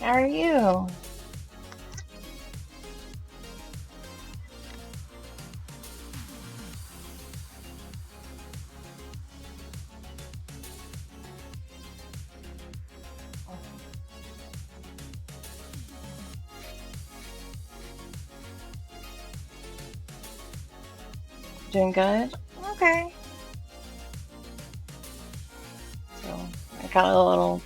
How are you? Doing good? Okay. So, I got a little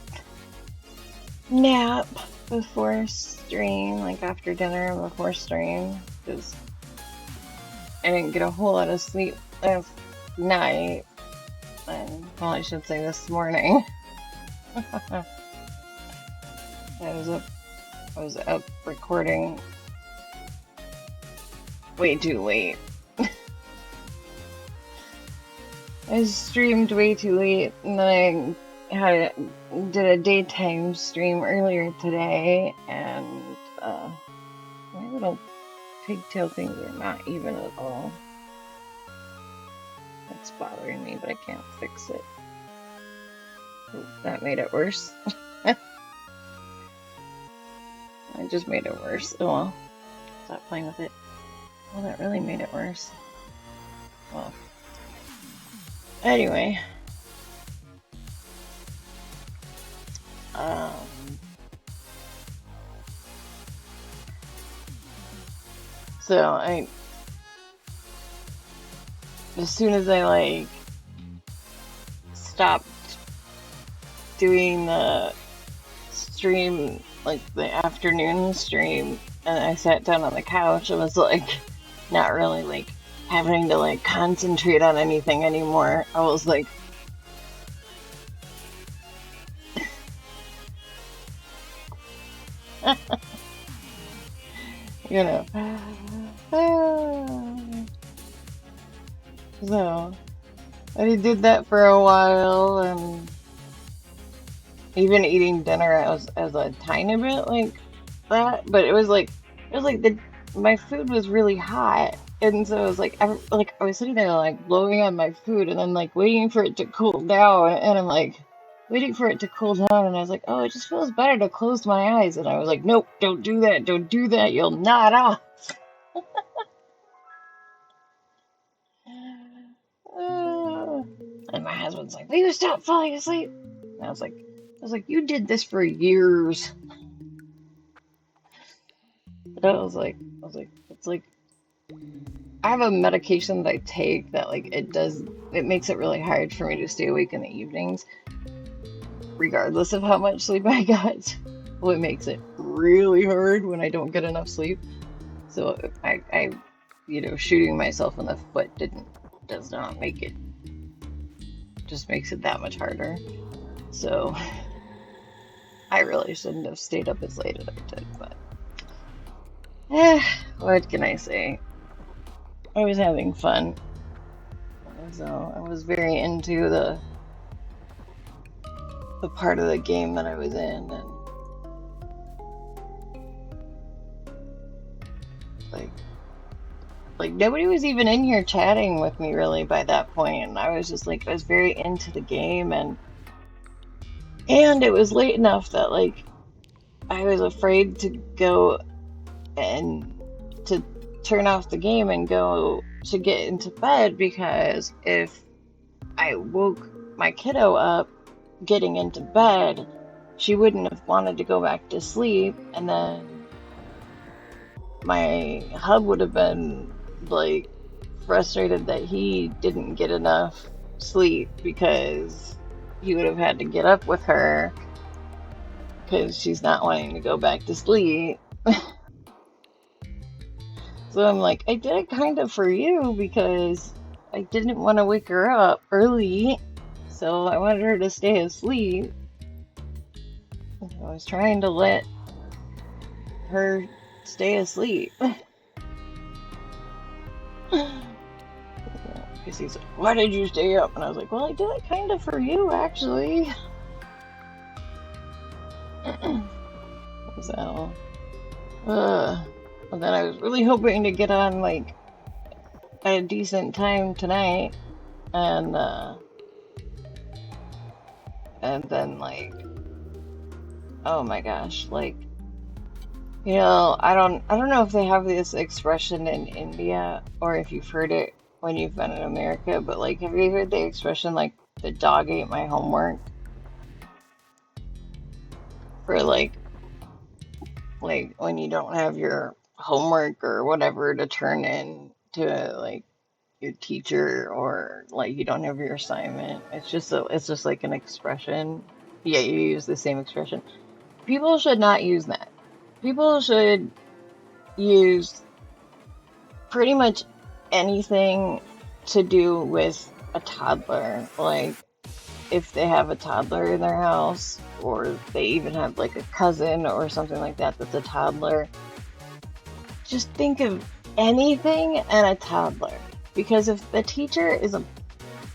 nap before stream, like after dinner before stream, because I didn't get a whole lot of sleep last night, and well, I should say this morning. I was up, I was up recording way too late. I streamed way too late, and then did a daytime stream earlier today, and my little pigtail things are not even at all. That's bothering me, but I can't fix it. Ooh, that made it worse. I just made it worse. Oh well, stop playing with it. Well, that really made it worse. Well, anyway. Um, so as soon as I stopped doing the stream, like the afternoon stream, and I sat down on the couch, I was like not really like having to like concentrate on anything anymore. I was like, you know. So I did that for a while, and even eating dinner as a tiny bit like that. But it was like my food was really hot, and so it was like I was sitting there like blowing on my food, and then like waiting for it to cool down, and I'm like waiting for it to cool down, and I was like, oh, it just feels better to close my eyes, and I was like, nope, don't do that, you'll nod off. And my husband's like, will you stop falling asleep? And I was like, you did this for years. And I was like, it's like I have a medication that I take that like it makes it really hard for me to stay awake in the evenings, regardless of how much sleep I got. Well, it makes it really hard when I don't get enough sleep. So shooting myself in the foot does not make it, just makes it that much harder. So I really shouldn't have stayed up as late as I did, but what can I say? I was having fun, so I was very into the part of the game that I was in, and like like nobody was even in here chatting with me really by that point, and I was just like I was very into the game, and it was late enough that like I was afraid to go and to turn off the game and go to get into bed, because if I woke my kiddo up getting into bed, she wouldn't have wanted to go back to sleep, and then my hub would have been like frustrated that he didn't get enough sleep because he would have had to get up with her because she's not wanting to go back to sleep. So I'm like, I did it kind of for you because I didn't want to wake her up early, so I wanted her to stay asleep. I was trying to let her stay asleep. Because he's like, why did you stay up? And I was like, well, I did it kind of for you, actually. So, and then I was really hoping to get on like at a decent time tonight, and then like oh my gosh, like, I don't know if they have this expression in India or if you've heard it when you've been in America, but like, have you heard the expression like the dog ate my homework? For like when you don't have your homework or whatever to turn in to like your teacher or like you don't have your assignment. It's just like an expression. Yeah, you use the same expression. People should not use that. People should use pretty much anything to do with a toddler. Like if they have a toddler in their house, or they even have like a cousin or something like that that's a toddler, just think of anything and a toddler. Because if the teacher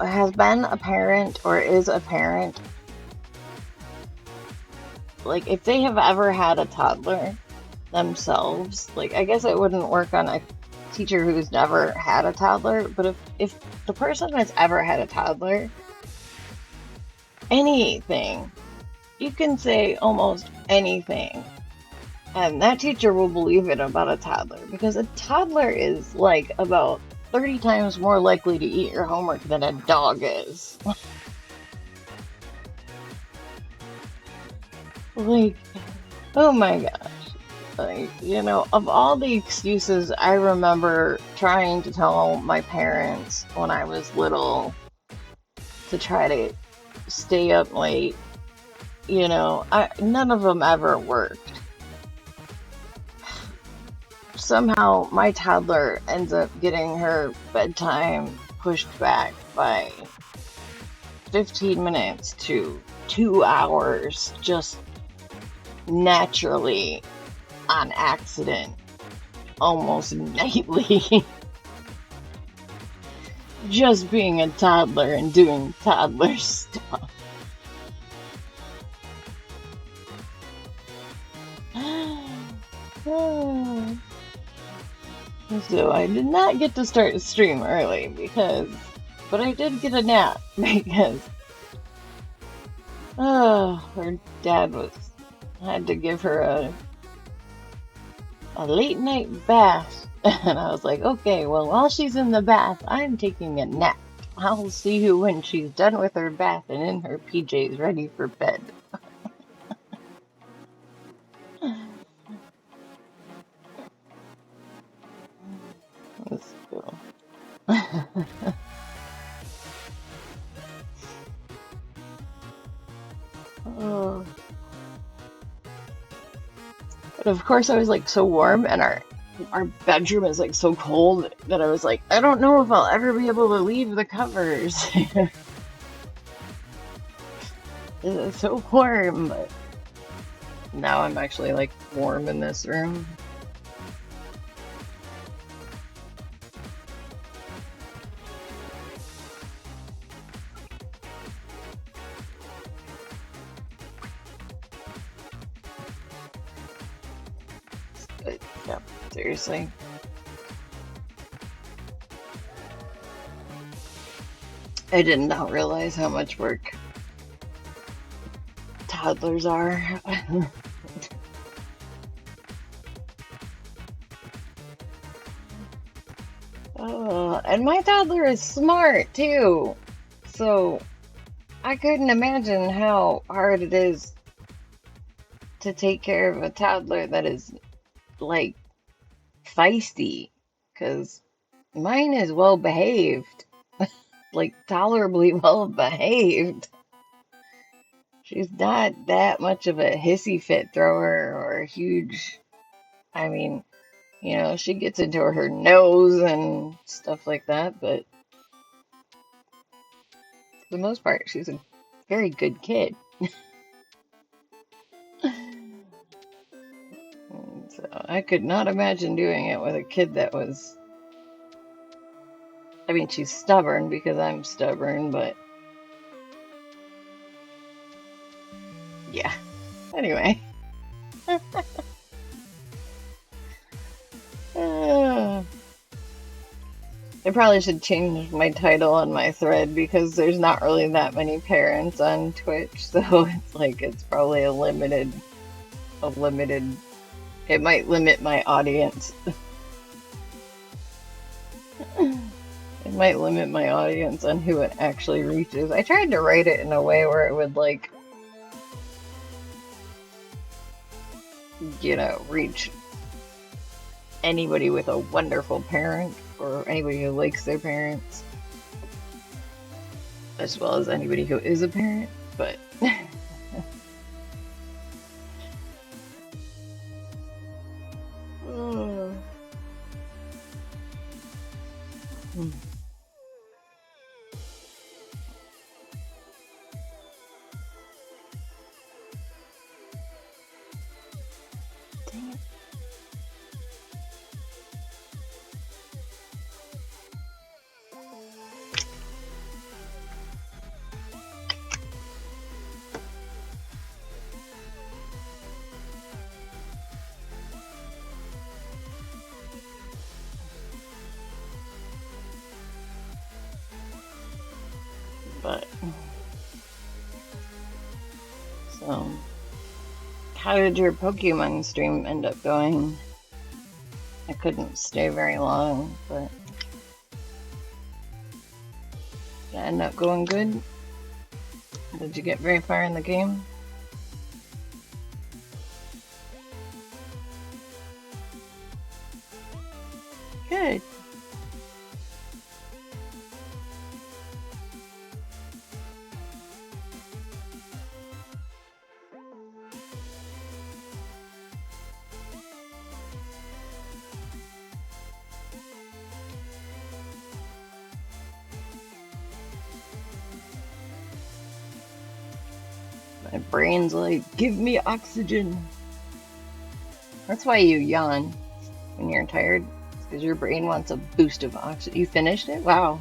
has been a parent or is a parent, like if they have ever had a toddler themselves, like I guess it wouldn't work on a teacher who's never had a toddler, but if the person has ever had a toddler, anything, you can say almost anything, and that teacher will believe it about a toddler, because a toddler is like about 30 times more likely to eat your homework than a dog is. Like, oh my gosh. Like, of all the excuses I remember trying to tell my parents when I was little to try to stay up late, none of them ever worked. Somehow my toddler ends up getting her bedtime pushed back by 15 minutes to 2 hours, just naturally, on accident, almost nightly. Just being a toddler and doing toddler stuff. So I did not get to start the stream early but I did get a nap because her dad had to give her a late night bath, and I was like, okay, well, while she's in the bath, I'm taking a nap. I'll see you when she's done with her bath and in her PJs ready for bed. Let's go. Oh. But of course I was like so warm, and our bedroom is like so cold that I was like, I don't know if I'll ever be able to leave the covers. It's so warm, but now I'm actually like warm in this room. But yeah, seriously. I did not realize how much work toddlers are. Oh, and my toddler is smart too. So I couldn't imagine how hard it is to take care of a toddler that is like feisty, because mine is well behaved, like tolerably well behaved. She's not that much of a hissy fit thrower or a huge, I mean, she gets into her nose and stuff like that, but for the most part, she's a very good kid. So I could not imagine doing it with a kid that was, I mean, she's stubborn because I'm stubborn, but yeah. Anyway. I probably should change my title on my thread because there's not really that many parents on Twitch, so it's probably a limited a limited, it might limit my audience. It might limit my audience on who it actually reaches. I tried to write it in a way where it would, like, you know, reach anybody with a wonderful parent or anybody who likes their parents, as well as anybody who is a parent, but oh. Dang it. But so, how did your Pokemon stream end up going? I couldn't stay very long, but did it end up going good? Did you get very far in the game? Good. My brain's like, give me oxygen. That's why you yawn when you're tired, because your brain wants a boost of oxygen. You finished it? Wow.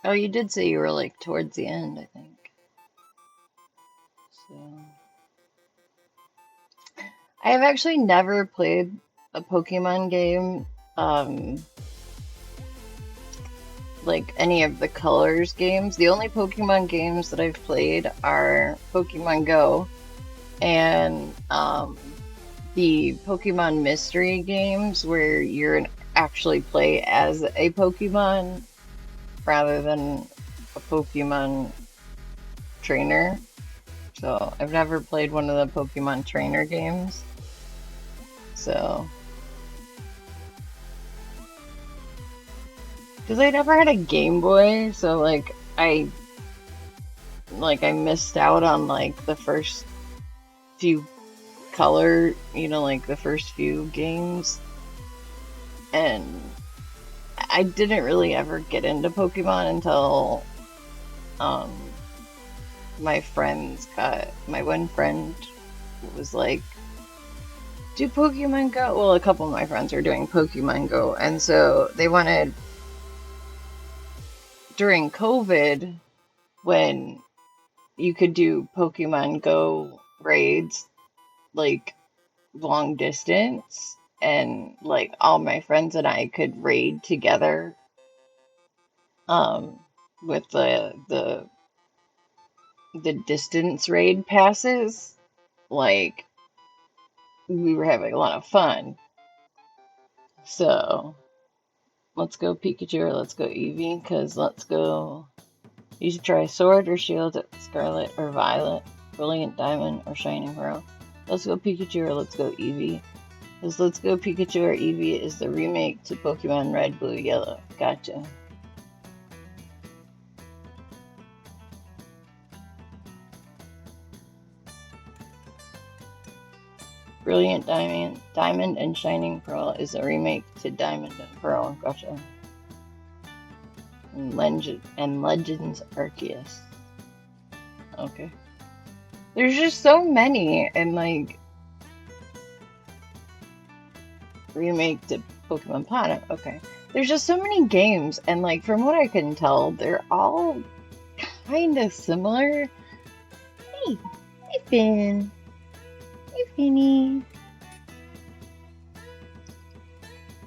Oh, you did say you were like towards the end, I think. So, I have actually never played a Pokemon game, like any of the Colors games. The only Pokemon games that I've played are Pokemon Go and the Pokemon Mystery games where you're actually play as a Pokemon rather than a Pokemon trainer. So I've never played one of the Pokemon trainer games. So, because I never had a Game Boy, so I missed out on like the first few color, you know, like the first few games, and I didn't really ever get into Pokemon until my one friend was like, do Pokemon Go. Well, a couple of my friends are doing Pokemon Go, and so they wanted, during COVID, when you could do Pokemon Go raids, like long distance, and like all my friends and I could raid together, with the distance raid passes. Like, we were having a lot of fun. So let's go Pikachu or let's go Eevee, because let's go. You should try Sword or Shield, Scarlet or Violet, Brilliant Diamond or Shining Pearl. Let's go Pikachu or let's go Eevee. Because Let's Go Pikachu or Eevee is the remake to Pokemon Red, Blue, Yellow. Gotcha. Brilliant Diamond and Shining Pearl is a remake to Diamond and Pearl. Gotcha. And Legends Arceus. Okay. There's just so many, and like remake to Pokemon Planet. Okay. There's just so many games, and like from what I can tell, they're all kind of similar. Hey, hey Finn. Hey Finny.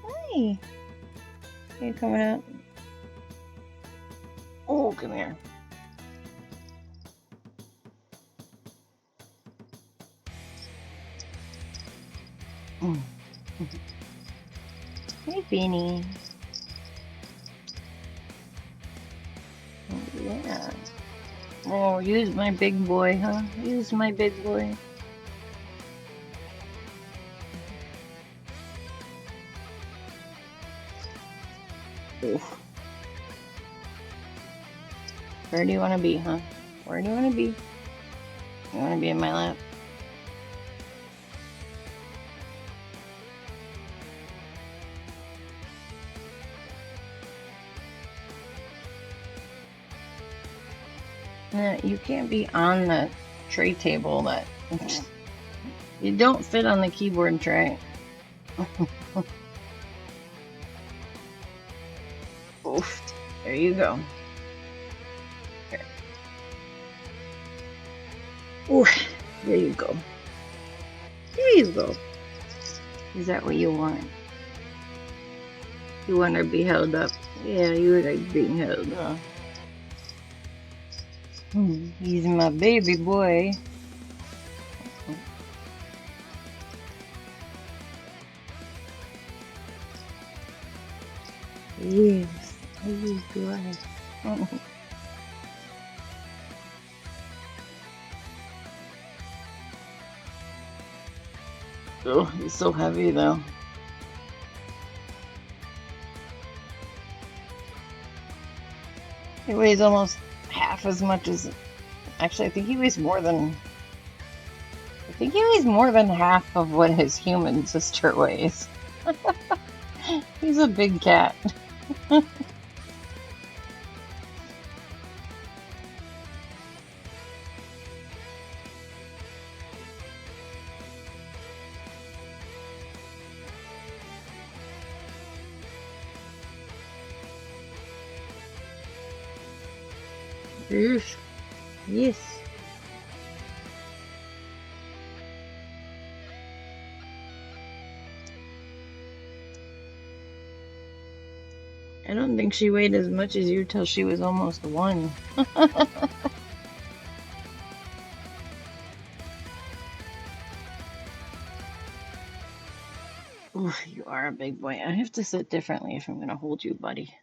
Hi. You coming up? Oh, come here. Mm. Hey, Beanie. Yeah. Oh, use my big boy, huh? Use my big boy. Oof. Where do you want to be, huh? Where do you want to be? You want to be in my lap? No, you can't be on the tray table. That you don't fit on the keyboard tray. Oof. There you go. There. Oof. There you go. There you go. Is that what you want? You want to be held up? Yeah, you like being held up. He's my baby boy. Yes, he's good. Oh, he's so heavy though. He weighs almost half as much as. Actually, I think he weighs more than. I think he weighs more than half of what his human sister weighs. He's a big cat. Yes. Yes. I don't think she weighed as much as you till she was almost one. Ooh, you are a big boy. I have to sit differently if I'm going to hold you, buddy.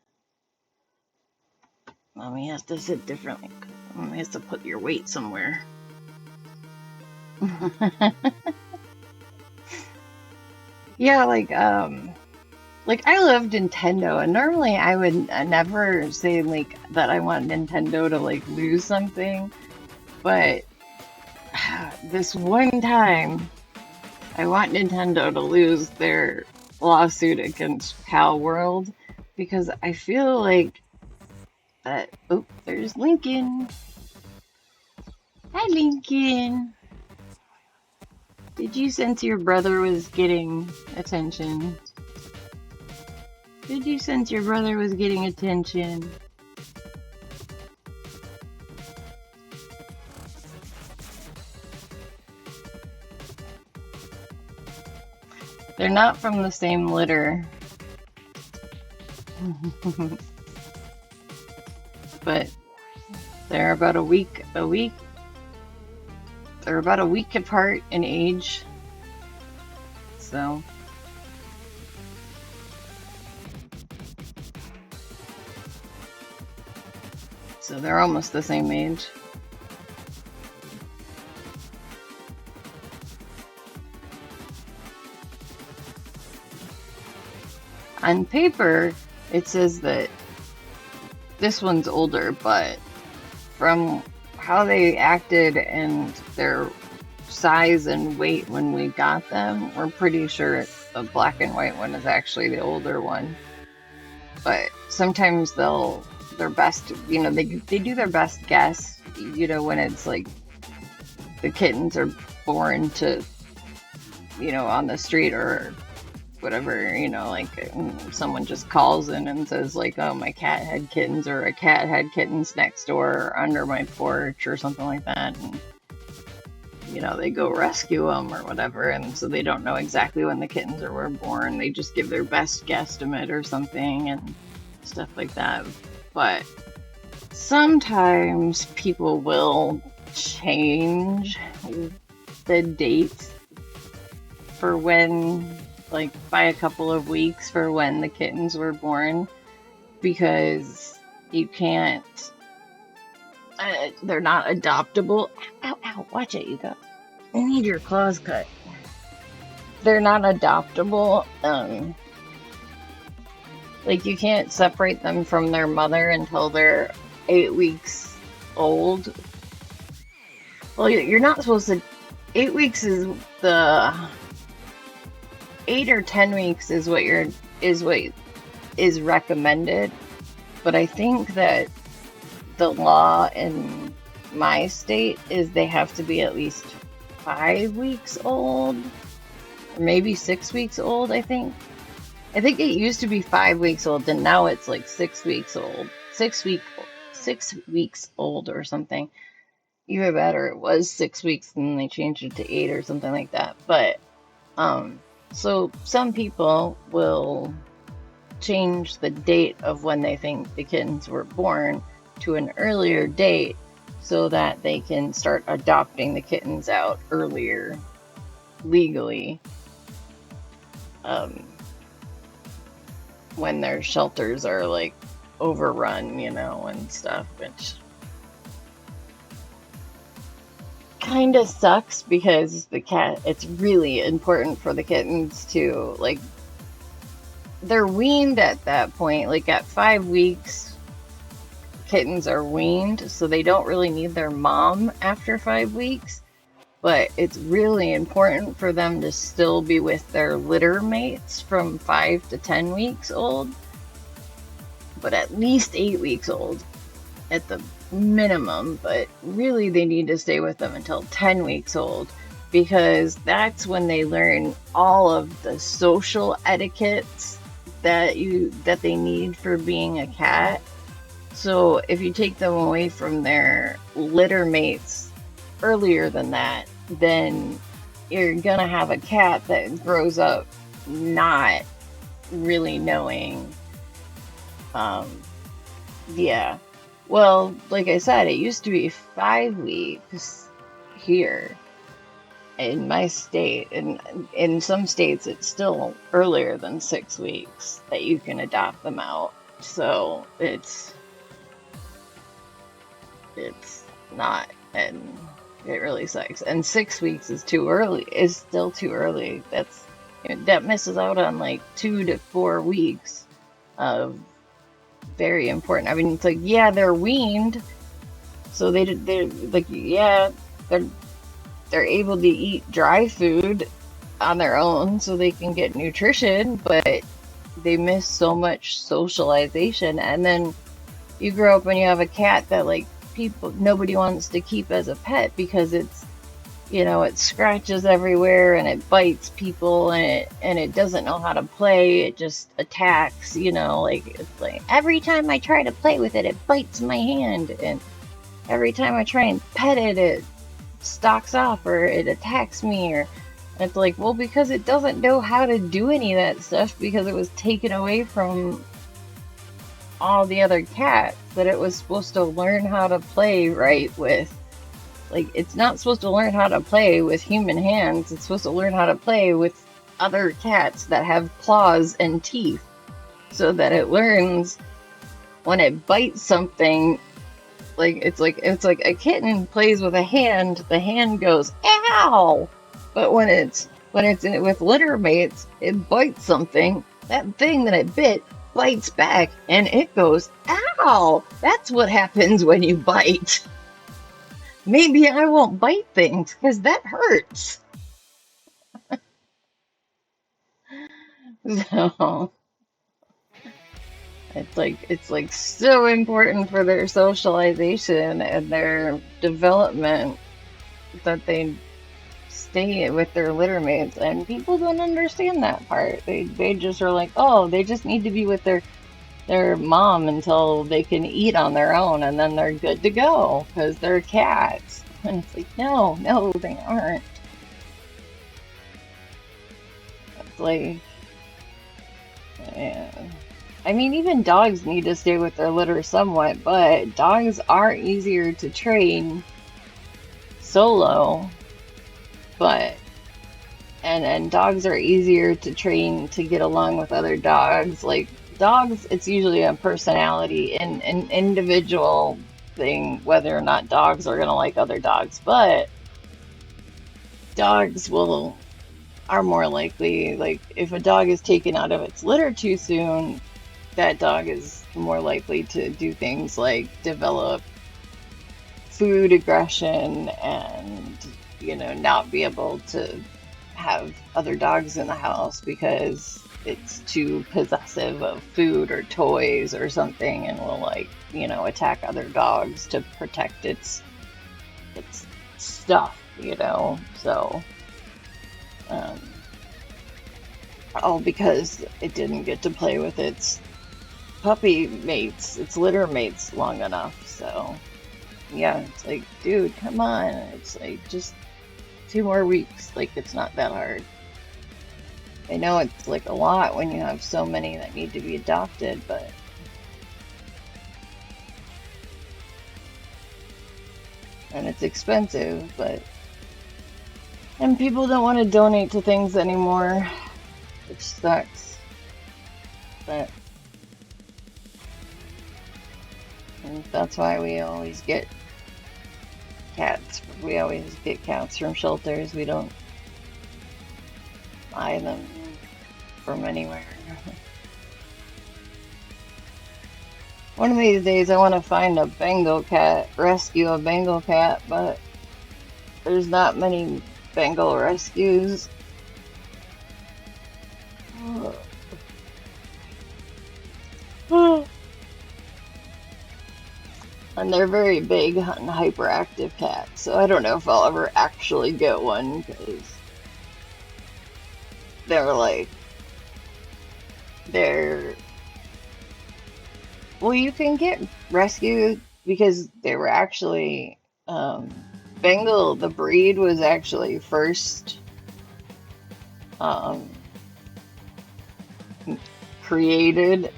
Mommy has to sit differently. Mommy has to put your weight somewhere. Yeah, like I love Nintendo, and normally I would never say like that I want Nintendo to like lose something, but this one time I want Nintendo to lose their lawsuit against Pal World because I feel like that. Oh, there's Lincoln. Hi, Lincoln. Did you sense your brother was getting attention? Did you sense your brother was getting attention? They're not from the same litter. But they're about they're about a week apart in age. So they're almost the same age. On paper, it says that this one's older, but from how they acted and their size and weight when we got them, we're pretty sure the black and white one is actually the older one. But sometimes their best, they do their best guess, when it's like the kittens are born to, on the street or whatever, like someone just calls in and says like, oh, my cat had kittens, or a cat had kittens next door or under my porch or something like that, and they go rescue them or whatever, and so they don't know exactly when the kittens were born. They just give their best guesstimate or something and stuff like that. But sometimes people will change the dates for when, like, by a couple of weeks for when the kittens were born, because you can't, they're not adoptable. Ow, ow, watch it, you go. I need your claws cut. They're not adoptable. Like, you can't separate them from their mother until they're 8 weeks old. Well, you're not supposed to. 8 weeks is the 8 or 10 weeks is what is recommended. But I think that the law in my state is they have to be at least 5 weeks old, or maybe 6 weeks old. I think it used to be 5 weeks old, and now it's like 6 weeks old. 6 weeks old or something. Either that or it was 6 weeks and they changed it to 8 or something like that. But so some people will change the date of when they think the kittens were born to an earlier date so that they can start adopting the kittens out earlier legally, when their shelters are like overrun, and stuff, which kind of sucks because it's really important for the kittens to, like, they're weaned at that point. Like, at 5 weeks, kittens are weaned, so they don't really need their mom after 5 weeks. But it's really important for them to still be with their litter mates from 5 to 10 weeks old, but at least 8 weeks old at the minimum. But really, they need to stay with them until 10 weeks old, because that's when they learn all of the social etiquettes that they need for being a cat. So if you take them away from their litter mates earlier than that, then you're gonna have a cat that grows up not really knowing. Yeah. Well, like I said, it used to be 5 weeks here in my state, and in some states it's still earlier than 6 weeks that you can adopt them out. So it's not, and it really sucks. And 6 weeks is too early. Is still too early. That misses out on like 2 to 4 weeks of very important. I mean, it's like, yeah, they're weaned, so they're like, yeah, they're able to eat dry food on their own, so they can get nutrition, but they miss so much socialization. And then you grow up and you have a cat that, like, nobody wants to keep as a pet because it's, it scratches everywhere and it bites people, and it doesn't know how to play. It just attacks, like, it's like every time I try to play with it, it bites my hand, and every time I try and pet it, it stalks off or it attacks me. Or it's like, well, because it doesn't know how to do any of that stuff, because it was taken away from all the other cats that it was supposed to learn how to play right with. Like, it's not supposed to learn how to play with human hands. It's supposed to learn how to play with other cats that have claws and teeth, so that it learns when it bites something. Like, it's like a kitten plays with a hand, the hand goes, ow! But when it's with litter mates, it bites something, that thing that it bit bites back, and it goes, ow! That's what happens when you bite. Maybe I won't bite things, because that hurts. So it's like so important for their socialization and their development that they stay with their litter mates, and people don't understand that part. They just are like, oh, they just need to be with their mom until they can eat on their own, and then they're good to go because they're cats. And it's like, no, they aren't. It's like, yeah. I mean, even dogs need to stay with their litter somewhat, but dogs are easier to train solo. But and dogs are easier to train to get along with other dogs. Like dogs, it's usually a personality and an individual thing whether or not dogs are gonna like other dogs. But dogs will are more likely, like if a dog is taken out of its litter too soon, that dog is more likely to do things like develop food aggression and, not be able to have other dogs in the house because it's too possessive of food or toys or something and will like, attack other dogs to protect its stuff, So, um, all because it didn't get to play with its puppy mates, its litter mates long enough. So, yeah, it's like, dude, come on. It's like just 2 more weeks. Like, it's not that hard. I know it's like a lot when you have so many that need to be adopted, but and it's expensive, and people don't want to donate to things anymore, which sucks. But and that's why we always get cats. We always get cats from shelters. We don't buy them from anywhere. One of these days I want to find a Bengal cat, rescue a Bengal cat, but there's not many Bengal rescues. And they're very big and hyperactive cats, so I don't know if I'll ever actually get one because they're like, they're, well, you can get rescued because they were actually, Bengal, the breed was actually first um, created,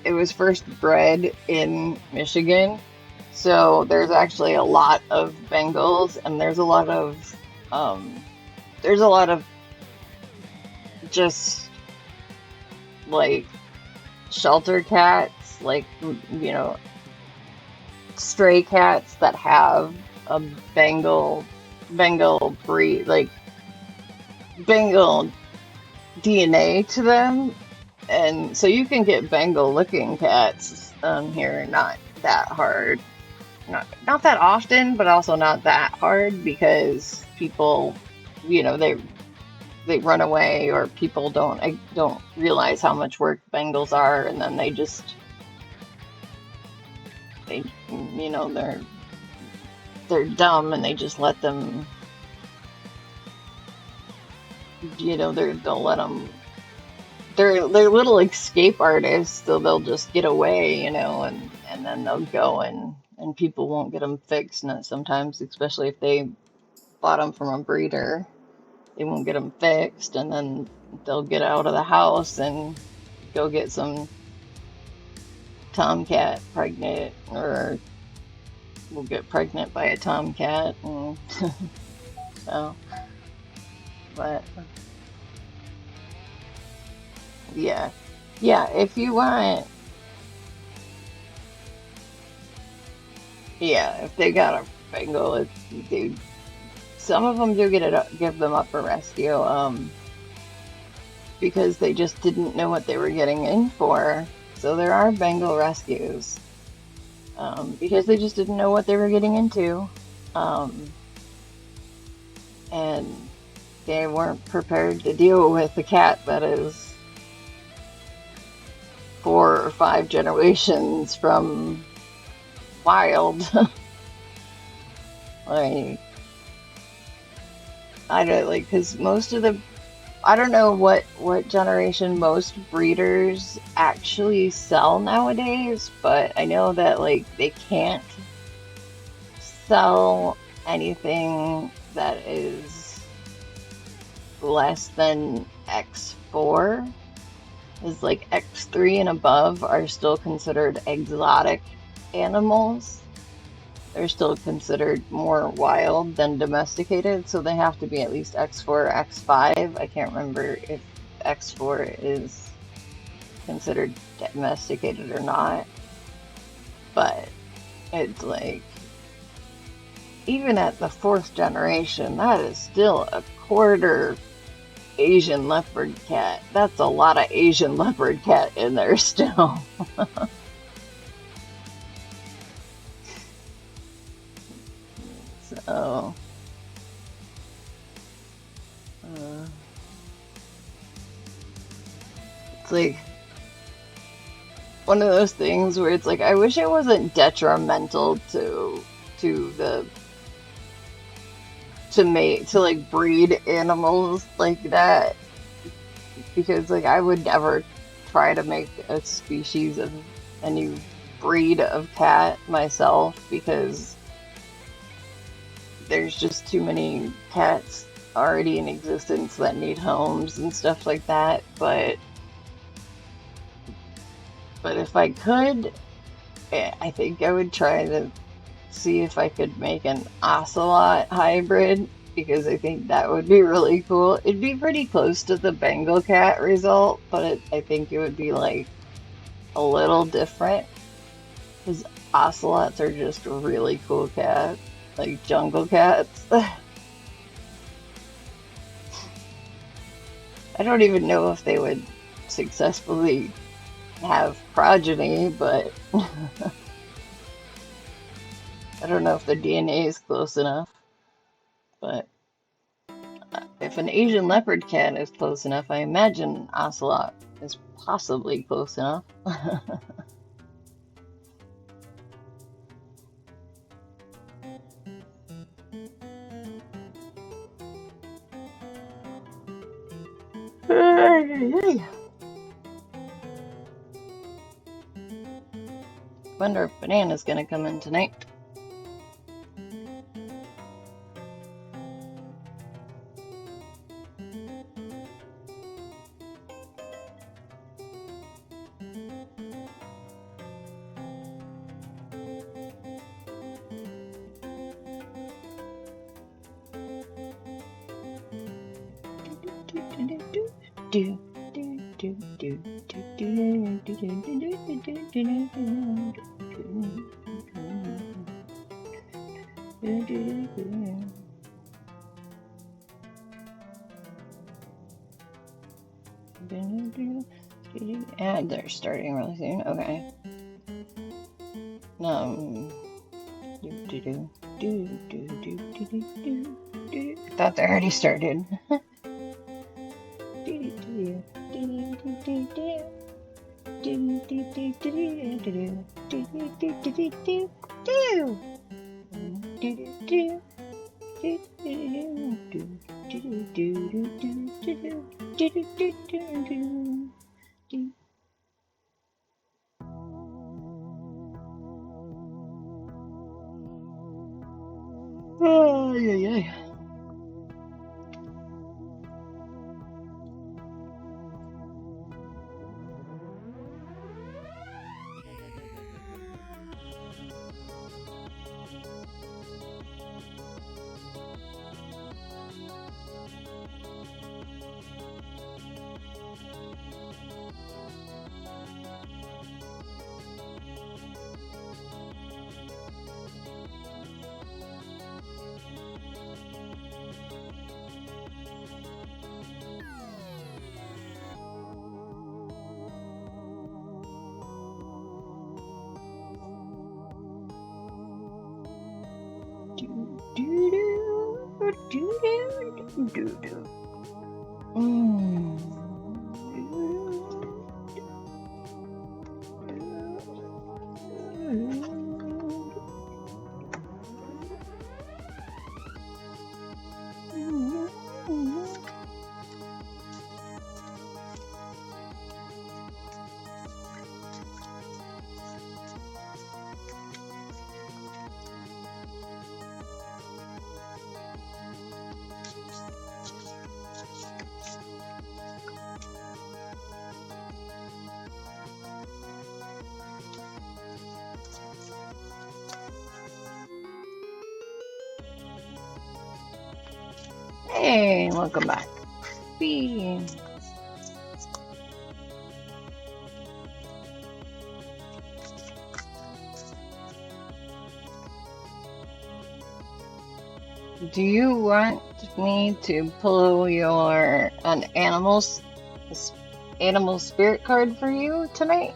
it was first bred in Michigan. So there's actually a lot of Bengals, and um, there's a lot of just like shelter cats, like stray cats that have a Bengal breed, like Bengal DNA to them, and so you can get Bengal looking cats here, not that hard. Not that often, but also not that hard because people, they run away or people don't realize how much work Bengals are, and then they they're dumb and they just let them, they'll let them. They're little escape artists, so they'll just get away, and then they'll go and people won't get them fixed. And sometimes, especially if they bought them from a breeder, they won't get them fixed, and then they'll get out of the house and go get some tomcat pregnant, or will get pregnant by a tomcat, and so, but yeah, yeah, if you want, yeah, if they got a Bengal, they, some of them do give them up for rescue, because they just didn't know what they were getting in for. So there are Bengal rescues, because they just didn't know what they were getting into, and they weren't prepared to deal with a cat that is 4 or 5 generations from wild. Like, I don't like, because I don't know what generation most breeders actually sell nowadays, but I know that like they can't sell anything that is less than X4. Is like X3 and above are still considered exotic animals. they're still considered more wild than domesticated, so they have to be at least X4 or X5. I can't remember if X4 is considered domesticated or not, but it's like, even at the fourth generation, that is still a quarter Asian leopard cat. That's a lot of Asian leopard cat in there still. So, uh, it's like one of those things where it's like, I wish it wasn't detrimental to the to like breed animals like that, because like I would never try to make a species of a new breed of cat myself, because there's just too many cats already in existence that need homes and stuff like that. But if I could, I think I would try to see if I could make an ocelot hybrid, because I think that would be really cool. It'd be pretty close to the Bengal cat result, but I think it would be like a little different, because ocelots are just really cool cats, like jungle cats. I don't even know if they would successfully have progeny, but I don't know if the DNA is close enough. But if an Asian leopard cat is close enough, I imagine an ocelot is possibly close enough. Wonder if Banana's gonna come in tonight. And they're starting really soon. Okay. I thought they already started. Oh, yeah. Hey, welcome back. Whee. Do you want me to pull an animal spirit card for you tonight?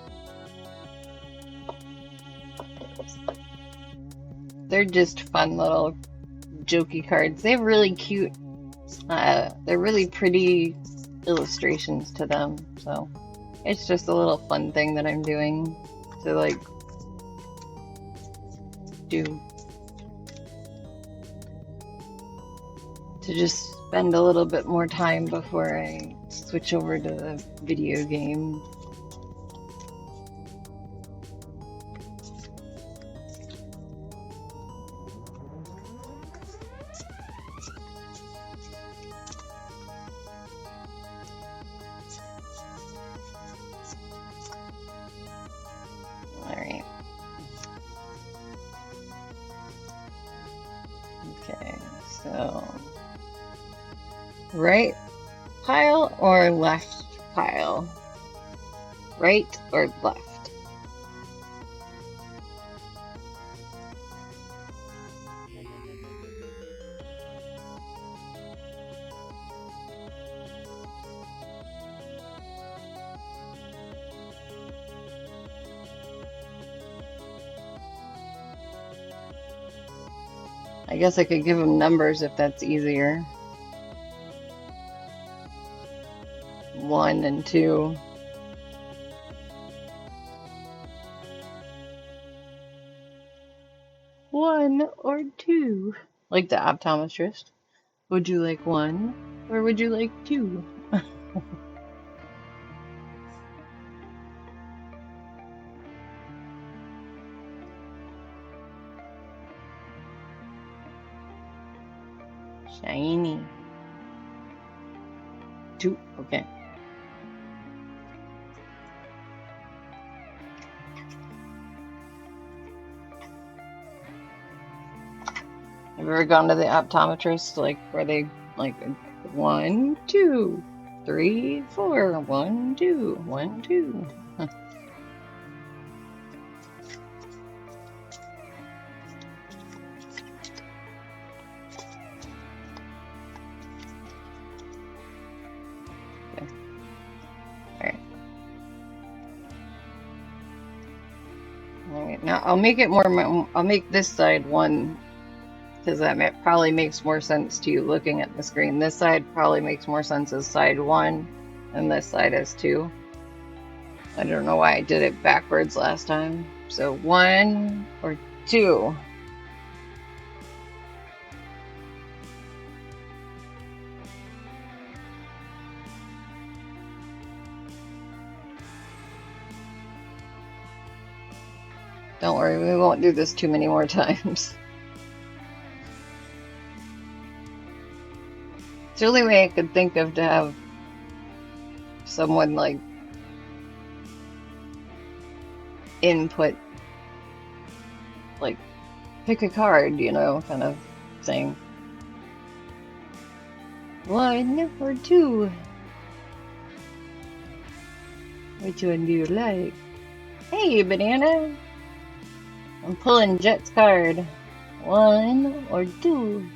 They're just fun little jokey cards. They have really cute, they're really pretty illustrations to them. So it's just a little fun thing that I'm doing to like to just spend a little bit more time before I switch over to the video game. Alright. Okay, so right pile or left pile? Right or left? I guess I could give them numbers if that's easier. 1 and 2. One or two. Like the optometrist. Would you like 1 or would you like 2? Shiny. 2, okay. Have you ever gone to the optometrist, like where they like 1, 2, 3, 4, 1, 2, 1, 2? Alright, now I'll make it more, I'll make this side 1, because that probably makes more sense to you looking at the screen. This side probably makes more sense as side 1, and this side as 2. I don't know why I did it backwards last time. So 1 or 2. Don't worry, we won't do this too many more times. It's the only way I could think of to have someone like input, like pick a card, you know, kind of thing. 1 or 2. Which one do you like? Hey, Banana! I'm pulling Jet's card. 1 or 2.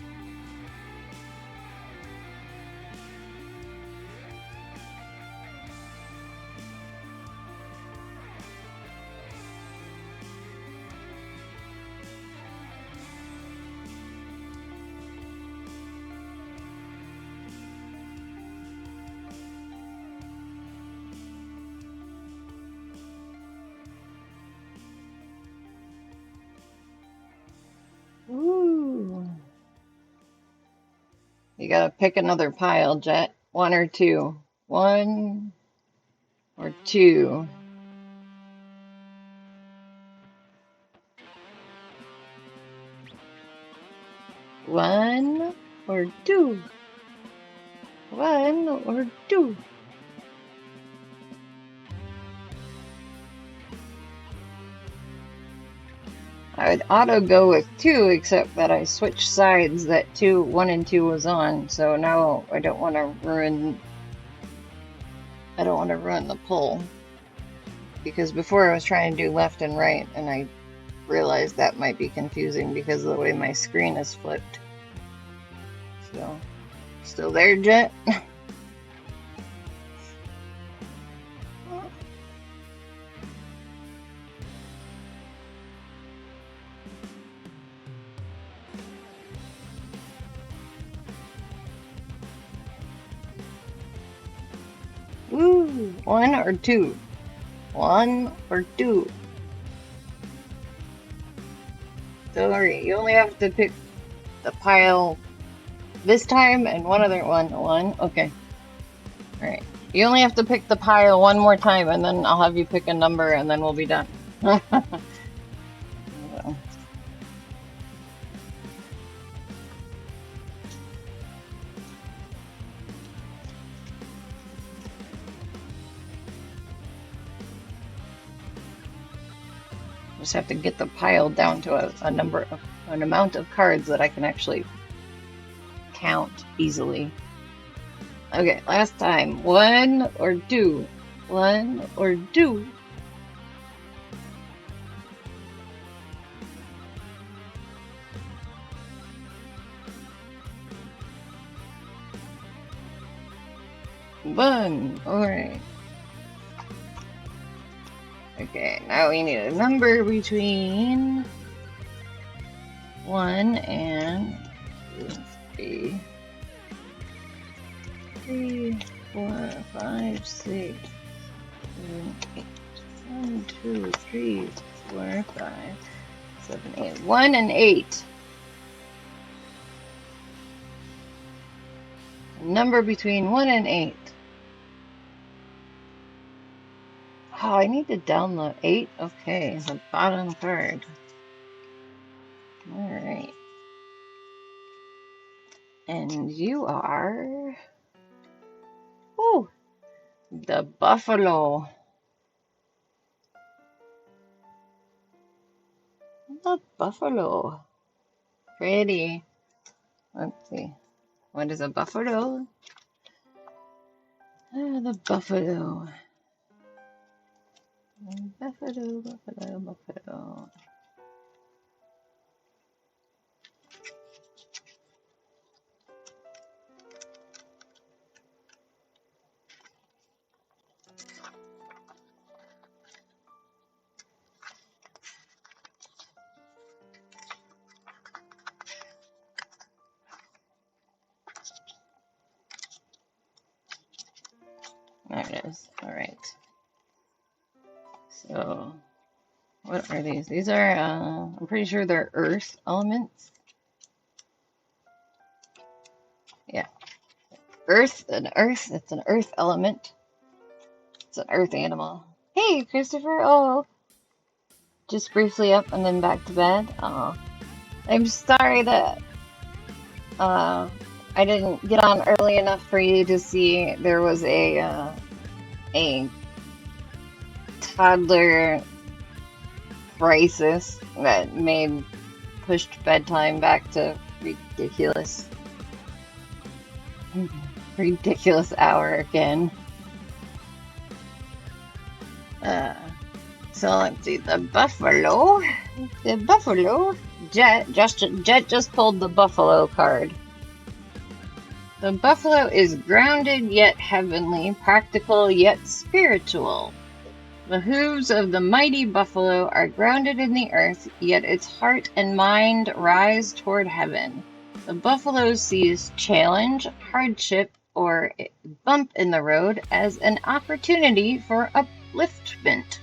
Ooh. You gotta pick another pile, Jet. 1 or 2. 1 or 2. One or 2. 1 or 2. I would auto go with 2, except that I switched sides that 1 and 2 was on, so now I don't want to ruin the pull. Because before I was trying to do left and right, and I realized that might be confusing because of the way my screen is flipped. So, still there, Jet? Ooh, 1 or 2? 1 or 2? Don't worry, you only have to pick the pile this time and one other one. 1? Okay. Alright. You only have to pick the pile one more time and then I'll have you pick a number and then we'll be done. Just have to get the pile down to an amount of cards that I can actually count easily. Okay, last time. 1 or 2? 1 or 2? One. Alright. Okay, now we need a number between 1 and 3, 4, 5, 6, 7, 8. 1, 2, 3, 4, 5, 7, 8. 1 and 8. A number between 1 and 8. Oh, I need to download 8? Okay, the bottom card. Alright. And you are... Oh, the buffalo. The buffalo. Pretty. Let's see. What is a buffalo? Ah, the buffalo. Buffalo, buffalo, buffalo. There it is. All right. So, what are these? These are, I'm pretty sure they're earth elements. Yeah. Earth, it's an earth element. It's an earth animal. Hey, Christopher. Oh, just briefly up and then back to bed. Oh, I'm sorry that I didn't get on early enough for you to see there was a toddler crisis that pushed bedtime back to ridiculous hour again. So let's see, the buffalo. Jet just pulled the buffalo card. The buffalo is grounded yet heavenly, practical yet spiritual. The hooves of the mighty buffalo are grounded in the earth, yet its heart and mind rise toward heaven. The buffalo sees challenge, hardship, or a bump in the road as an opportunity for upliftment.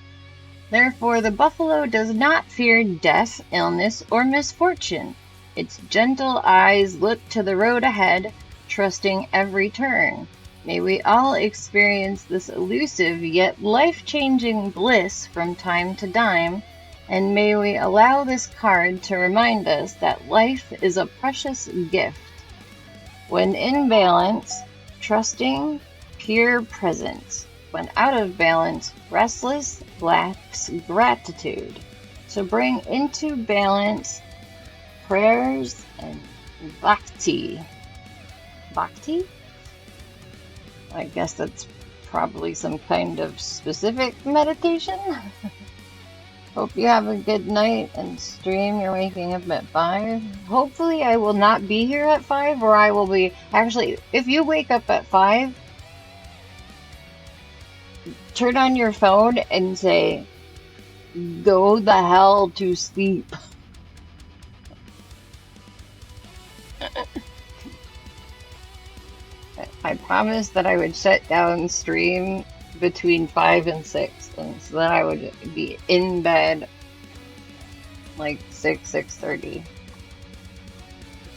Therefore, the buffalo does not fear death, illness, or misfortune. Its gentle eyes look to the road ahead, trusting every turn. May we all experience this elusive yet life-changing bliss from time to time, and may we allow this card to remind us that life is a precious gift. When in balance, trusting, pure presence. When out of balance, restless, lacks gratitude. to bring into balance prayers and bhakti. Bhakti? I guess that's probably some kind of specific meditation. Hope you have a good night and stream. You're waking up at 5. Hopefully I will not be here at 5, or I will be... Actually, if you wake up at 5, turn on your phone and say, go the hell to sleep. I promised that I would shut down stream between 5 and 6, and so that I would be in bed like 6:30.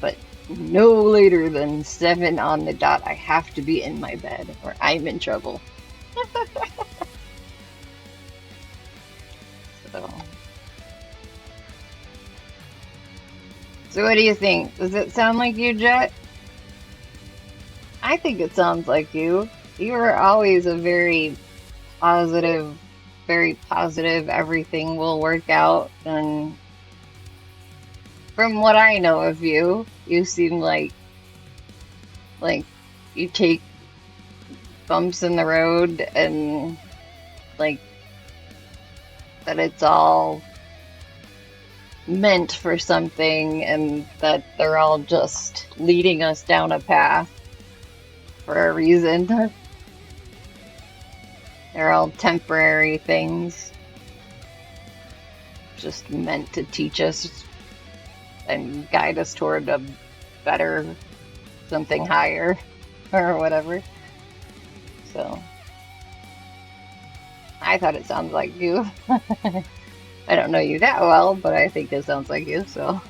But no later than 7 on the dot, I have to be in my bed or I'm in trouble. So what do you think? Does it sound like you, Jet? I think it sounds like you. You are always a very positive, everything will work out. And from what I know of you, you seem like you take bumps in the road and like that it's all meant for something and that they're all just leading us down a path for a reason. They're all temporary things just meant to teach us and guide us toward a better, something higher or whatever. So I thought it sounded like you. I don't know you that well, but I think it sounds like you, so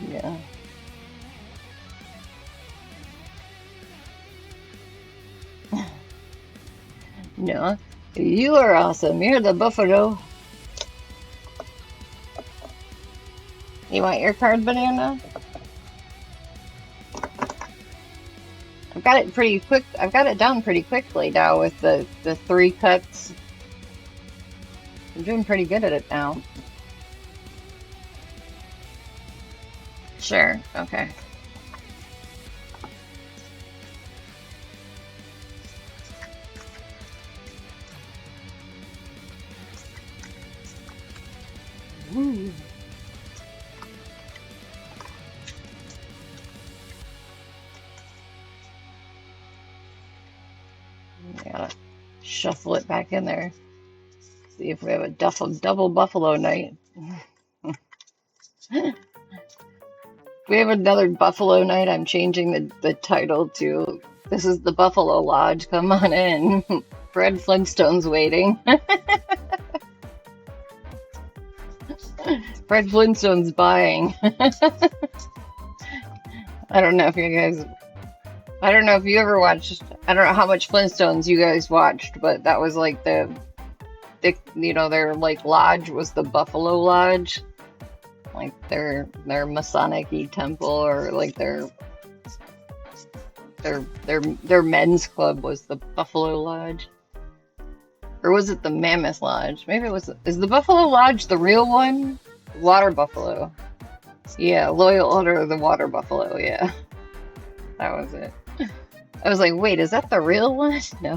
yeah. No, you are awesome. You're the buffalo. You want your card, Banana? I've got it pretty quick. I've got it down pretty quickly now with the 3 cuts. I'm doing pretty good at it now. Sure, okay. Woo. Gotta shuffle it back in there. See if we have a double buffalo night. If we have another buffalo night, I'm changing the title to "This is the Buffalo Lodge. Come on in." Fred Flintstone's waiting. Fred Flintstone's buying. I don't know if you guys. I don't know if you ever watched. I don't know how much Flintstones you guys watched, but that was like their like lodge was the Buffalo Lodge, like their Masonic-y temple, or like their men's club was the Buffalo Lodge, or was it the Mammoth Lodge? Maybe it was. Is the Buffalo Lodge the real one? Water Buffalo. Yeah, Loyal Order of the Water Buffalo. Yeah, that was it. I was like, wait, is that the real one? No.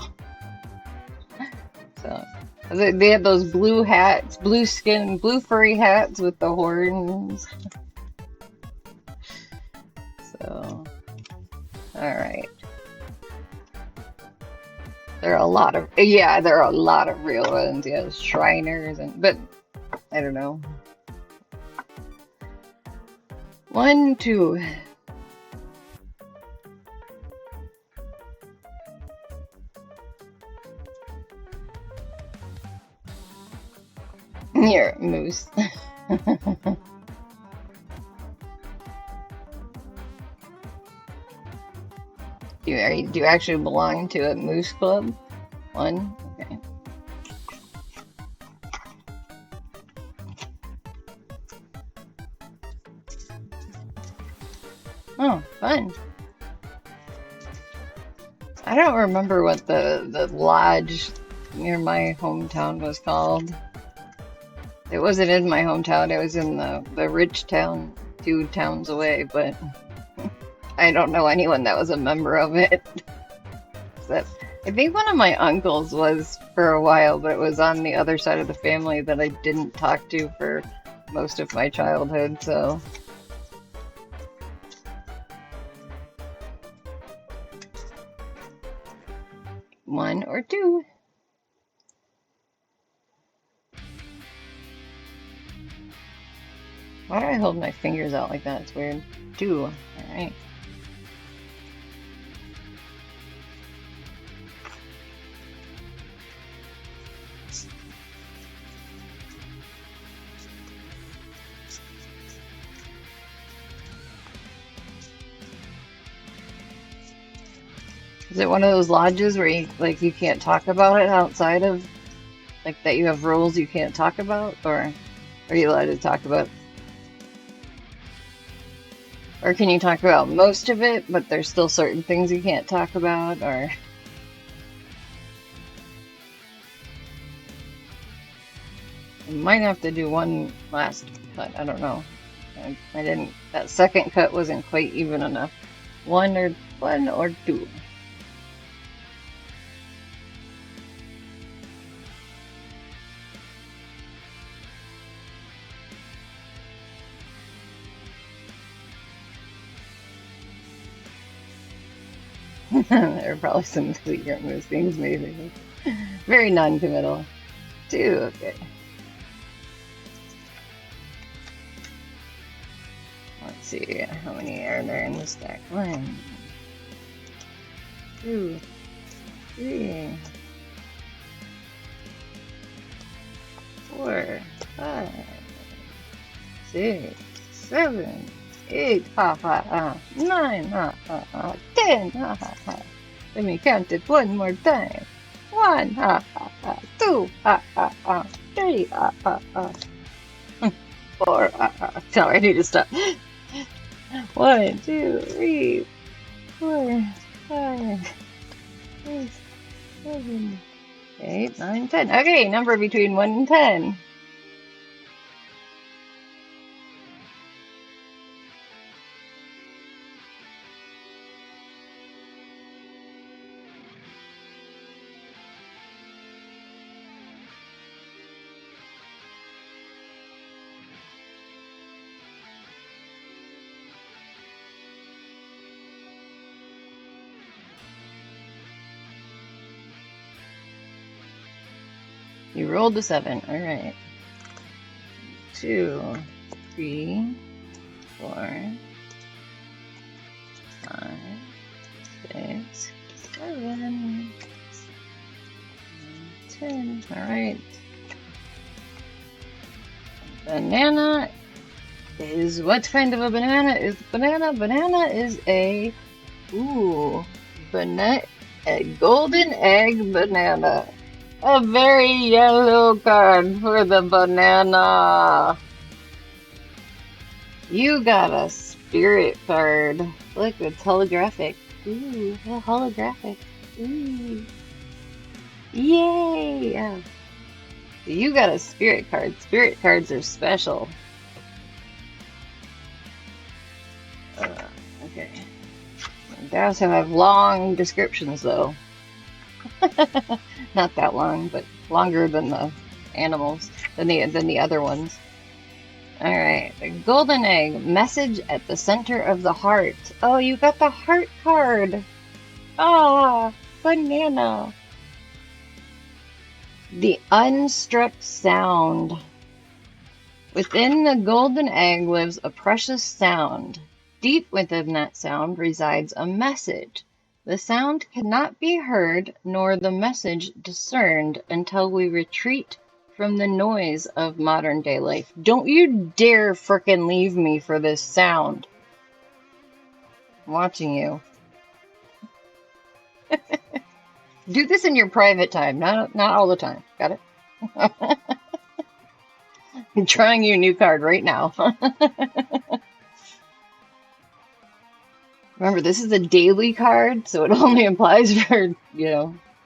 So they had those blue hats, blue furry hats with the horns. So, all right. There are a lot of real ones. Yeah, Shriners but I don't know. 1, 2. You're a moose. Do you actually belong to a moose club? 1? Okay. Oh, fun. I don't remember what the lodge near my hometown was called. It wasn't in my hometown, it was in the rich town 2 towns away, but I don't know anyone that was a member of it. That I think one of my uncles was for a while, but it was on the other side of the family that I didn't talk to for most of my childhood, so. One or two. Why do I hold my fingers out like that? It's weird. 2. All right. Is it one of those lodges where you can't talk about it outside of like that you have rules you can't talk about, or are you allowed to talk about? Or can you talk about most of it, but there's still certain things you can't talk about, or you might have to do one last cut. I don't know. I didn't. That second cut wasn't quite even enough. One or two. There are probably some secret moves things, maybe. Very non-committal. 2, okay. Let's see, how many are there in this deck? 1, 2, 3, 4, 5, 6, 7, 8, 9, 10, Let me count it one more time. 1, 2, 3, 4, sorry, I need to stop. 1, 2, 3, 4, 5, 6, 7, 8, 9, 10. Okay, number between 1 and 10. You rolled a 7. All right. 2, 3, 4, 5, 6, 7, 10. All right. Banana is what kind of a banana is banana? Banana is a golden egg banana. A very yellow card for the banana. You got a spirit card. Look, it's holographic. Ooh, holographic. Ooh. Yay! Yeah. You got a spirit card. Spirit cards are special. Okay. They also have long descriptions, though. Not that long, but longer than the animals, than the other ones. All right, the golden egg, message at the center of the heart. Oh, you got the heart card. Ah, banana. The unstruck sound. Within the golden egg lives a precious sound. Deep within that sound resides a message. The sound cannot be heard nor the message discerned until we retreat from the noise of modern day life. Don't you dare frickin' leave me for this sound. I'm watching you. Do this in your private time, not all the time. Got it? I'm trying you a new card right now. Remember, this is a daily card, so it only applies for,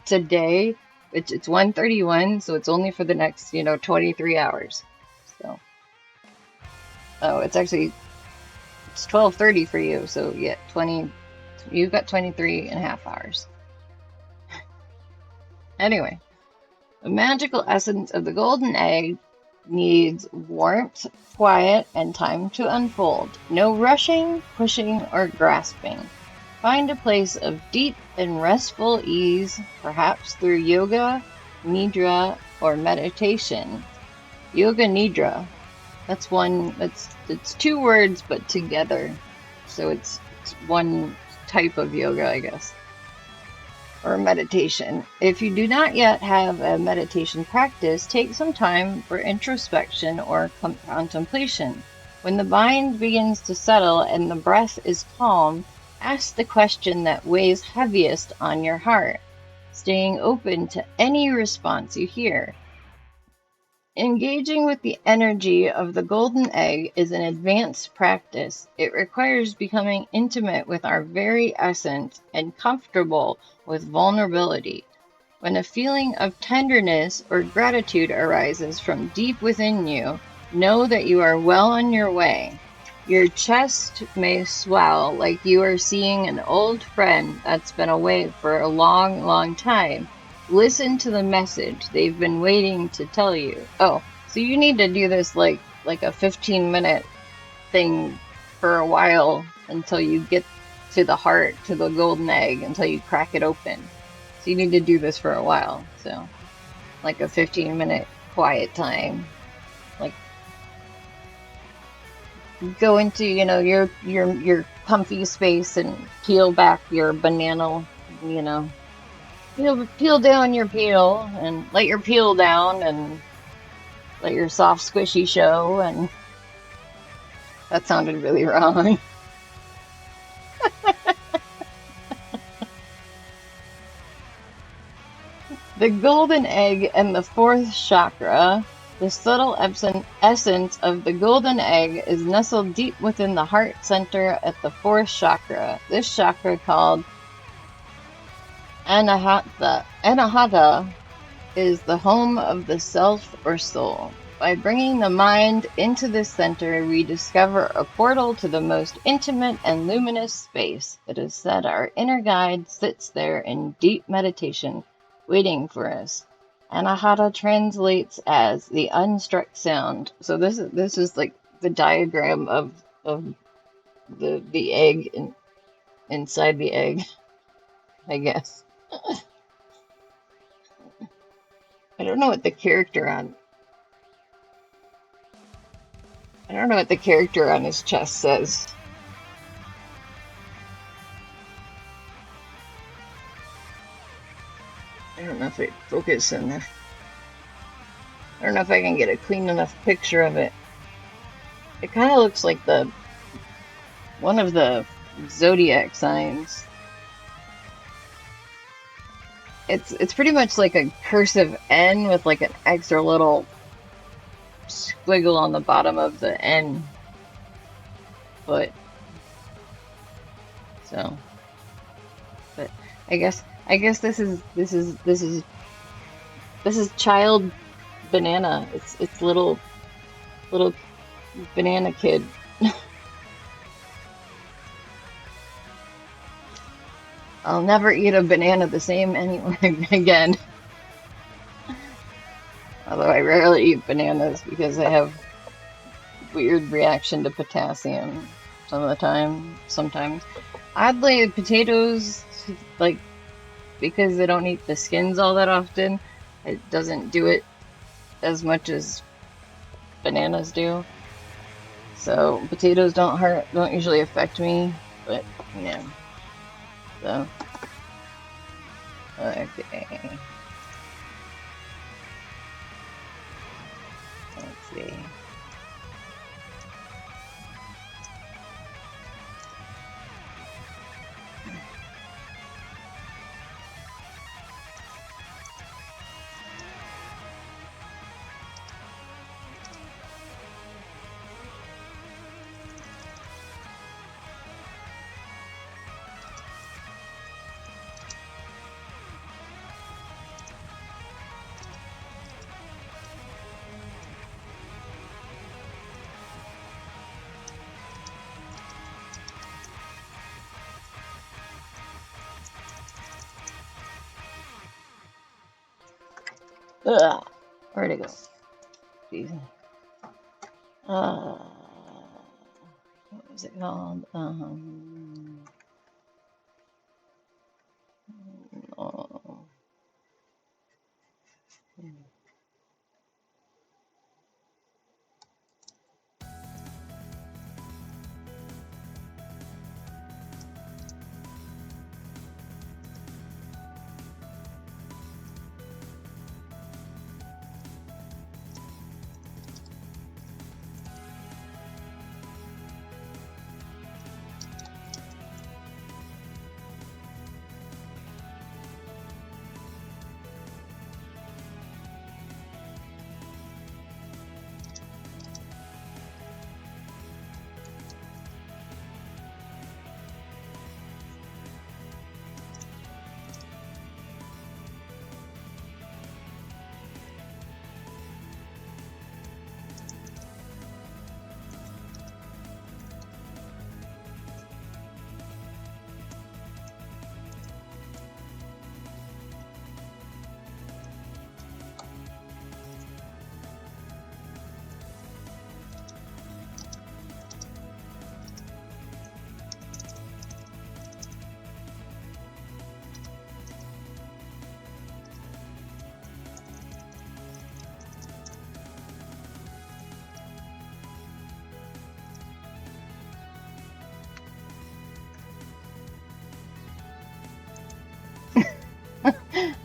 today. It's 1:31, so it's only for the next, 23 hours. So, oh, it's 12:30 for you. So yeah, you've got 23 and a half hours. Anyway, the magical essence of the golden egg needs warmth, quiet, and time to unfold. No rushing, pushing, or grasping. Find a place of deep and restful ease, perhaps through yoga, nidra, or meditation. Yoga nidra. It's two words but together. So it's one type of yoga, I guess, or meditation. If you do not yet have a meditation practice, take some time for introspection or contemplation. When the mind begins to settle and the breath is calm, ask the question that weighs heaviest on your heart, staying open to any response you hear. Engaging with the energy of the golden egg is an advanced practice. It requires becoming intimate with our very essence and comfortable with vulnerability. When a feeling of tenderness or gratitude arises from deep within you, know that you are well on your way. Your chest may swell like you are seeing an old friend that's been away for a long, long time. Listen to the message they've been waiting to tell you. Oh, so you need to do this like a 15-minute thing for a while until you get to the heart, to the golden egg, until you crack it open. So you need to do this for a while. So like a 15-minute quiet time. Like go into, your comfy space and peel back your banana, you know, peel down your peel and let your peel down and let your soft squishy show. And that sounded really wrong. The golden egg and the fourth chakra. The subtle essence of the golden egg is nestled deep within the heart center at the fourth chakra. This chakra, called Anahata, is the home of the self or soul. By bringing the mind into this center, we discover a portal to the most intimate and luminous space. It is said our inner guide sits there in deep meditation, waiting for us. Anahata translates as the unstruck sound. So this is like the diagram of the egg inside the egg, I guess. I don't know what the character on I don't know what the character on his chest says. I don't know if I focus enough. I don't know if I can get a clean enough picture of it. It kind of looks like one of the zodiac signs. It's pretty much like a cursive N with like an extra little squiggle on the bottom of the N. But so, but I guess this is child banana. It's little banana kid. I'll never eat a banana the same anyway again. Although I rarely eat bananas because I have weird reaction to potassium some of the time. Sometimes, oddly, potatoes, like, because they don't eat the skins all that often, it doesn't do it as much as bananas do. So potatoes don't usually affect me, but yeah. So okay, let's see. Ugh. Where'd it go? Jeez. What was it called? Oh.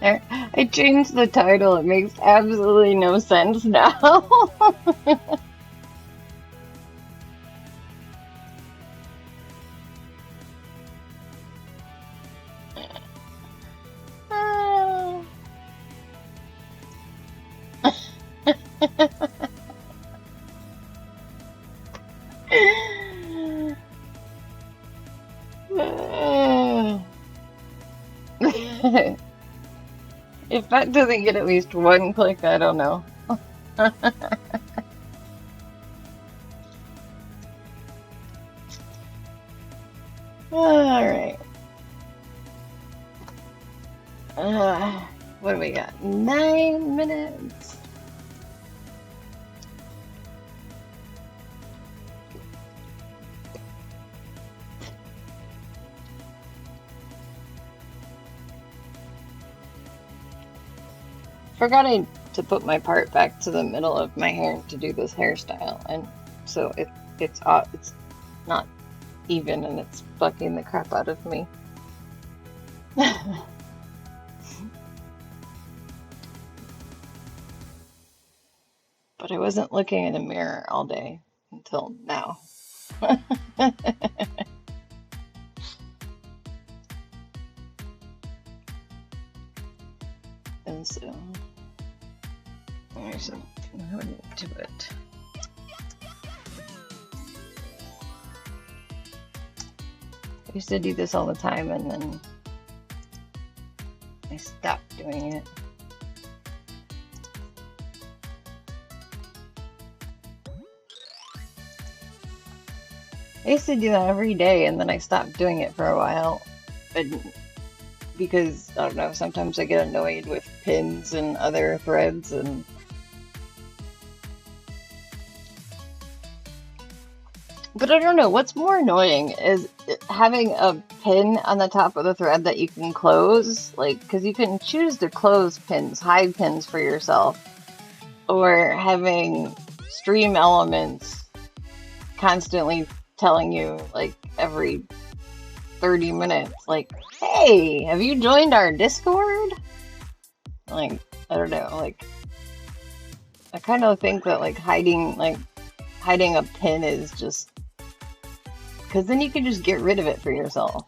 There, I changed the title. It makes absolutely no sense now. If that doesn't get at least one click, I don't know. All right. What do we got? 9 minutes. Forgot to put my part back to the middle of my hair to do this hairstyle, and so it's not even, and it's bucking the crap out of me. But I wasn't looking in a mirror all day until now. And so there's a note to it. I used to do this all the time, and then I stopped doing it. I used to do that every day, and then I stopped doing it for a while. Because, I don't know, sometimes I get annoyed with pins and other threads, and but I don't know, what's more annoying is having a pin on the top of the thread that you can close, like, because you can choose to close pins, hide pins for yourself, or having stream elements constantly telling you, like, every 30 minutes, like, hey, have you joined our Discord? Like, I don't know, like, I kind of think that, like, hiding a pin is just, because then you can just get rid of it for yourself.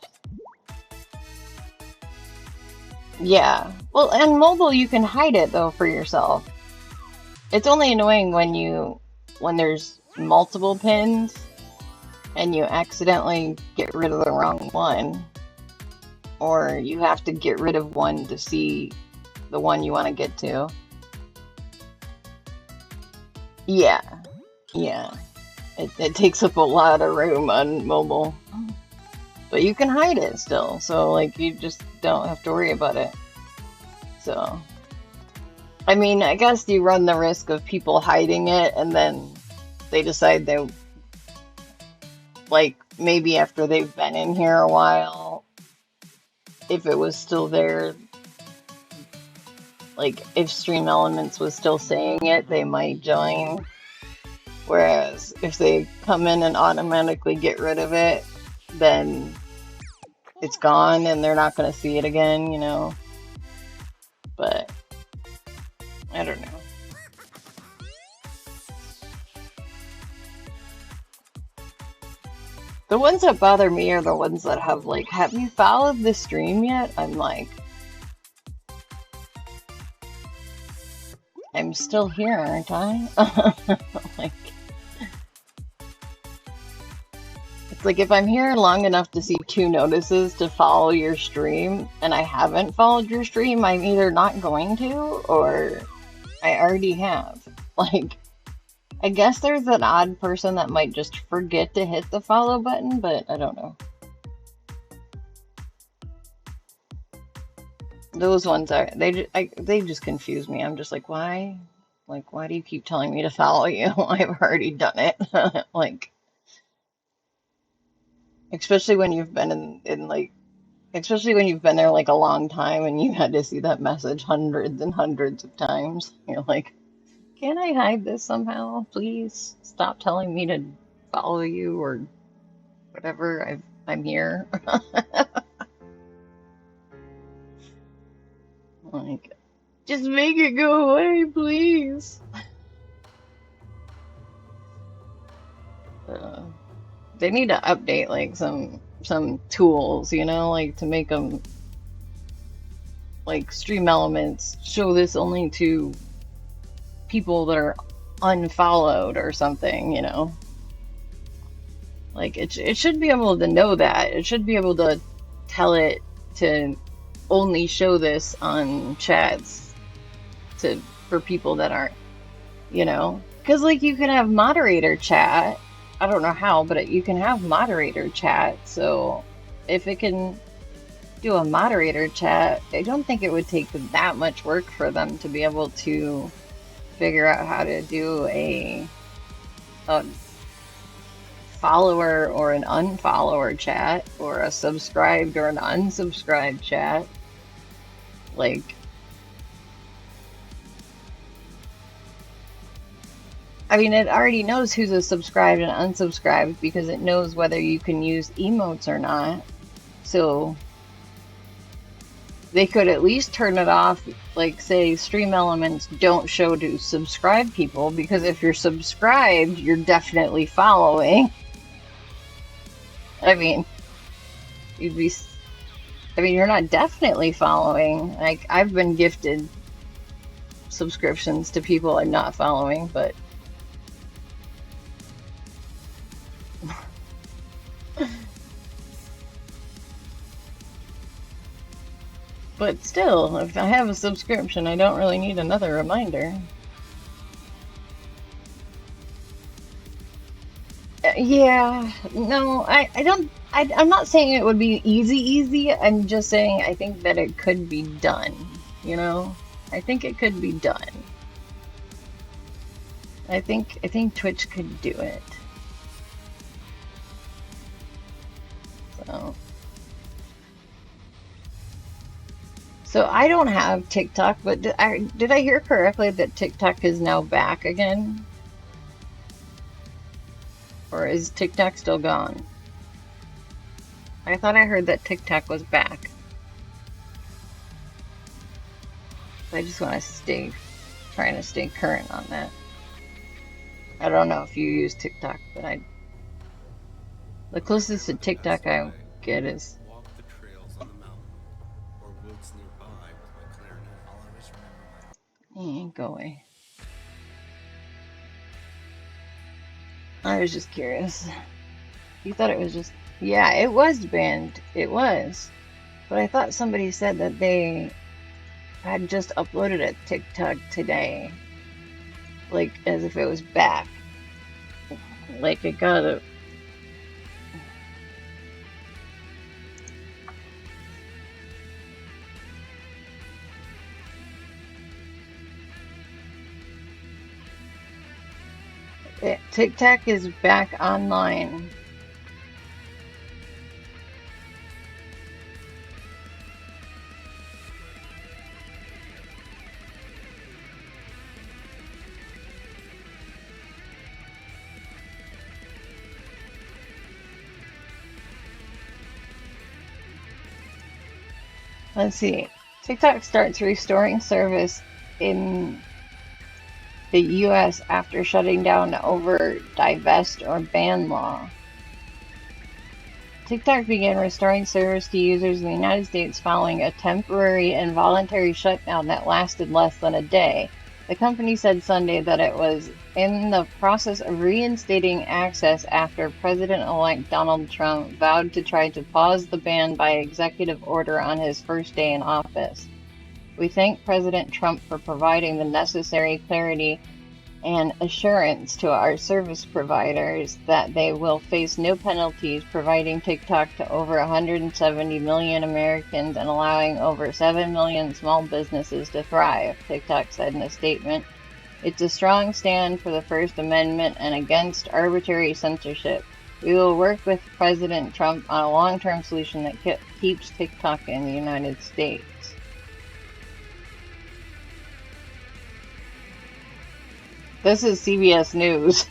Yeah, well, and mobile you can hide it, though, for yourself. It's only annoying when there's multiple pins, and you accidentally get rid of the wrong one, or you have to get rid of one to see the one you want to get to. Yeah, yeah. It takes up a lot of room on mobile. But you can hide it still, so, like, you just don't have to worry about it. So, I mean, I guess you run the risk of people hiding it and then they decide they, like, maybe after they've been in here a while, if it was still there, like, if Stream Elements was still saying it, they might join. Whereas if they come in and automatically get rid of it, then it's gone and they're not going to see it again, you know? But I don't know. The ones that bother me are the ones that have like, have you followed the stream yet? I'm like, I'm still here, aren't I? Like, it's like if I'm here long enough to see 2 notices to follow your stream and I haven't followed your stream, I'm either not going to or I already have. Like, I guess there's an odd person that might just forget to hit the follow button, but I don't know. Those ones are they just confuse me. I'm just like, why? Like, why do you keep telling me to follow you? I've already done it. Like, especially when you've been in like, especially when you've been there like a long time and you had to see that message hundreds and hundreds of times. You're like, can I hide this somehow? Please stop telling me to follow you or whatever. I'm here. Like, just make it go away, please. Uh, they need to update like some tools, you know, like to make them like Stream Elements show this only to people that are unfollowed or something, you know. Like it should be able to know that. It should be able to tell it to only show this on chats to for people that aren't, you know. Because like you can have moderator chat. I don't know how, but you can have moderator chat. So if it can do a moderator chat, I don't think it would take that much work for them to be able to figure out how to do a follower or an unfollower chat or a subscribed or an unsubscribed chat. Like, I mean, it already knows who's a subscribed and unsubscribed because it knows whether you can use emotes or not. So they could at least turn it off, like say Stream Elements don't show to subscribed people, because if you're subscribed, you're definitely following. I mean, you'd be, I mean, you're not definitely following. Like, I've been gifted subscriptions to people I'm not following, but but still, if I have a subscription, I don't really need another reminder. Yeah, no, I don't, I'm not saying it would be easy. I'm just saying I think that it could be done, you know? I think it could be done. I think Twitch could do it. So I don't have TikTok, but did I hear correctly that TikTok is now back again? Or is TikTok still gone? I thought I heard that TikTok was back. I just want to trying to stay current on that. I don't know if you use TikTok, but the closest to TikTok I get is. Walk the trails on the mountain or woods nearby with my clarinet. I'll always remember my. Go away. I was just curious. You thought it was just. Yeah, it was banned. It was. But I thought somebody said that they had just uploaded a TikTok today. Like, as if it was back. Like, it got a. TikTok is back online. Let's see. TikTok starts restoring service in the US after shutting down over divest or ban law. TikTok began restoring service to users in the United States following a temporary and voluntary shutdown that lasted less than a day. The company said Sunday that it was in the process of reinstating access after President-elect Donald Trump vowed to try to pause the ban by executive order on his first day in office. We thank President Trump for providing the necessary clarity and assurance to our service providers that they will face no penalties, providing TikTok to over 170 million Americans and allowing over 7 million small businesses to thrive, TikTok said in a statement. It's a strong stand for the First Amendment and against arbitrary censorship. We will work with President Trump on a long-term solution that keeps TikTok in the United States. This is CBS News.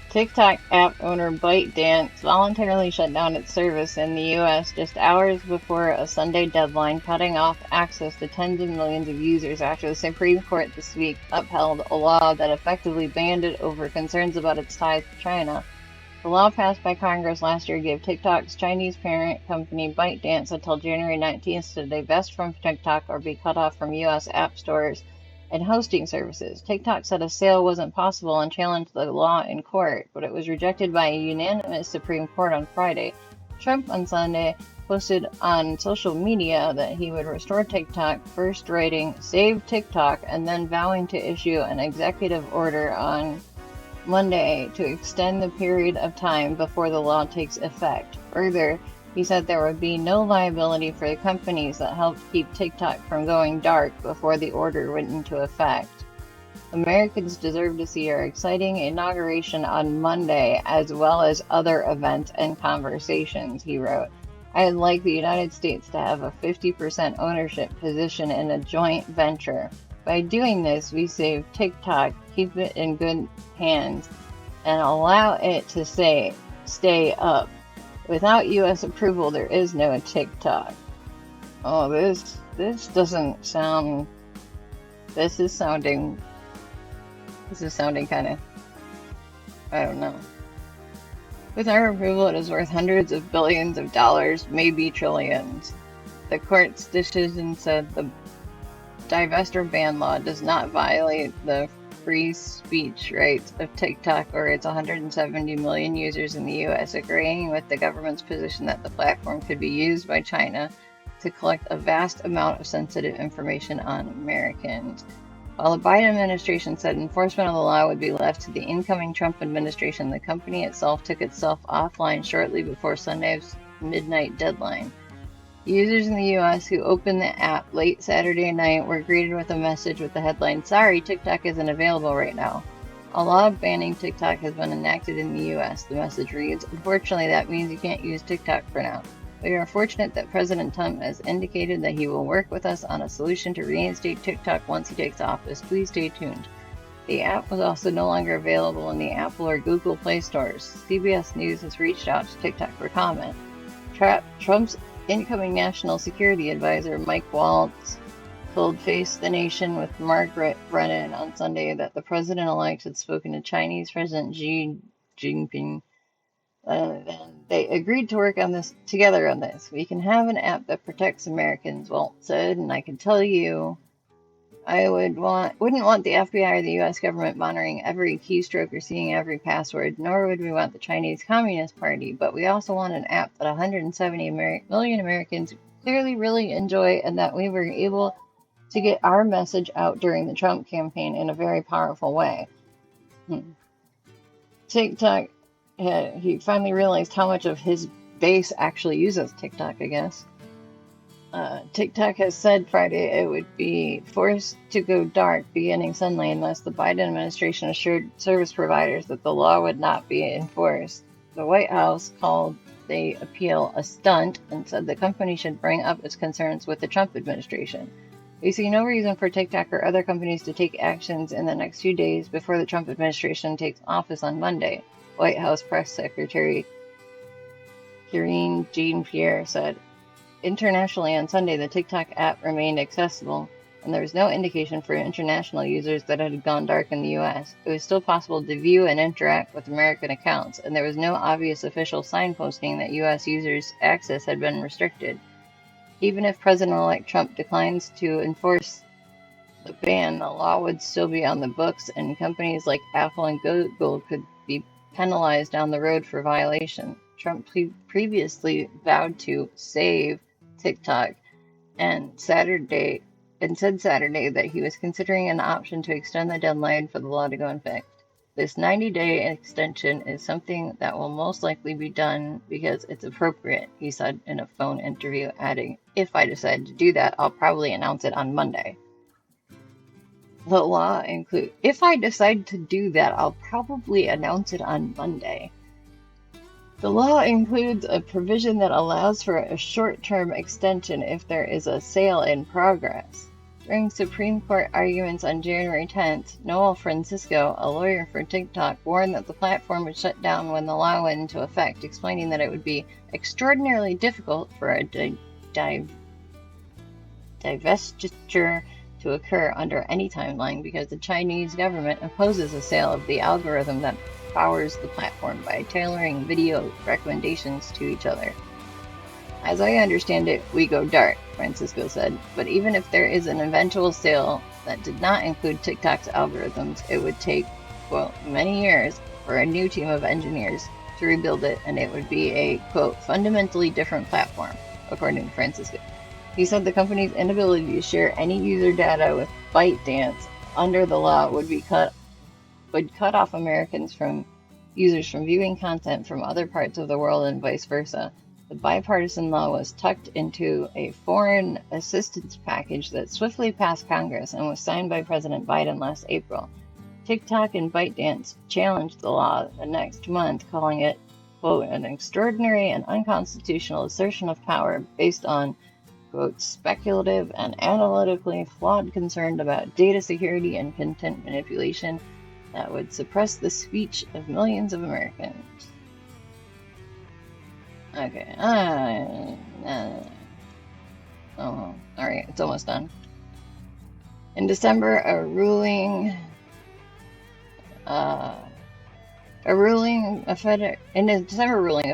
TikTok app owner ByteDance voluntarily shut down its service in the US just hours before a Sunday deadline, cutting off access to tens of millions of users after the Supreme Court this week upheld a law that effectively banned it over concerns about its ties to China. The law passed by Congress last year gave TikTok's Chinese parent company ByteDance until January 19th to divest from TikTok or be cut off from US app stores and hosting services. TikTok said a sale wasn't possible and challenged the law in court, but it was rejected by a unanimous Supreme Court on Friday. Trump on Sunday posted on social media that he would restore TikTok, first writing "Save TikTok" and then vowing to issue an executive order on Monday to extend the period of time before the law takes effect. Further, he said there would be no liability for the companies that helped keep TikTok from going dark before the order went into effect. Americans deserve to see our exciting inauguration on Monday, as well as other events and conversations, he wrote. I'd like the United States to have a 50% ownership position in a joint venture. By doing this, we save TikTok, keep it in good hands, and allow it to stay up. Without U.S. approval, there is no TikTok. Oh, this doesn't sound. This is sounding kind of. I don't know. With our approval, it is worth hundreds of billions of dollars, maybe trillions. The court's decision said the divest or ban law does not violate the free speech rights of TikTok or its 170 million users in the US, agreeing with the government's position that the platform could be used by China to collect a vast amount of sensitive information on Americans. While the Biden administration said enforcement of the law would be left to the incoming Trump administration, the company itself took itself offline shortly before Sunday's midnight deadline. Users in the US who opened the app late Saturday night were greeted with a message with the headline, "Sorry, TikTok isn't available right now." A law banning TikTok has been enacted in the US, the message reads. Unfortunately, that means you can't use TikTok for now. We are fortunate that President Trump has indicated that he will work with us on a solution to reinstate TikTok once he takes office. Please stay tuned. The app was also no longer available in the Apple or Google Play stores. CBS News has reached out to TikTok for comment. Trump's incoming National Security Advisor Mike Waltz told Face the Nation with Margaret Brennan on Sunday that the president-elect had spoken to Chinese President Xi Jinping and they agreed to work together on this. We can have an app that protects Americans, Waltz said, and I can tell you I wouldn't want the FBI or the US government monitoring every keystroke or seeing every password, nor would we want the Chinese Communist Party, but we also want an app that 170 million Americans clearly really enjoy and that we were able to get our message out during the Trump campaign in a very powerful way. TikTok, he finally realized how much of his base actually uses TikTok, I guess. TikTok has said Friday it would be forced to go dark beginning suddenly unless the Biden administration assured service providers that the law would not be enforced. The White House called the appeal a stunt and said the company should bring up its concerns with the Trump administration. We see no reason for TikTok or other companies to take actions in the next few days before the Trump administration takes office on Monday, White House Press Secretary Karine Jean-Pierre said. Internationally on Sunday, the TikTok app remained accessible, and there was no indication for international users that it had gone dark in the US. It was still possible to view and interact with American accounts, and there was no obvious official signposting that US users' access had been restricted. Even if President-elect Trump declines to enforce the ban, the law would still be on the books, and companies like Apple and Google could be penalized down the road for violation. Trump previously vowed to save TikTok and said Saturday that he was considering an option to extend the deadline for the law to go in effect. This 90-day extension is something that will most likely be done because it's appropriate, he said in a phone interview, adding, if I decide to do that, I'll probably announce it on Monday. The law includes, if I decide to do that, I'll probably announce it on Monday. The law includes a provision that allows for a short-term extension if there is a sale in progress. During Supreme Court arguments on January 10th, Noel Francisco, a lawyer for TikTok, warned that the platform would shut down when the law went into effect, explaining that it would be extraordinarily difficult for a divestiture to occur under any timeline because the Chinese government opposes a sale of the algorithm that powers the platform by tailoring video recommendations to each other. As I understand it, we go dark, Francisco said, but even if there is an eventual sale that did not include TikTok's algorithms, it would take, quote, many years for a new team of engineers to rebuild it, and it would be a, quote, fundamentally different platform, according to Francisco. He said the company's inability to share any user data with ByteDance under the law would cut off Americans from users from viewing content from other parts of the world and vice versa. The bipartisan law was tucked into a foreign assistance package that swiftly passed Congress and was signed by President Biden last April. TikTok and ByteDance challenged the law the next month, calling it, quote, an extraordinary and unconstitutional assertion of power based on, quote, speculative and analytically flawed concern about data security and content manipulation that would suppress the speech of millions of Americans. Okay. Oh, alright, it's almost done. In December, a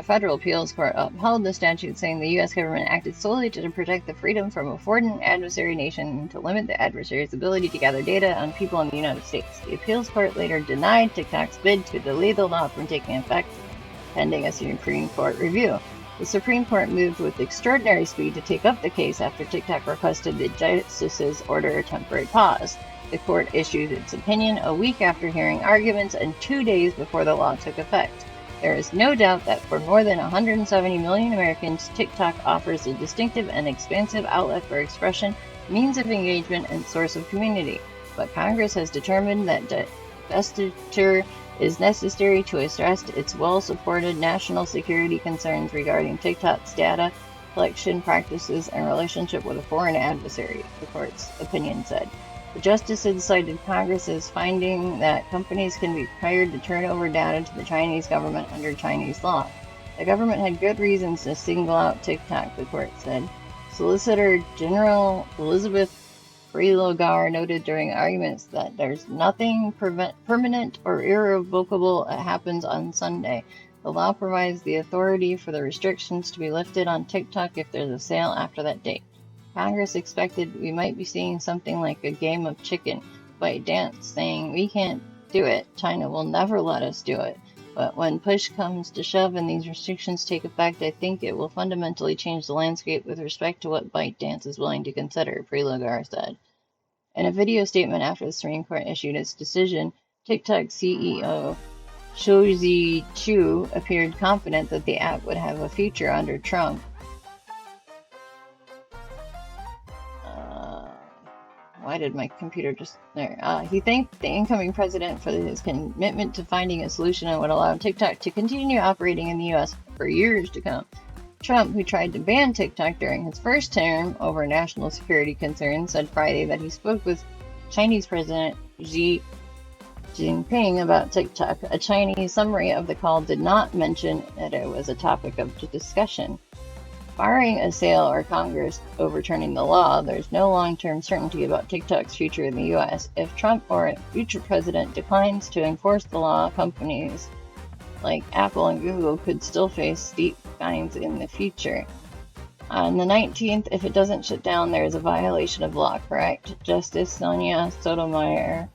federal appeals court upheld the statute, saying the U.S. government acted solely to protect the freedom from a foreign adversary nation and to limit the adversary's ability to gather data on people in the United States. The appeals court later denied TikTok's bid to delay the law from taking effect, pending a Supreme Court review. The Supreme Court moved with extraordinary speed to take up the case after TikTok requested the justices order a temporary pause. The court issued its opinion a week after hearing arguments and 2 days before the law took effect. There is no doubt that for more than 170 million Americans, TikTok offers a distinctive and expansive outlet for expression, means of engagement, and source of community. But Congress has determined that divestiture is necessary to address its well-supported national security concerns regarding TikTok's data collection practices and relationship with a foreign adversary, the court's opinion said. The justices cited Congress's finding that companies can be required to turn over data to the Chinese government under Chinese law. The government had good reasons to single out TikTok, the court said. Solicitor General Elizabeth Freelogar noted during arguments that there's nothing permanent or irrevocable that happens on Sunday. The law provides the authority for the restrictions to be lifted on TikTok if there's a sale after that date. Congress expected we might be seeing something like a game of chicken, ByteDance saying we can't do it, China will never let us do it. But when push comes to shove and these restrictions take effect, I think it will fundamentally change the landscape with respect to what ByteDance is willing to consider, Freelogar said. In a video statement after the Supreme Court issued its decision, TikTok CEO Shouzi Chu appeared confident that the app would have a future under Trump. Why did my computer just there? He thanked the incoming president for his commitment to finding a solution that would allow TikTok to continue operating in the U.S. for years to come. Trump, who tried to ban TikTok during his first term over national security concerns, said Friday that he spoke with Chinese President Xi Jinping about TikTok. A Chinese summary of the call did not mention that it was a topic of discussion. Barring a sale or Congress overturning the law, there's no long-term certainty about TikTok's future in the U.S. If Trump or a future president declines to enforce the law, companies like Apple and Google could still face steep fines in the future. On the 19th, if it doesn't shut down, there is a violation of law, correct? Justice Sonia Sotomayor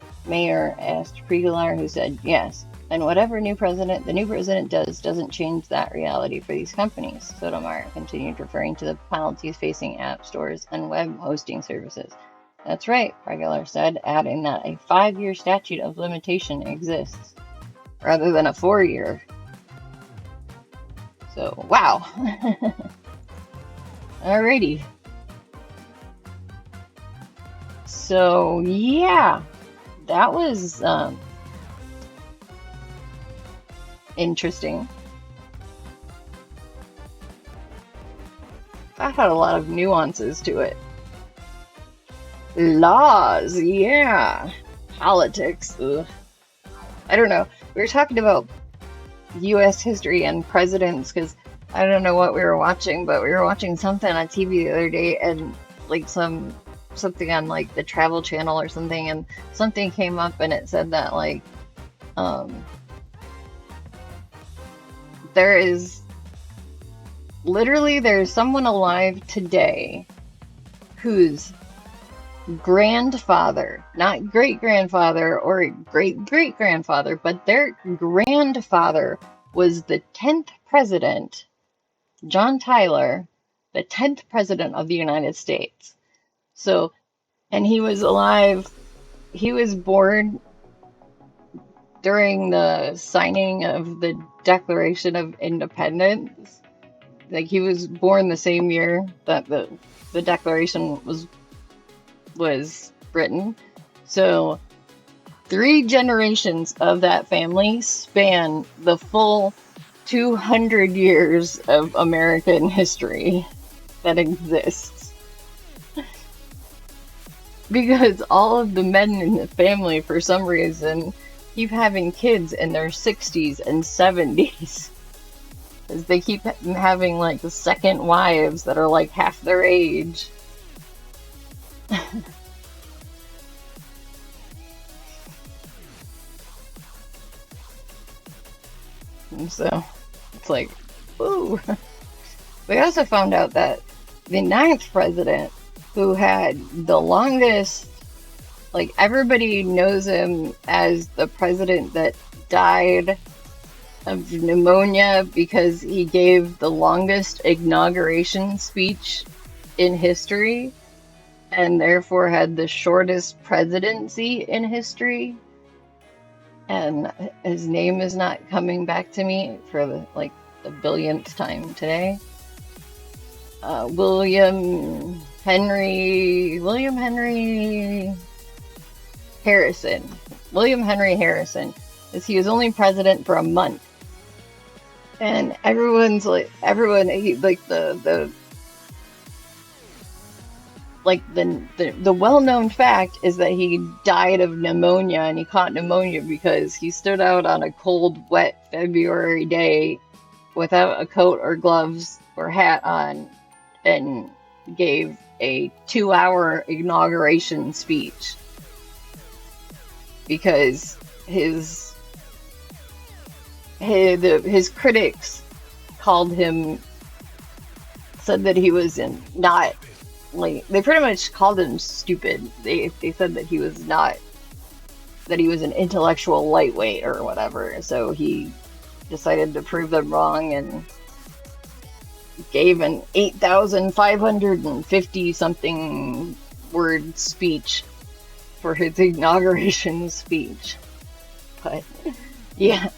asked Pregalar, who said yes. And whatever the new president does doesn't change that reality for these companies. Sotomayor continued, referring to the penalties facing app stores and web hosting services. That's right, Pregalar said, adding that a 5-year statute of limitation exists, rather than a 4-year. So, wow. Alrighty. So, yeah, that was interesting. That had a lot of nuances to it. Laws, yeah. Politics, ugh. I don't know. We were talking about U.S. history and presidents because I don't know what we were watching, but we were watching something on TV the other day, and like something on like the Travel Channel or something, and something came up and it said that like there's someone alive today whose grandfather, not great-grandfather or great-great-grandfather, but their grandfather was the 10th president, John Tyler, the 10th president of the United States. So, and he was alive, he was born during the signing of the Declaration of Independence. Like, he was born the same year that the Declaration was written. So 3 generations of that family span the full 200 years of American history that exists. Because all of the men in the family, for some reason, keep having kids in their 60s and 70s. Because they keep having like the second wives that are like half their age. And so it's like, ooh. We also found out that the 9th president, who had the longest, like everybody knows him as the president that died of pneumonia because he gave the longest inauguration speech in history and therefore had the shortest presidency in history. And his name is not coming back to me for the billionth time today. William Henry Harrison. William Henry Harrison. Is he was only president for a month. And the well-known fact is that he died of pneumonia, and he caught pneumonia because he stood out on a cold, wet February day without a coat or gloves or hat on and gave a 2-hour inauguration speech because his critics said that he was not, like, they pretty much called him stupid. They said that he was an intellectual lightweight or whatever. So he decided to prove them wrong and gave an 8,550 something word speech for his inauguration speech. But yeah,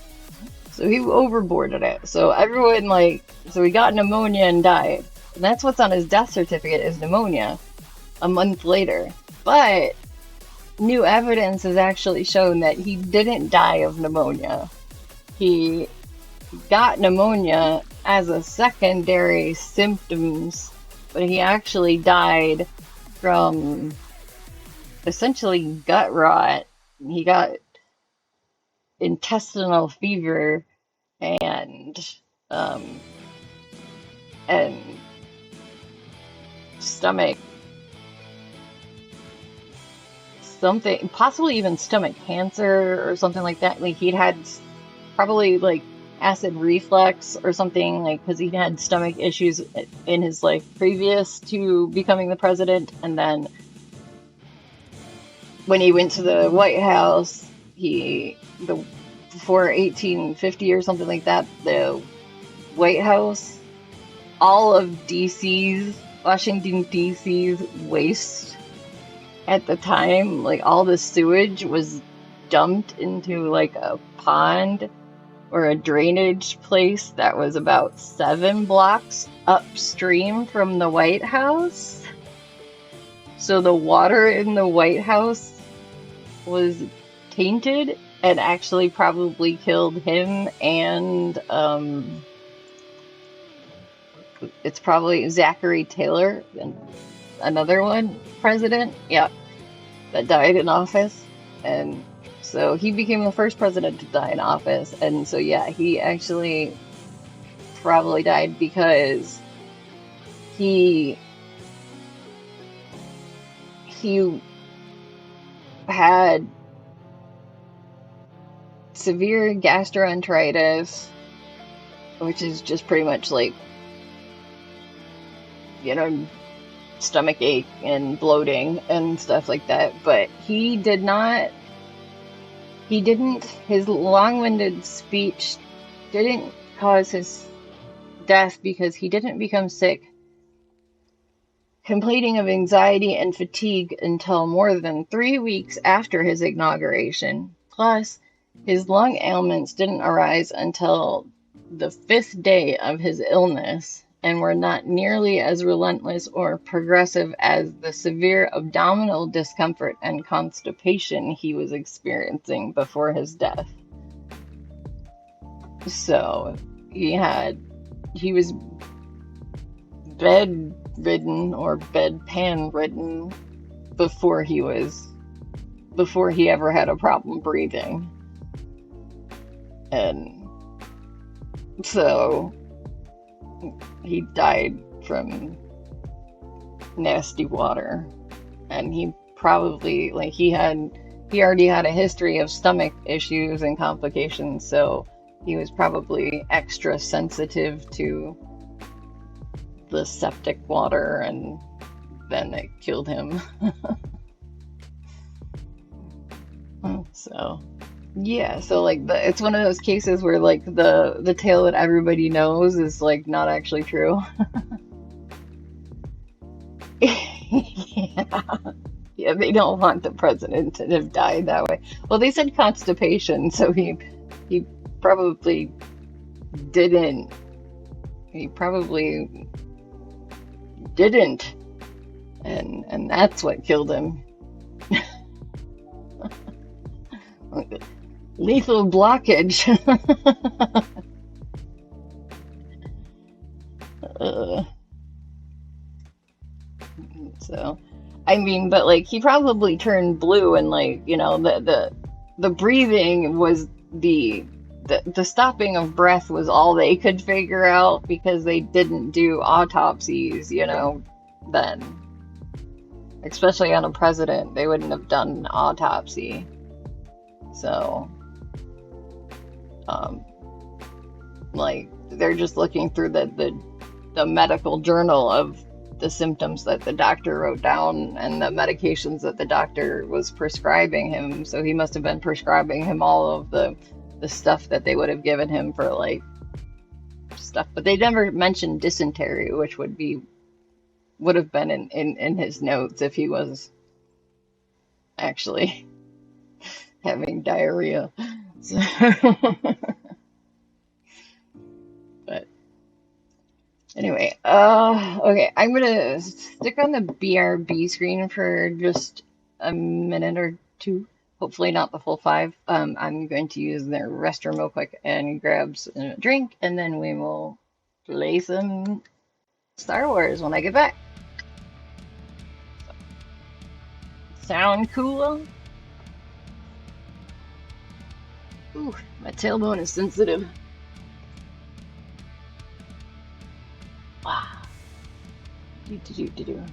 so he overboarded it. So everyone so he got pneumonia and died. And that's what's on his death certificate is pneumonia a month later. But new evidence has actually shown that he didn't die of pneumonia. He got pneumonia as a secondary symptoms, but he actually died from essentially gut rot. He got intestinal fever and um, and stomach something, possibly even stomach cancer or something like that. Like he'd had probably like acid reflux or something, like because he'd had stomach issues in his life previous to becoming the president, and then when he went to the White House, the before 1850 or something like that, the White House, all of DC's Washington DC's waste at the time, like all the sewage was dumped into like a pond or a drainage place that was about 7 blocks upstream from the White House. So the water in the White House was tainted and actually probably killed him and it's probably Zachary Taylor, and another one president, yeah, that died in office. And so he became the first president to die in office. And so yeah, he actually probably died because he he had severe gastroenteritis, which is just pretty much like, you know, stomach ache and bloating and stuff like that. But his long-winded speech didn't cause his death because he didn't become sick, complaining of anxiety and fatigue until more than 3 weeks after his inauguration. Plus, his lung ailments didn't arise until the 5th day of his illness and were not nearly as relentless or progressive as the severe abdominal discomfort and constipation he was experiencing before his death. So he was bedridden or bedpan ridden before he ever had a problem breathing. And so he died from nasty water. And he probably, like, he already had a history of stomach issues and complications, so he was probably extra sensitive to the septic water, and then it killed him. So yeah, so like it's one of those cases where like the tale that everybody knows is like not actually true. Yeah. Yeah, they don't want the president to have died that way. Well, they said constipation, so he probably didn't. He probably didn't, and that's what killed him. Lethal blockage. uh, so, I mean, but like he probably turned blue, and like the breathing was the stopping of breath was all they could figure out because they didn't do autopsies, then. Especially on a president, they wouldn't have done an autopsy. So, like they're just looking through the medical journal of the symptoms that the doctor wrote down and the medications that the doctor was prescribing him. So he must have been prescribing him all of the stuff that they would have given him for like stuff. But they never mentioned dysentery, which would have been in his notes if he was actually having diarrhea. So, but anyway, okay, I'm gonna stick on the BRB screen for just a minute or two, hopefully not the full five. I'm going to use their restroom real quick and grab a drink, and then we will play some Star Wars when I get back. Sound cool? Ooh, my tailbone is sensitive. Wow. Do do do do do.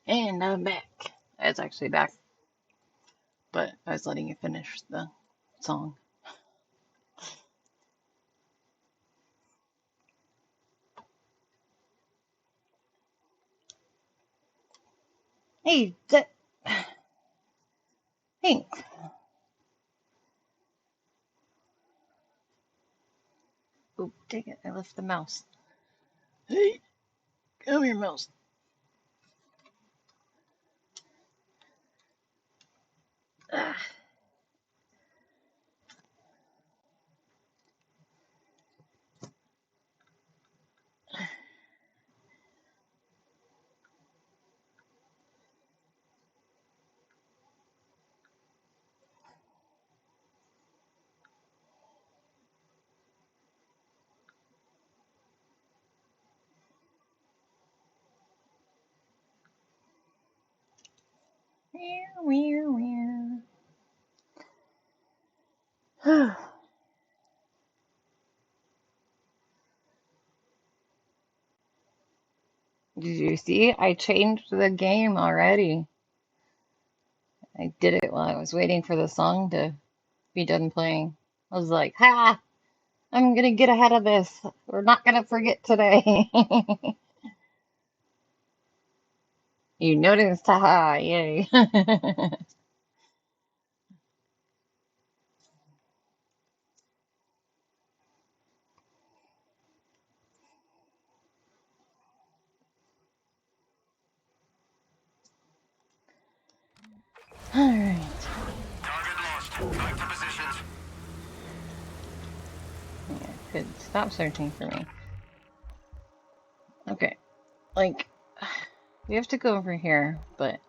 And I'm back. It's actually back, but I was letting you finish the song. Hey, hey. Oop, take it. I left the mouse. Hey, come here, mouse. Ah. Meow, meow, meow. Did you see? I changed the game already. I did it while I was waiting for the song to be done playing. I was like, ha! I'm gonna get ahead of this. We're not gonna forget today. You noticed, haha, yay. Alright. Target lost. Back to positions. Yeah, good. Stop searching for me. Okay. Like, we have to go over here, but,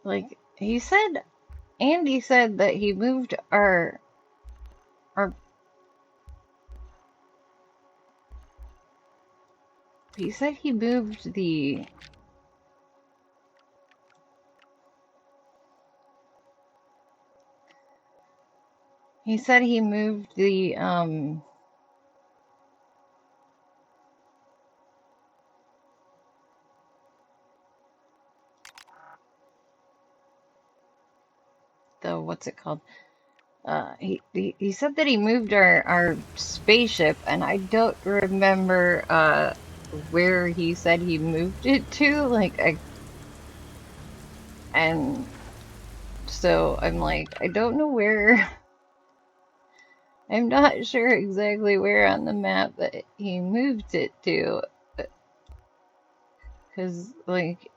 like, Andy said that he moved our, he said he moved he said he moved the, what's it called? He said that he moved our spaceship, and I don't remember where he said he moved it to. And so I'm like, I don't know where. I'm not sure exactly where on the map that he moved it to, because like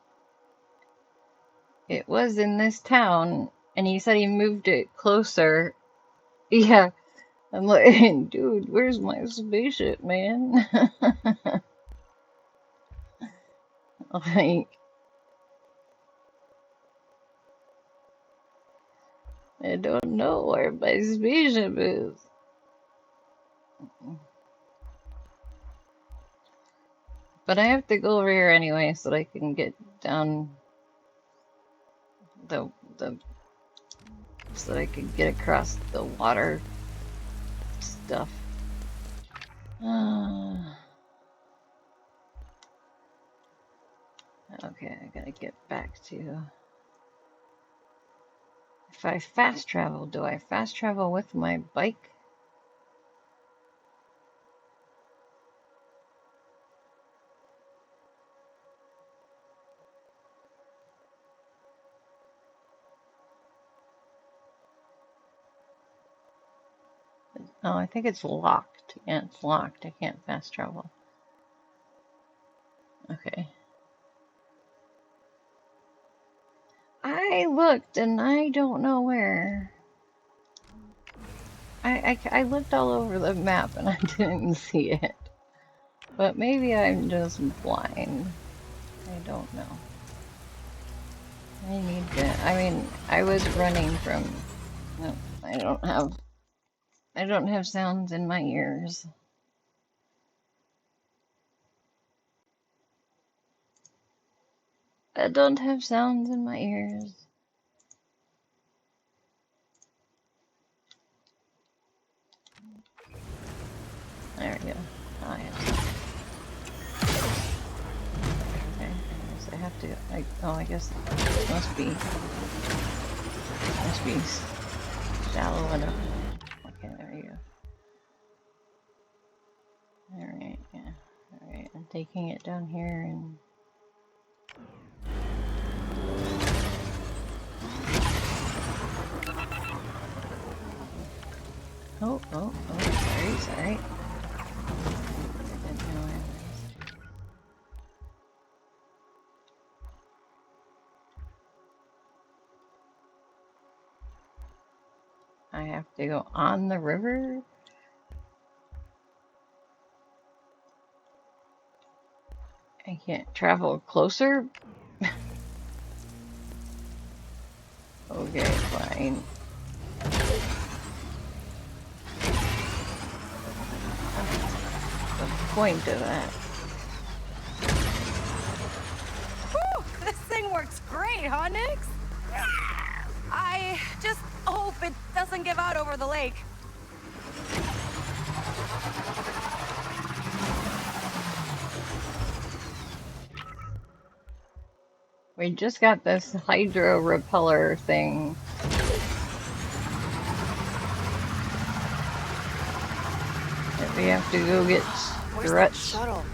it was in this town, and he said he moved it closer. Yeah, I'm like, dude, where's my spaceship, man? Like, I don't know where my spaceship is. But I have to go over here anyway so that I can get down the so that I can get across the water stuff. Okay, I gotta get back to. If I fast travel, do I fast travel with my bike? Oh, I think it's locked. Yeah, it's locked. I can't fast travel. Okay. I looked and I don't know where. I looked all over the map and I didn't see it. But maybe I'm just blind. I don't know. I need to, I mean, I was running from, no, I don't have sounds in my ears. I don't have sounds in my ears. There we go. Oh, I have sound. Okay, there's I have to, like, oh, I guess it must be shallow enough. Okay, there you go. Alright, yeah. Alright, I'm taking it down here and... Oh, sorry. I didn't know I was... I have to go on the river? I can't travel closer? Okay, fine. What's the point of that? Whew, this thing works great, huh, Nix? I just hope it doesn't give out over the lake. We just got this hydro repeller thing. That we have to go get Where's that struts. shuttle?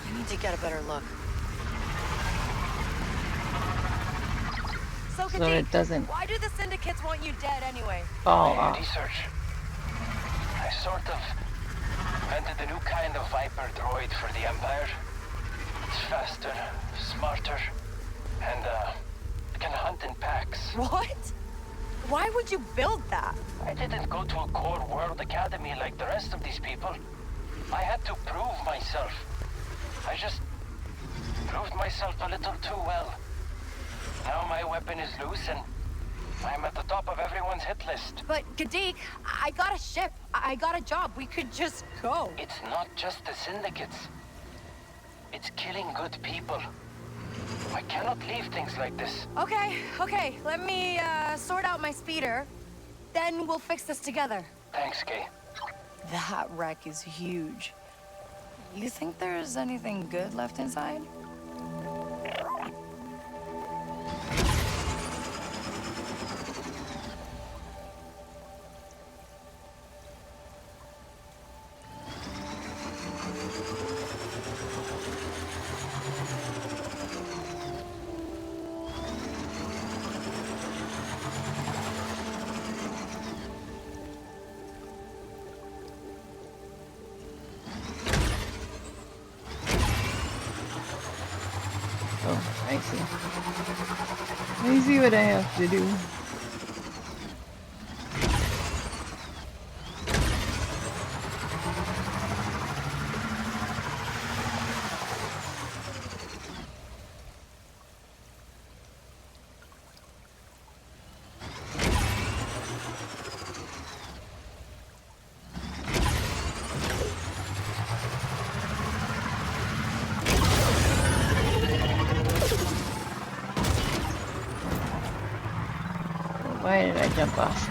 I need to get a better look. So it doesn't why do the syndicates want you dead anyway? fall My off. research. I sort of invented a new kind of Viper droid for the Empire. It's faster, smarter, and can hunt in packs. What? Why would you build that? I didn't go to a core world academy like the rest of these people. I had to prove myself. I just proved myself a little too well. Now my weapon is loose and I'm at the top of everyone's hit list. But, Gadik, I got a ship. I got a job. We could just go. It's not just the syndicates. It's killing good people. I cannot leave things like this. Okay. Let me, sort out my speeder. Then we'll fix this together. Thanks, Kay. That wreck is huge. You think there's anything good left inside? Oh, I see. I see what I have to do. Why did I jump off?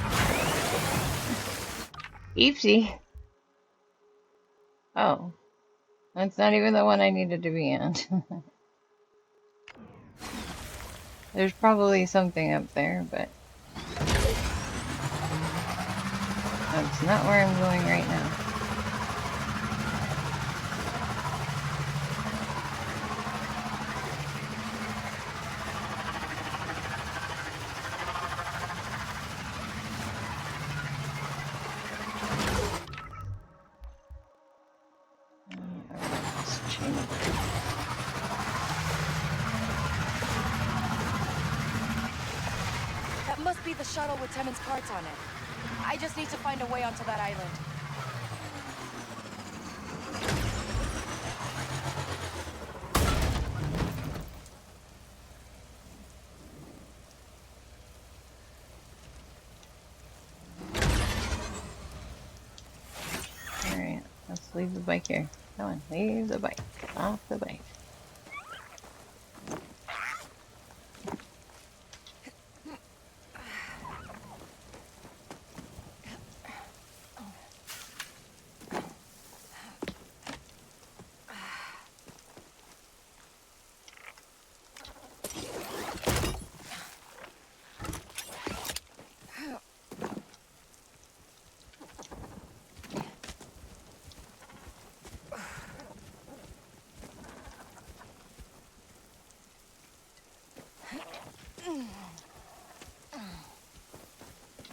Oopsie. Oh. That's not even the one I needed to be in. There's probably something up there, but that's not where I'm going right now. That must be the shuttle with Temin's parts on it. I just need to find a way onto that island. Alright, let's leave the bike here. Come on, leave the bike. Off the bike.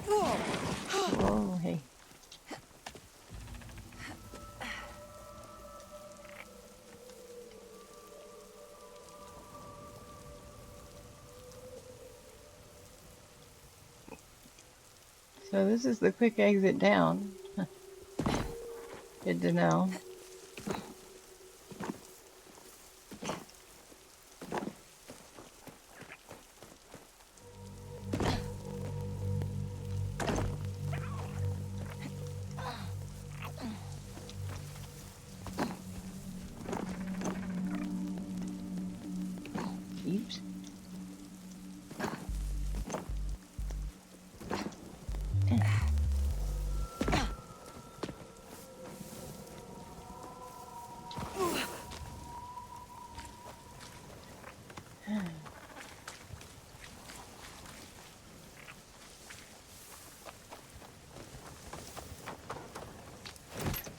Whoa, hey. So this is the quick exit down. Good to know. Jeeps.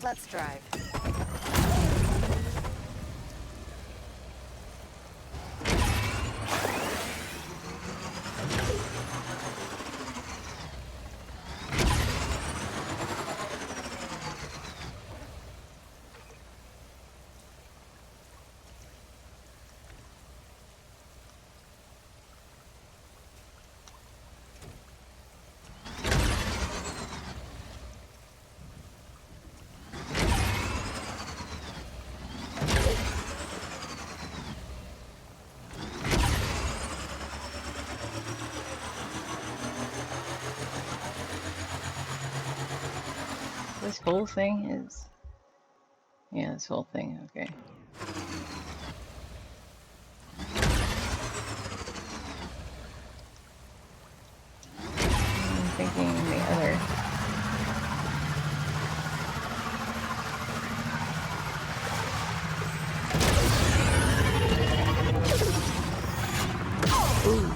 Let's drive. This whole thing is... Yeah, this whole thing, okay. I'm thinking the other... Ooh.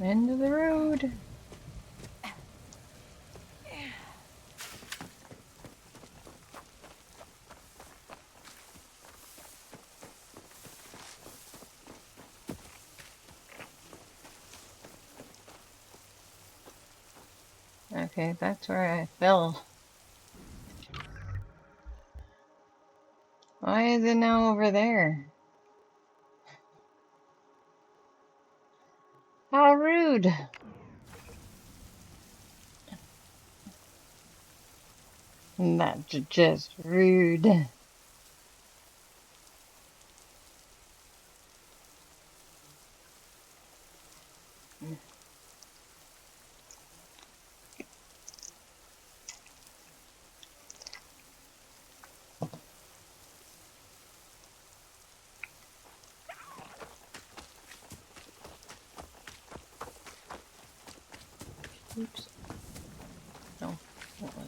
End of the road. Okay, that's where I fell. Why is it now over there? How rude. That's just rude. Oops. No, that was.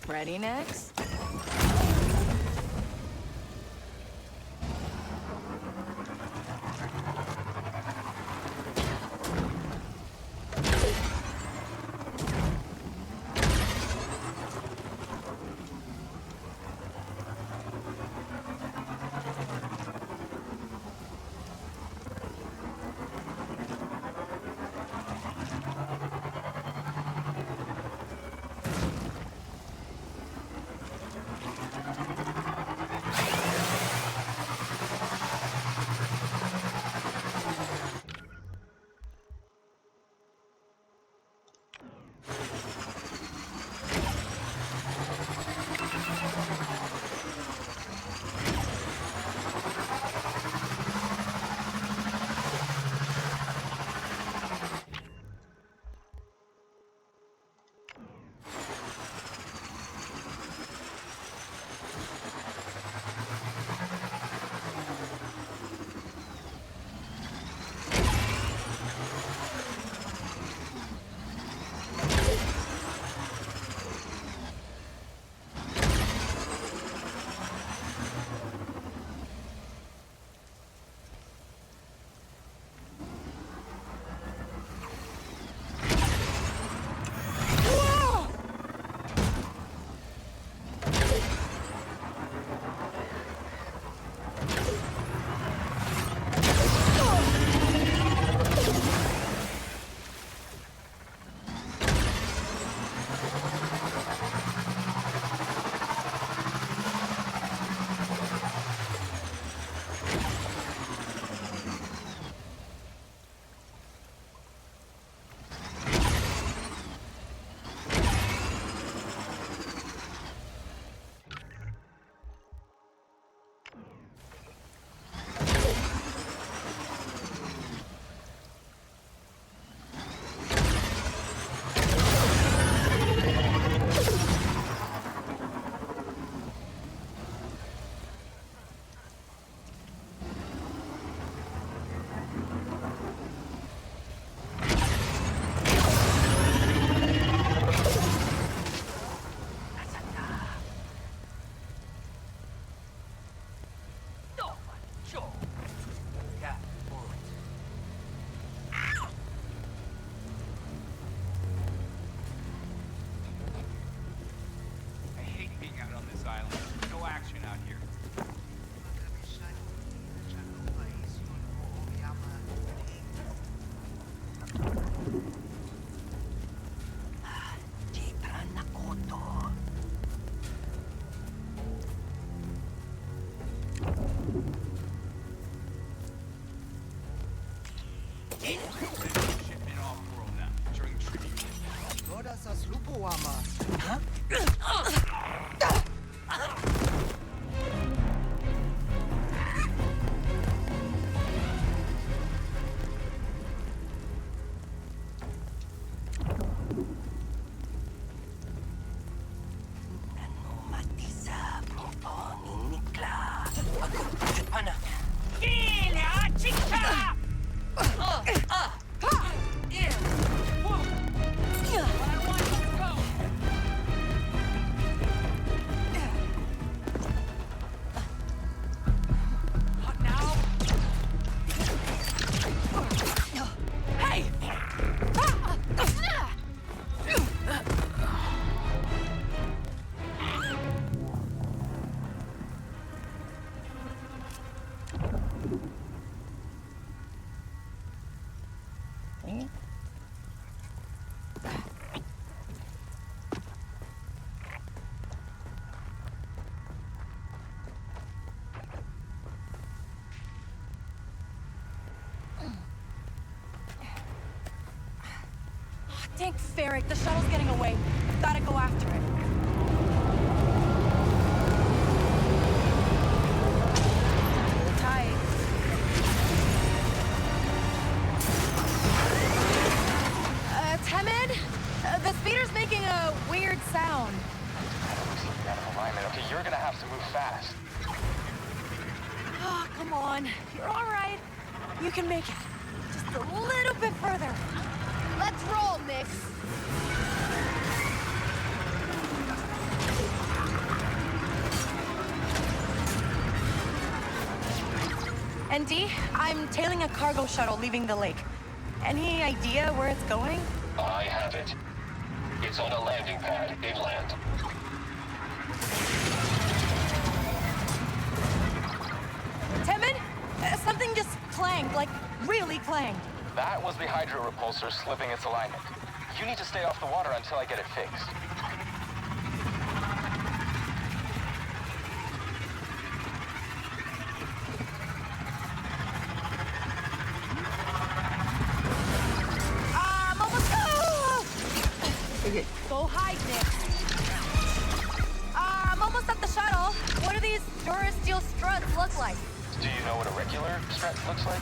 Ready next? I hate being out on this island. No action out here. Shipment off-world now during tribute. Tank Ferric, the shuttle's getting away. Gotta go after it. Hold tight. Temid? The speeder's making a weird sound. Looks like you're out of alignment. Okay, you're gonna have to move fast. Oh, come on. You're all right. You can make it. Just a little bit further. Let's roll, Nick. ND, I'm tailing a cargo shuttle leaving the lake. Any idea where it's going? I have it. It's on a landing pad inland. Temid? Something just clanged, like really clanged. That was the hydro repulsor slipping its alignment. You need to stay off the water until I get it fixed. Almost. Okay. Go hide, Nick. I'm almost at the shuttle. What do these Durasteel struts look like? Do you know what a regular strut looks like?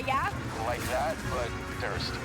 Yeah? Like that, but Durasteel.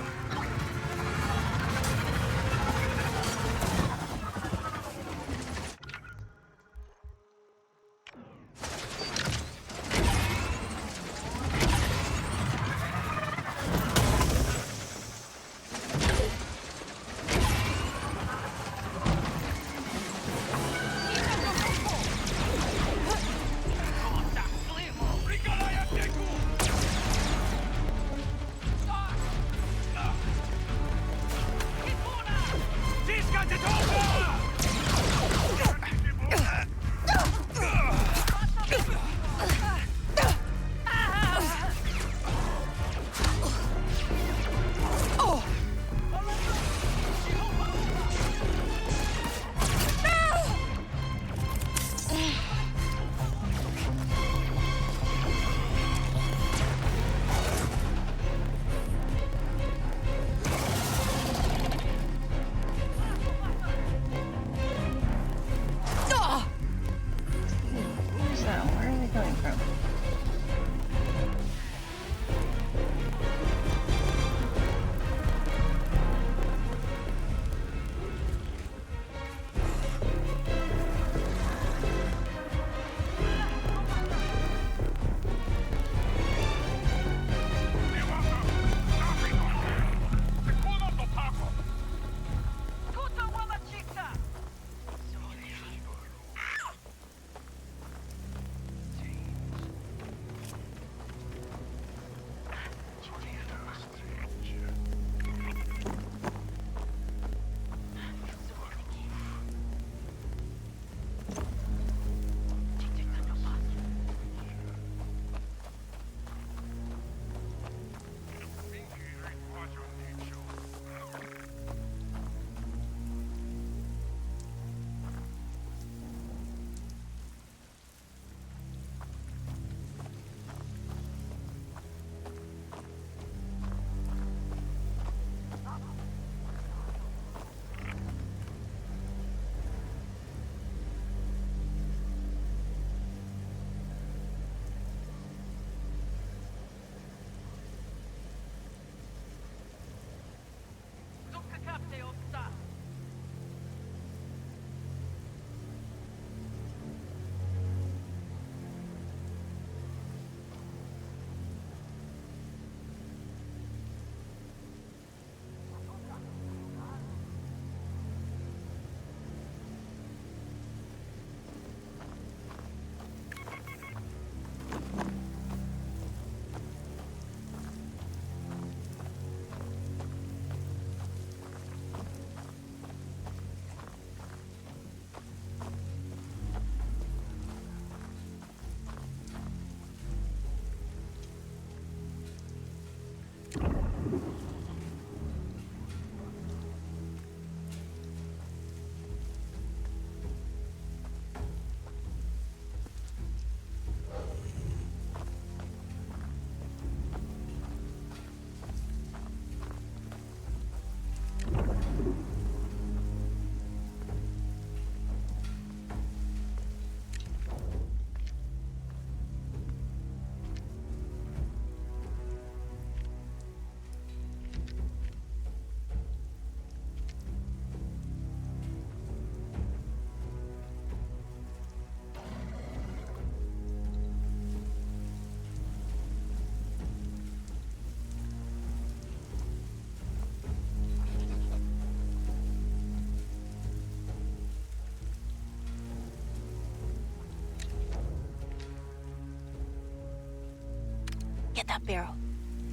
Get that barrel.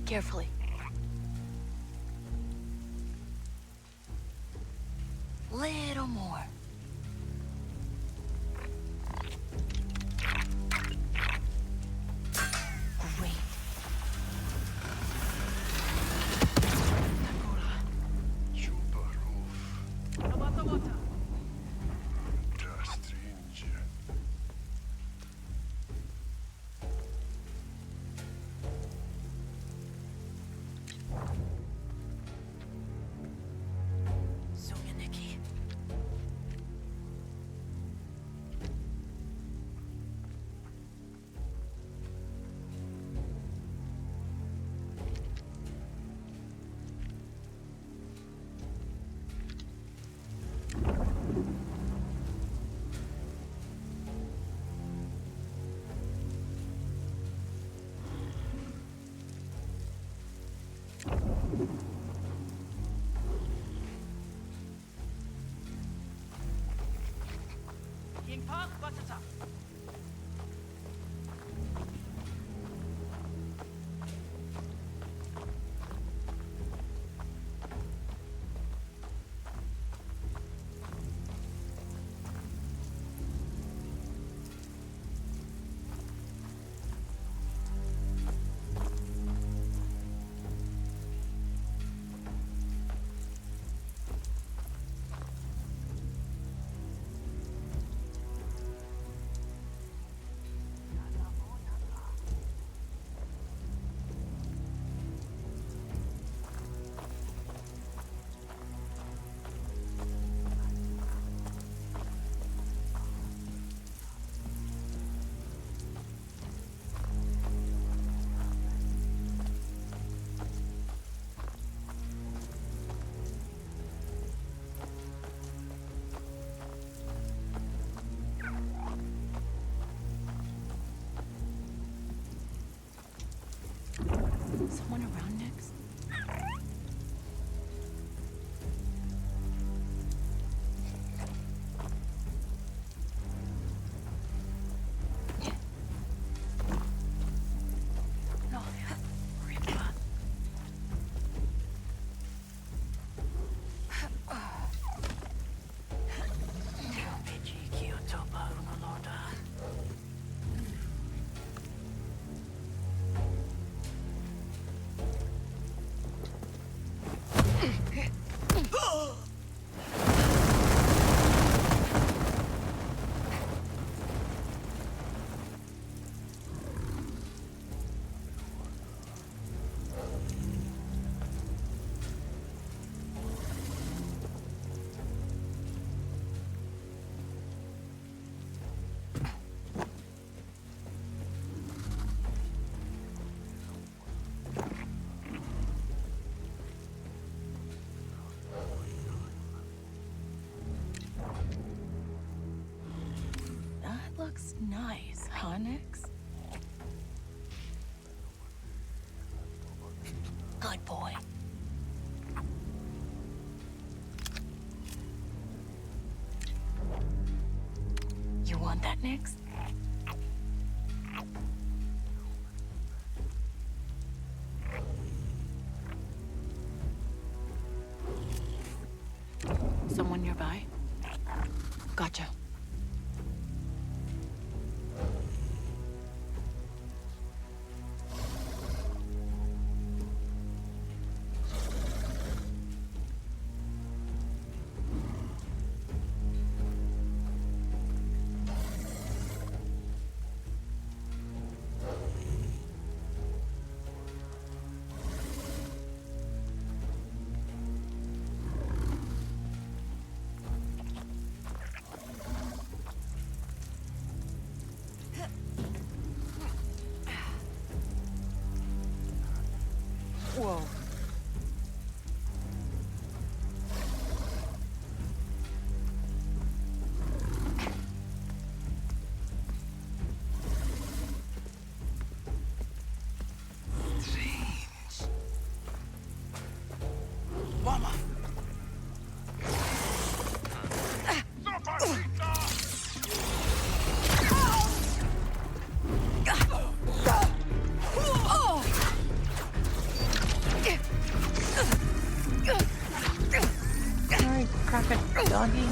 Carefully. Little more. Great. Sonia, Nikki. Someone around next? No. Ripper. That looks nice, huh, Nix? Good boy. You want that, Nix? Someone nearby? Gotcha. Doggy.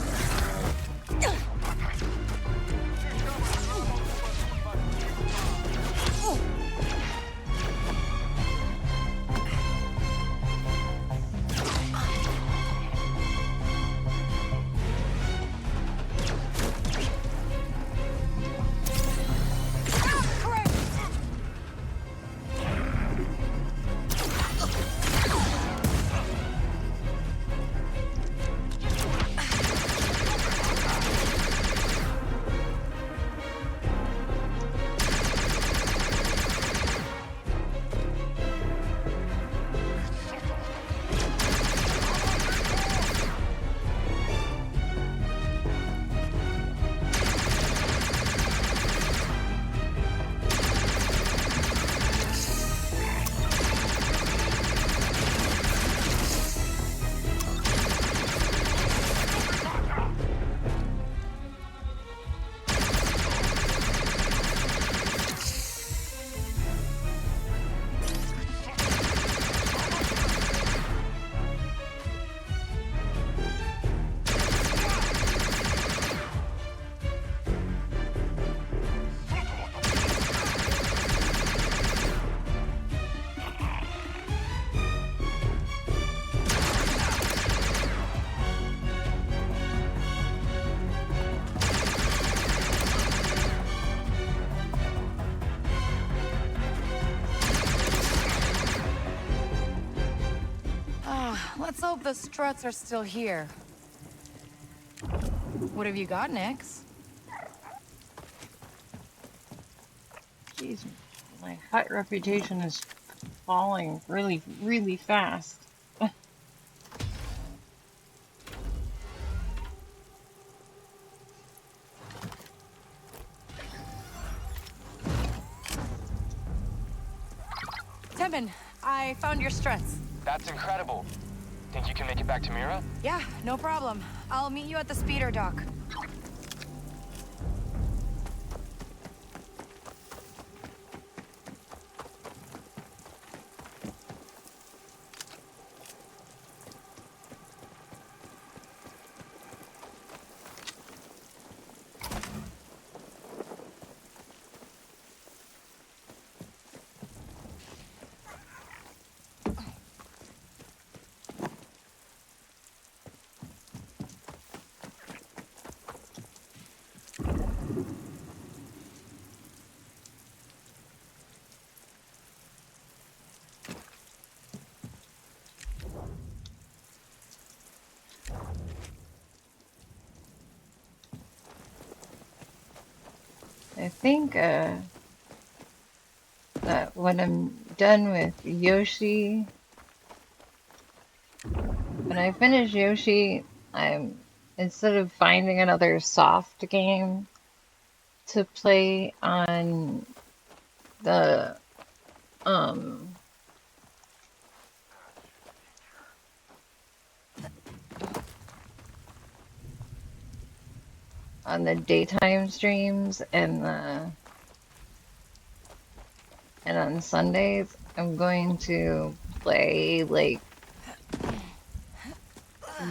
Let's hope the struts are still here. What have you got, Nix? Jeez, my hut reputation is falling really, really fast. Tevin, I found your struts. That's incredible. Think you can make it back to Mira? Yeah, no problem. I'll meet you at the speeder dock. I think that when I'm done with Yoshi, when I finish Yoshi, I'm instead of finding another soft game to play the um on the daytime streams and on Sundays, I'm going to play like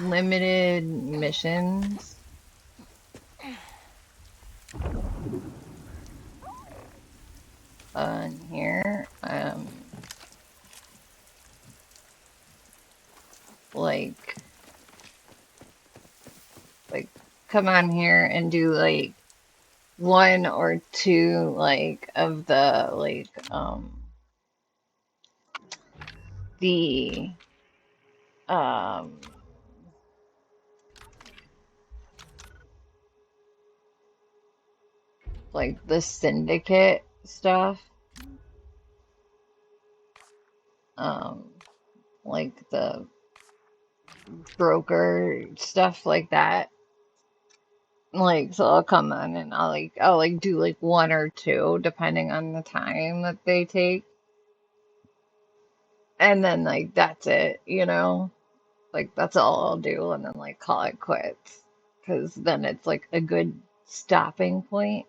limited missions. On here, like come on here and do like one or two like of the the um like the syndicate stuff, um like the broker stuff like that. Like, so I'll come in and I'll do like one or two depending on the time that they take. And then like that's it, you know? Like that's all I'll do and then like call it quits. 'Cause then it's like a good stopping point.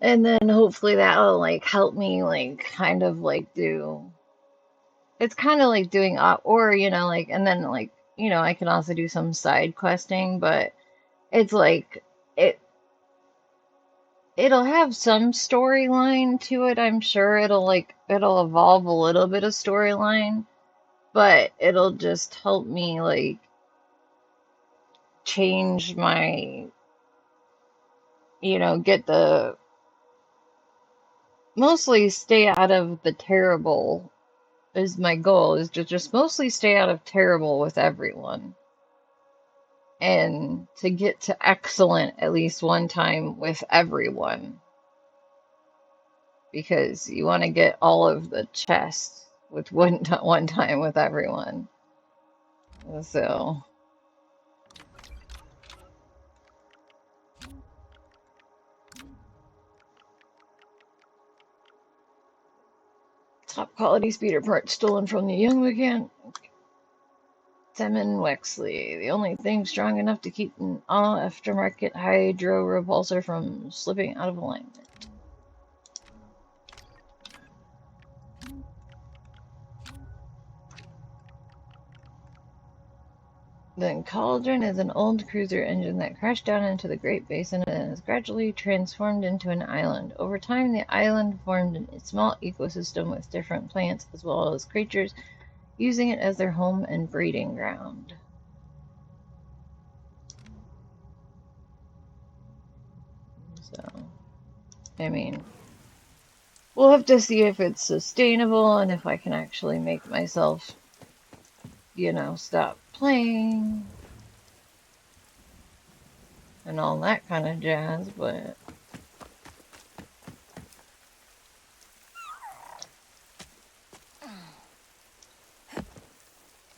And then hopefully that'll like help me like kind of like do it's kind of like doing or you know like and then like you know, I can also do some side questing, but it's like it it'll have some storyline to it, I'm sure. It'll evolve a little bit of storyline, but it'll just help me like change my, you know, get the mostly stay out of the terrible is my goal, is to just mostly stay out of terrible with everyone and to get to excellent at least one time with everyone, because you want to get all of the chests with one time with everyone. So top quality speeder parts stolen from the young mechanic Semin Wexley. The only thing strong enough to keep an all aftermarket hydro repulsor from slipping out of alignment. The Cauldron is an old cruiser engine that crashed down into the Great Basin and is gradually transformed into an island. Over time, the island formed a small ecosystem with different plants as well as creatures, using it as their home and breeding ground. So, I mean, we'll have to see if it's sustainable and if I can actually make myself, you know, stop playing and all that kind of jazz, but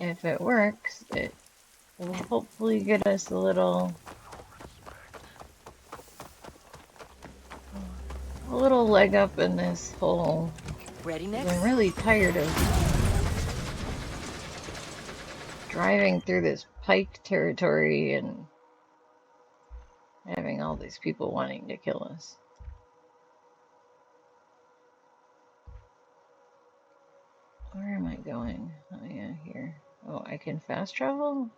if it works, it will hopefully get us a little leg up in this whole. Ready, Nix? I'm really tired of driving through this pike territory and having all these people wanting to kill us. Where am I going? Oh yeah, here. Oh, I can fast travel?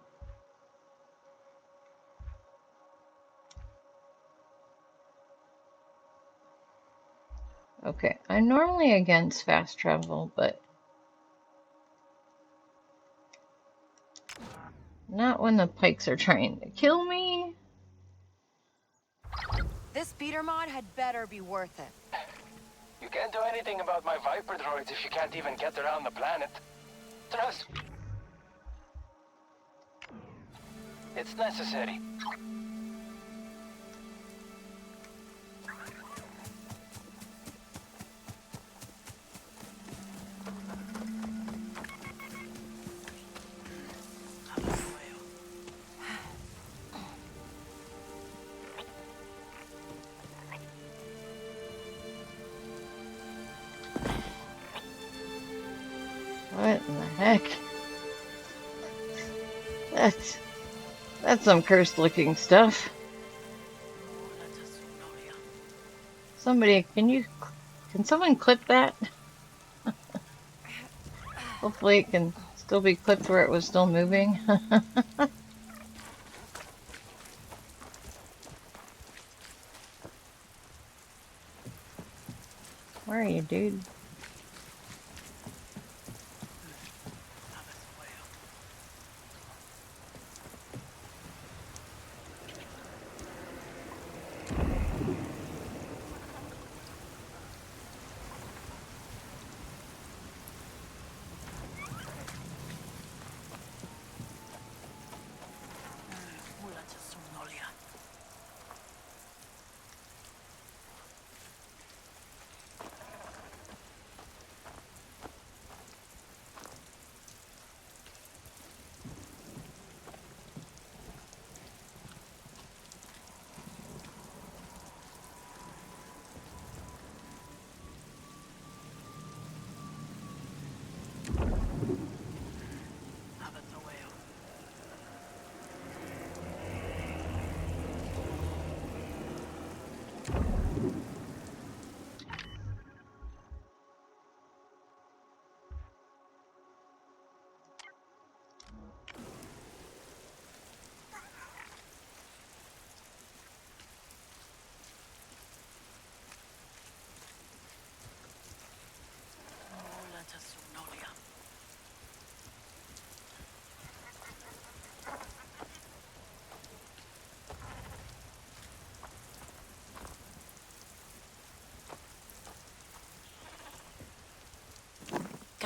Okay, I'm normally against fast travel, but not when the pikes are trying to kill me. This speeder mod had better be worth it. You can't do anything about my Viper droids if you can't even get around the planet. Trust. It's necessary. What in the heck? That's some cursed looking stuff. Somebody, can someone clip that? Hopefully it can still be clipped where it was still moving. Where are you, dude?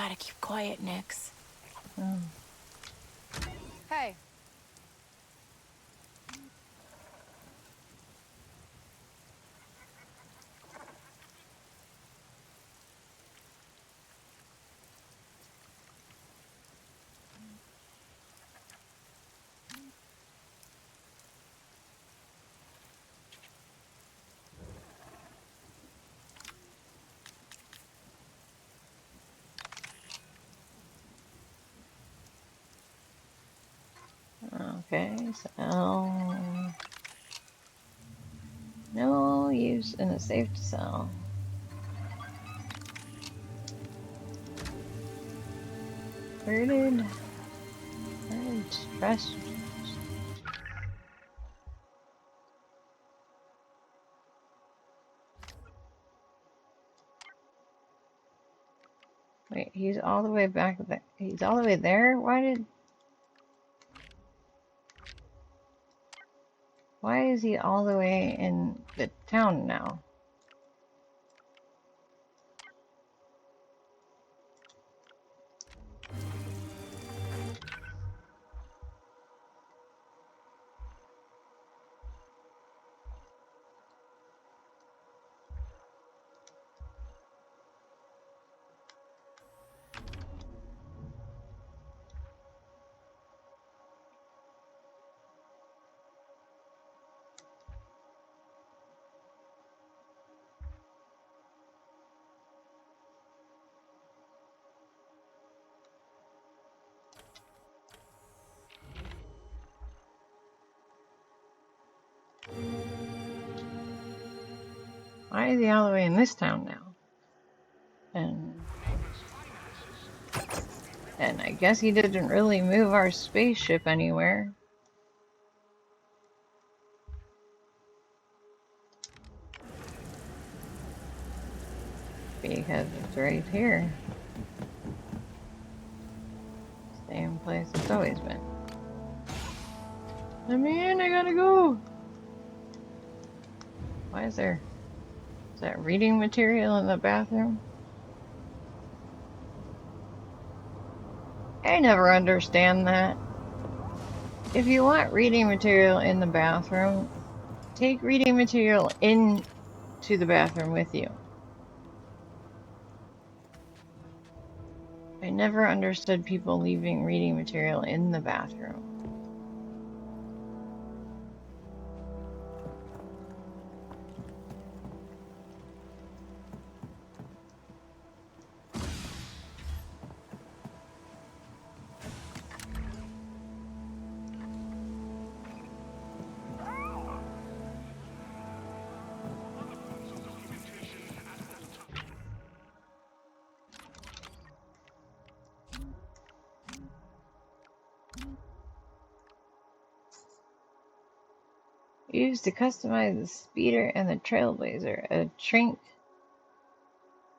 gotta keep quiet, Nix. Oh. Hey. Okay, so no use in a safe cell. Where did stress? Wait, he's all the way back there. He's all the way there? Why is he all the way in the town now? Why is he all the way in this town now? And I guess he didn't really move our spaceship anywhere. Because it's right here. Same place it's always been. Let me in, I gotta go! Why is that reading material in the bathroom? I never understand that. If you want reading material in the bathroom, take reading material into the bathroom with you. I never understood people leaving reading material in the bathroom. Used to customize the speeder and the trailblazer. A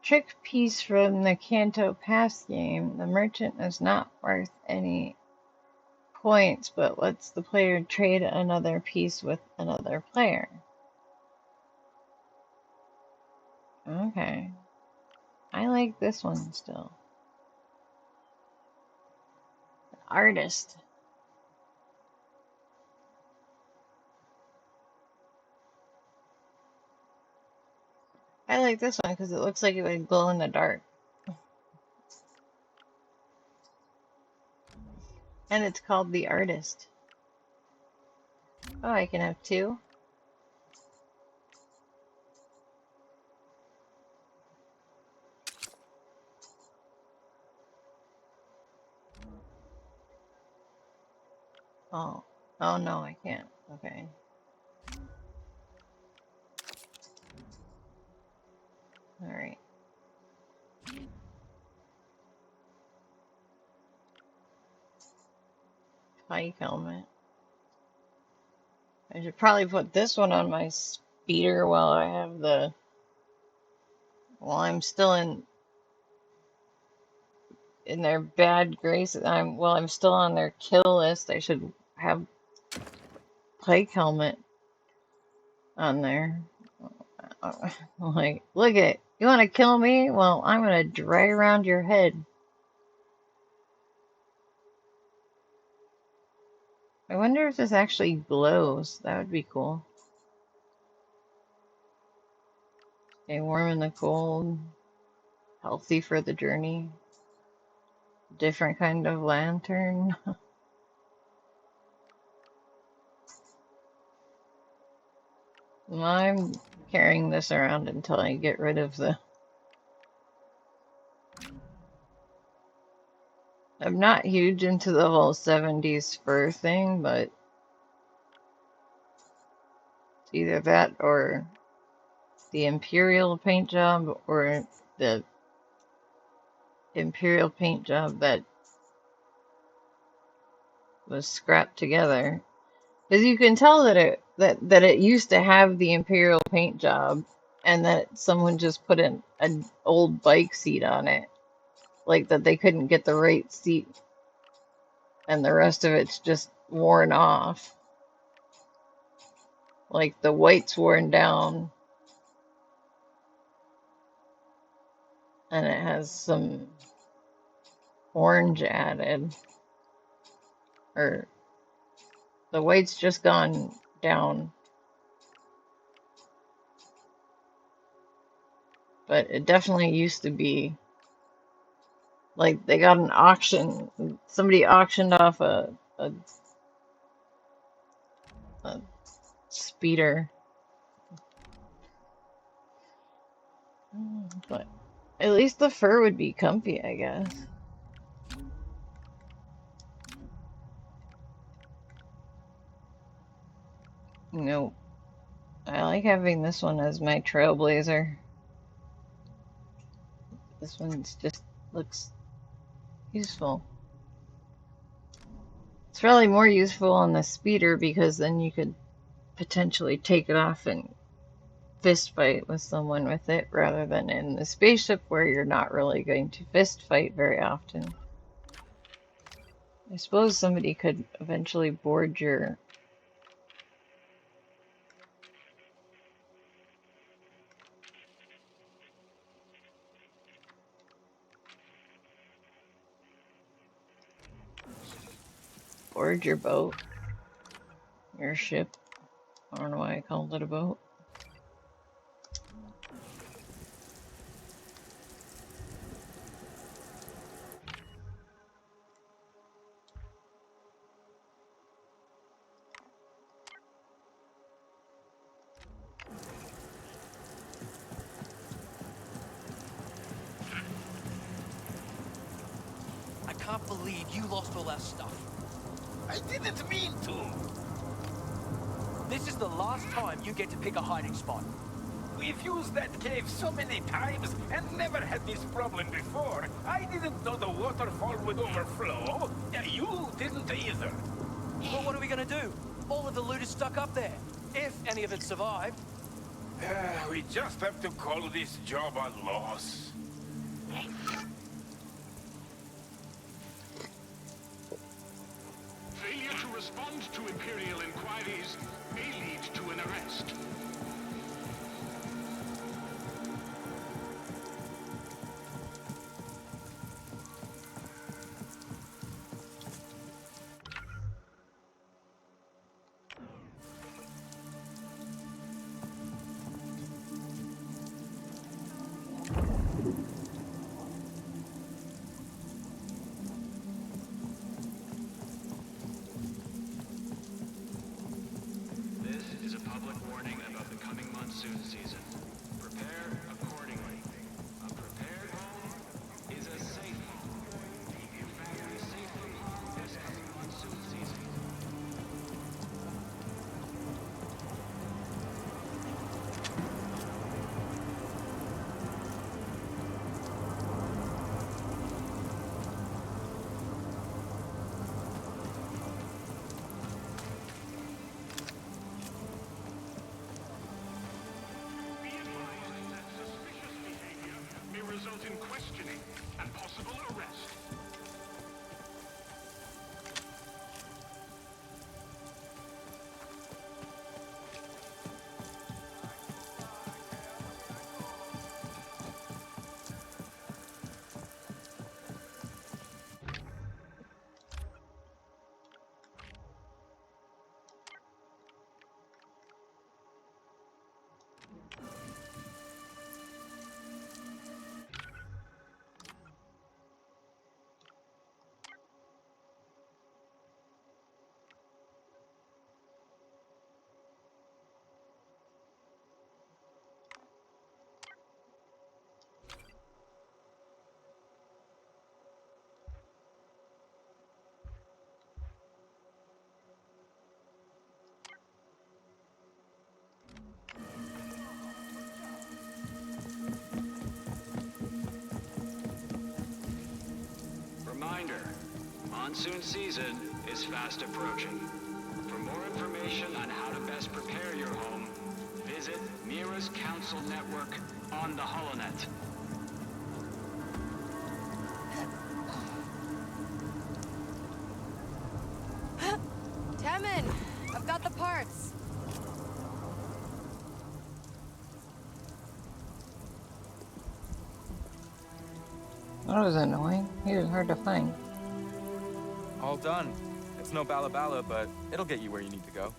trick piece from the Kanto Pass game. The merchant is not worth any points, but lets the player trade another piece with another player. Okay. I like this one still. Artist. I like this one because it looks like it would glow in the dark. And it's called The Artist. Oh, I can have two. Oh. Oh no, I can't. Okay. Alright. Bike helmet. I should probably put this one on my speeder while I'm still in their bad graces. I'm still on their kill list. I should have Pike helmet on there. Like, look at, you want to kill me? Well, I'm gonna drag around your head. I wonder if this actually glows. That would be cool. Stay warm in the cold, healthy for the journey. Different kind of lantern. I'm carrying this around until I get rid of the... I'm not huge into the whole 70s fur thing, but it's either that or the Imperial paint job or the Imperial paint job that was scrapped together. Because you can tell that it used to have the Imperial paint job and that someone just put an old bike seat on it. Like that they couldn't get the right seat and the rest of it's just worn off. Like the white's worn down and it has some orange added. Or the white's just gone down. But it definitely used to be like they got an auction. Somebody auctioned off a speeder. But at least the fur would be comfy, I guess. Nope. I like having this one as my trailblazer. This one's just looks useful. It's probably more useful on the speeder because then you could potentially take it off and fist fight with someone with it rather than in the spaceship where you're not really going to fist fight very often. I suppose somebody could eventually board your boat, your ship. I don't know why I called it a boat. I can't believe you lost all our stuff. I didn't mean to. This is the last time you get to pick a hiding spot. We've used that cave so many times and never had this problem before. I didn't know the waterfall would overflow. You didn't either. Well, what are we gonna do? All of the loot is stuck up there. If any of it survived. We just have to call this job a loss. Failure to respond to Imperial inquiries may lead to an arrest. This is a public warning about the coming monsoon season. Prepare accordingly. A prepared home is a safe home. Keep your family safely this coming monsoon season. Be advised that monsoon season is fast approaching. For more information on how to best prepare your home, visit Mira's Council Network on the HoloNet. Temin, I've got the parts. That was annoying. He was hard to find. All done. It's no bala, but it'll get you where you need to go.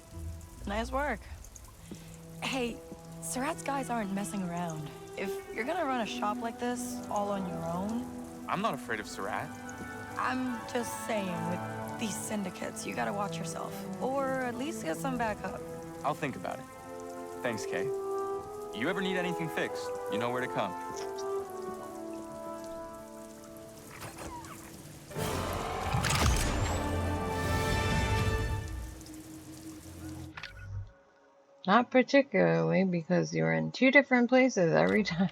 Nice work. Hey, Surratt's guys aren't messing around. If you're gonna run a shop like this all on your own, I'm not afraid of Surratt. I'm just saying, with these syndicates, you gotta watch yourself. Or at least get some backup. I'll think about it. Thanks, Kay. You ever need anything fixed, you know where to come. Not particularly, because you're in 2 different places every time.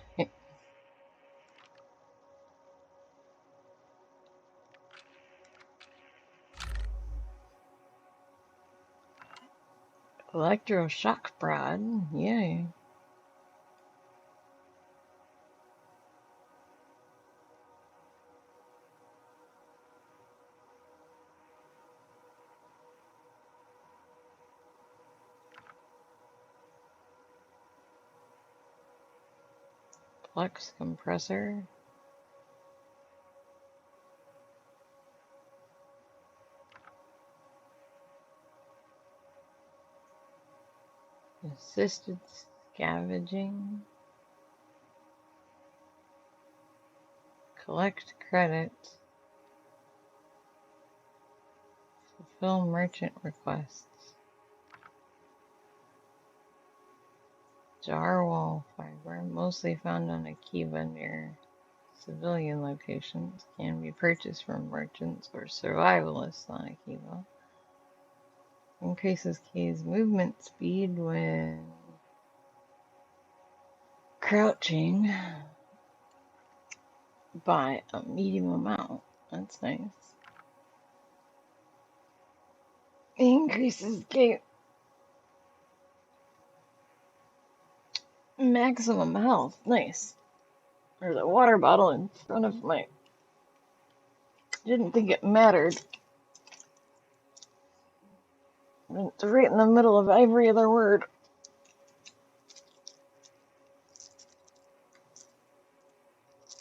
Electroshock prod, yay. Flux compressor. Assisted scavenging. Collect credits. Fulfill merchant requests. Jar wall fiber, mostly found on Akiva near civilian locations, can be purchased from merchants or survivalists on Akiva. Increases K's movement speed when crouching by a medium amount. That's nice. Increases K maximum health. Nice. There's a water bottle in front of my... Didn't think it mattered. It's right in the middle of every other word.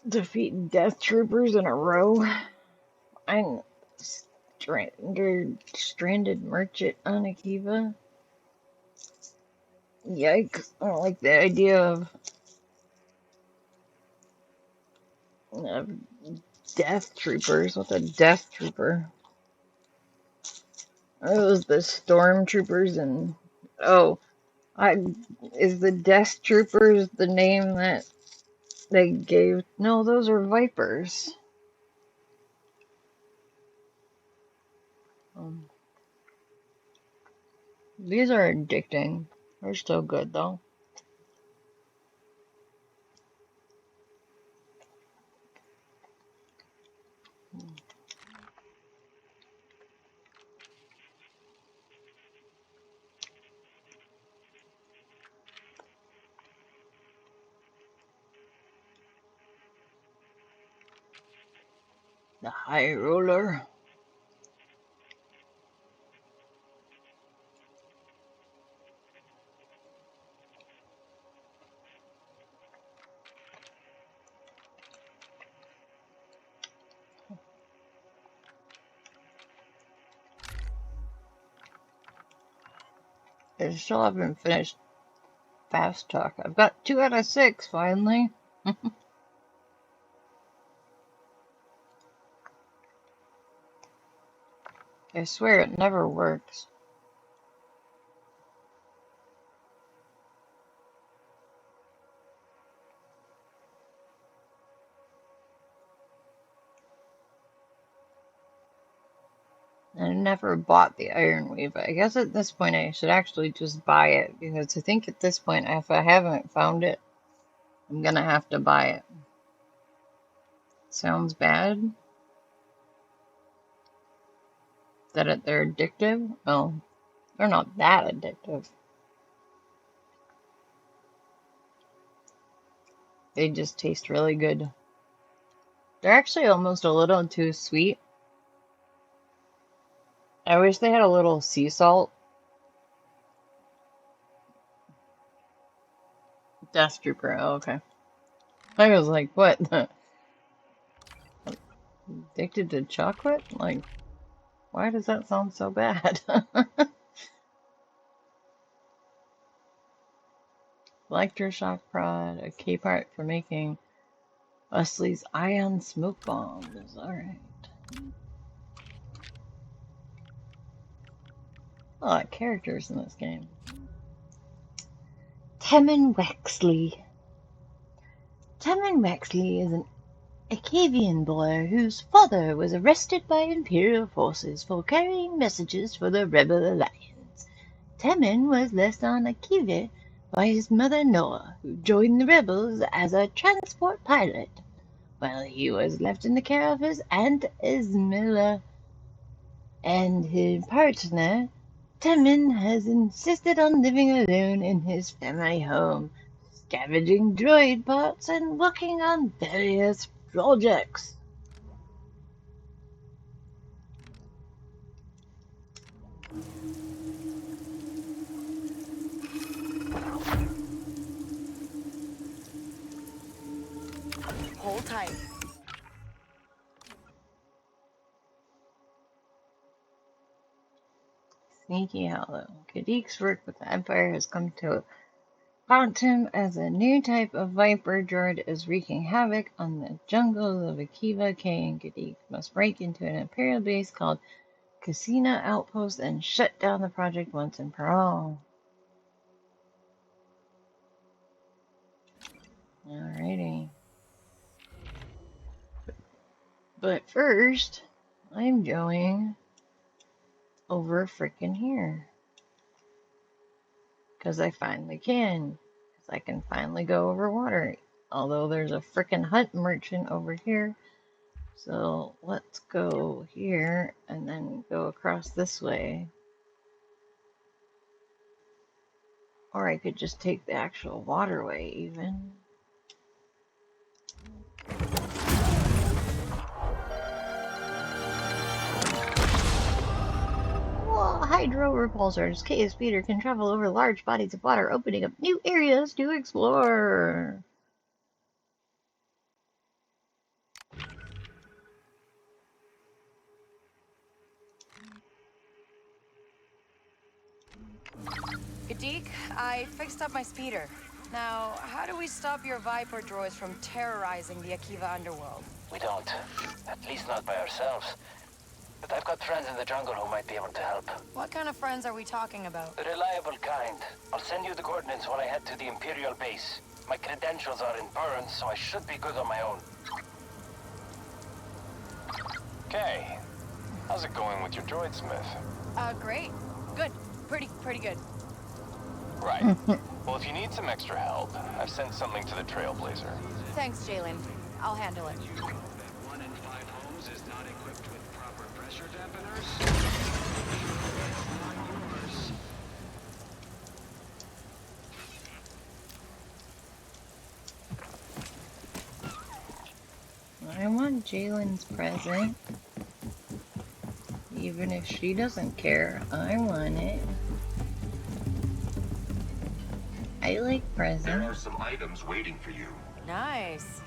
Defeat death troopers in a row. I'm stranded merchant on Akiva. Yikes. I don't like the idea of death troopers. What's a death trooper? Are those the stormtroopers and... Oh, is the death troopers the name that they gave? No, those are vipers. These are addicting. They're still good though. The high roller. I still haven't finished Fast Talk. I've got 2 out of 6 finally. I swear it never works. I never bought the Iron Weave. I guess at this point I should actually just buy it, because I think at this point, if I haven't found it, I'm gonna have to buy it. Sounds bad? they're addictive? Well, they're not that addictive. They just taste really good. They're actually almost a little too sweet. I wish they had a little sea salt. Death Trooper, oh, okay. I was like, what? Addicted to chocolate? Like, why does that sound so bad? Electroshock prod, a key part for making Wesley's ion smoke bombs. Alright. A lot of characters in this game. Temmin Wexley. Temmin Wexley is an Acavian boy whose father was arrested by Imperial forces for carrying messages for the Rebel Alliance. Temmin was left on Akivia by his mother Noah, who joined the rebels as a transport pilot, while he was left in the care of his Aunt Ismila and his partner. Temmin has insisted on living alone in his family home, scavenging droid parts and working on various projects. Hold tight. Sneaky Hollow. Kadik's work with the Empire has come to haunt him as a new type of Viper droid is wreaking havoc on the jungles of Akiva. Kay and Kadik must break into an Imperial base called Casina Outpost and shut down the project once and for all. Alrighty. But first, I'm going over frickin' here. Because I finally can. Because I can finally go over water. Although there's a frickin' hut merchant over here. So let's go here and then go across this way. Or I could just take the actual waterway even. Whoa, hydro repulsors. K's speeder can travel over large bodies of water, opening up new areas to explore. Kadik, I fixed up my speeder. Now, how do we stop your Viper droids from terrorizing the Akiva underworld? We don't. At least not by ourselves. But I've got friends in the jungle who might be able to help. What kind of friends are we talking about? The reliable kind. I'll send you the coordinates while I head to the Imperial base. My credentials are in Burns, so I should be good on my own. Okay. How's it going with your droid smith? Great. Good. Pretty good. Right. Well, if you need some extra help, I've sent something to the Trailblazer. Thanks, Jalen. I'll handle it. That 1 in 5 homes is not equipped with proper pressure dampeners? Not yours. I want Jalen's present. Even if she doesn't care, I want it. I like presents. There are some items waiting for you. Nice.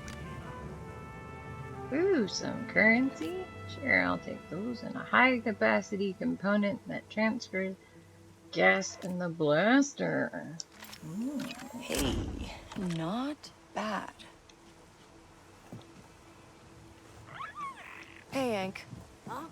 Ooh, some currency? Sure, I'll take those. And a high capacity component that transfers gas in the blaster. Ooh. Hey, not bad. Hey, Hank. Huh?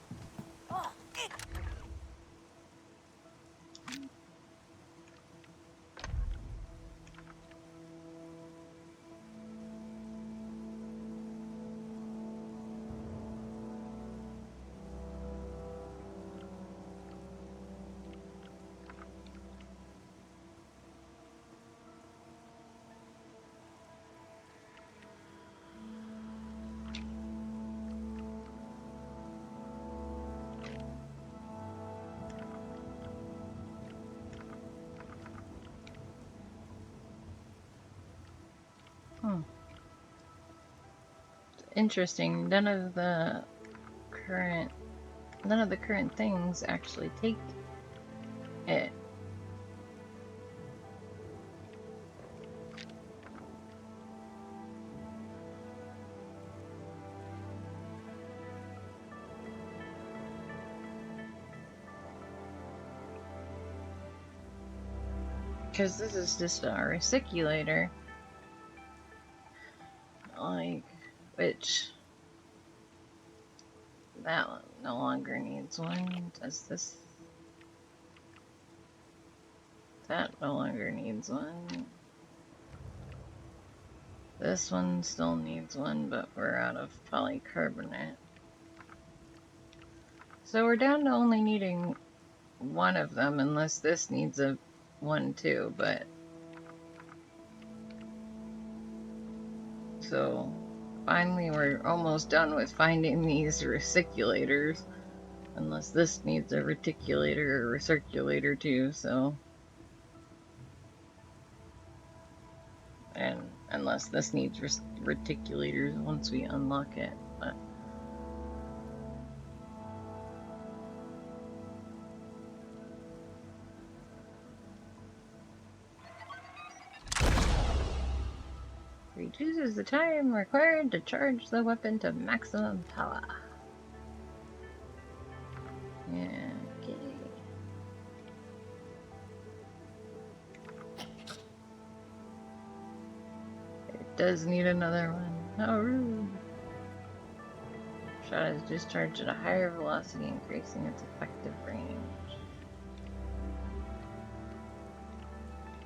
Interesting. None of the current things actually take it. Because this is just a recirculator, like, which that one no longer needs one. Does this? That no longer needs one. This one still needs one, but we're out of polycarbonate. So we're down to only needing one of them, unless this needs a one too, but so finally we're almost done with finding these reciculators, unless this needs a reticulator or recirculator too, so, and unless this needs reticulators once we unlock it, but reduces the time required to charge the weapon to maximum power. Yeah, okay. It does need another one. How rude. Shot is discharged at a higher velocity, increasing its effective range.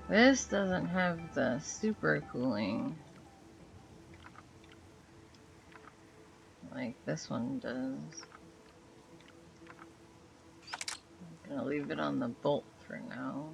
This doesn't have the super cooling like this one does. I'm gonna leave it on the bolt for now.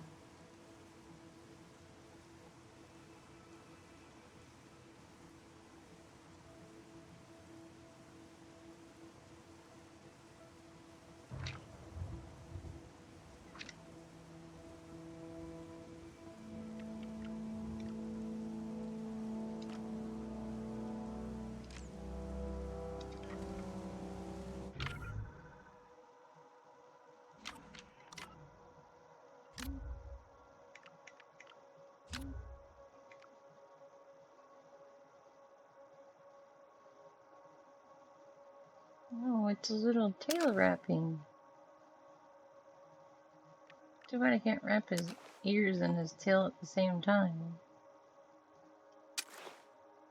Oh, it's a little tail wrapping. Too bad I can't wrap his ears and his tail at the same time.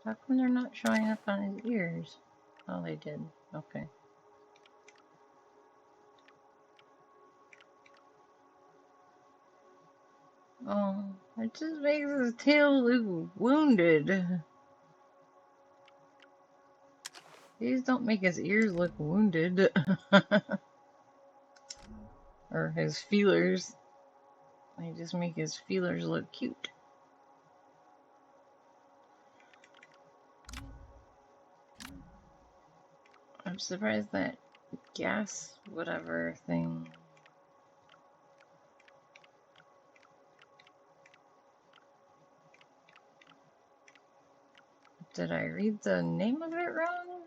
How come they're not showing up on his ears? Oh, they did. Okay. Oh, it just makes his tail look wounded. These don't make his ears look wounded. Or his feelers. They just make his feelers look cute. I'm surprised that gas whatever thing. Did I read the name of it wrong?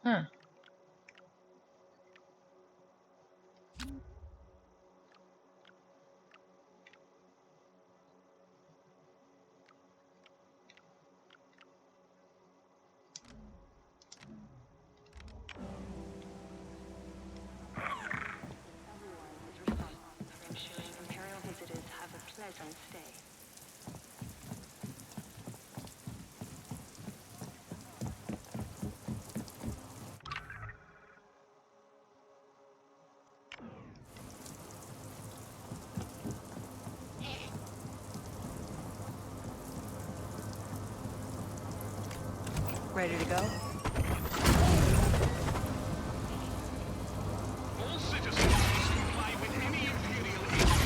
Huh. Imperial visitors have a pleasant stay. Ready to go? All citizens must comply with any Imperial edict.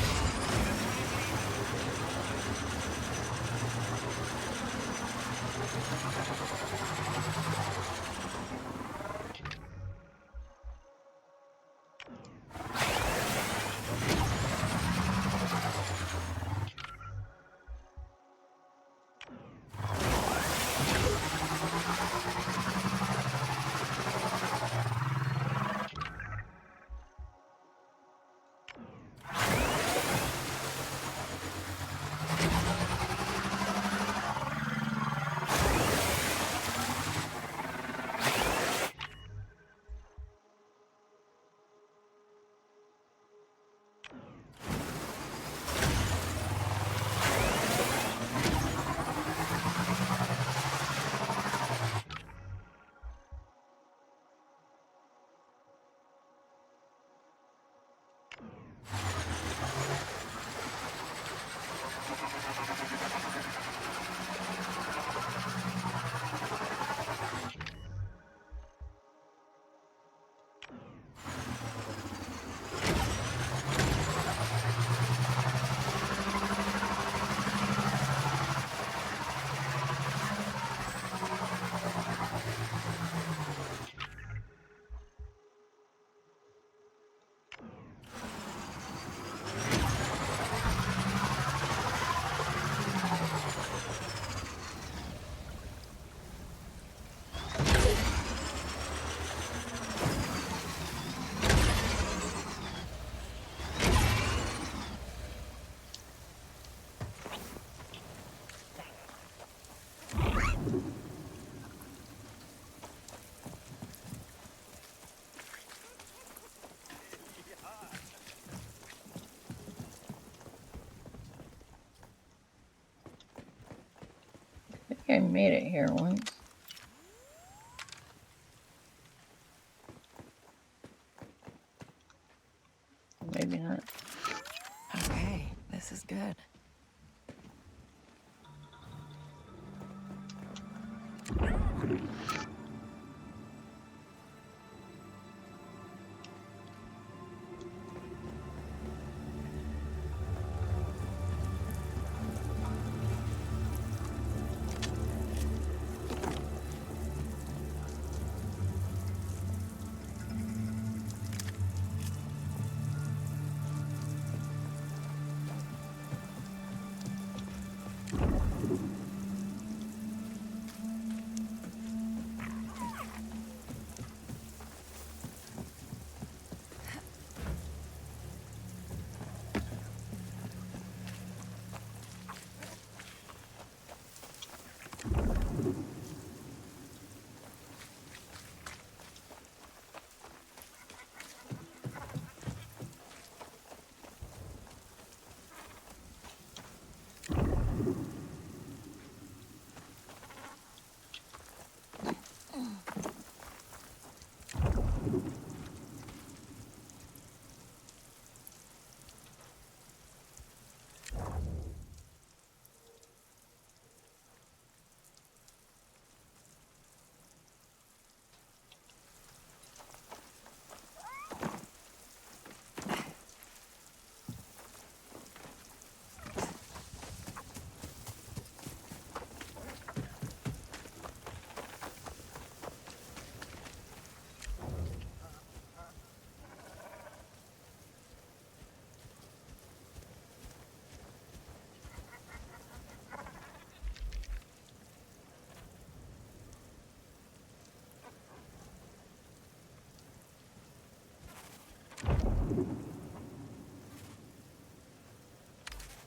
I made it here once. Maybe not. Okay, this is good.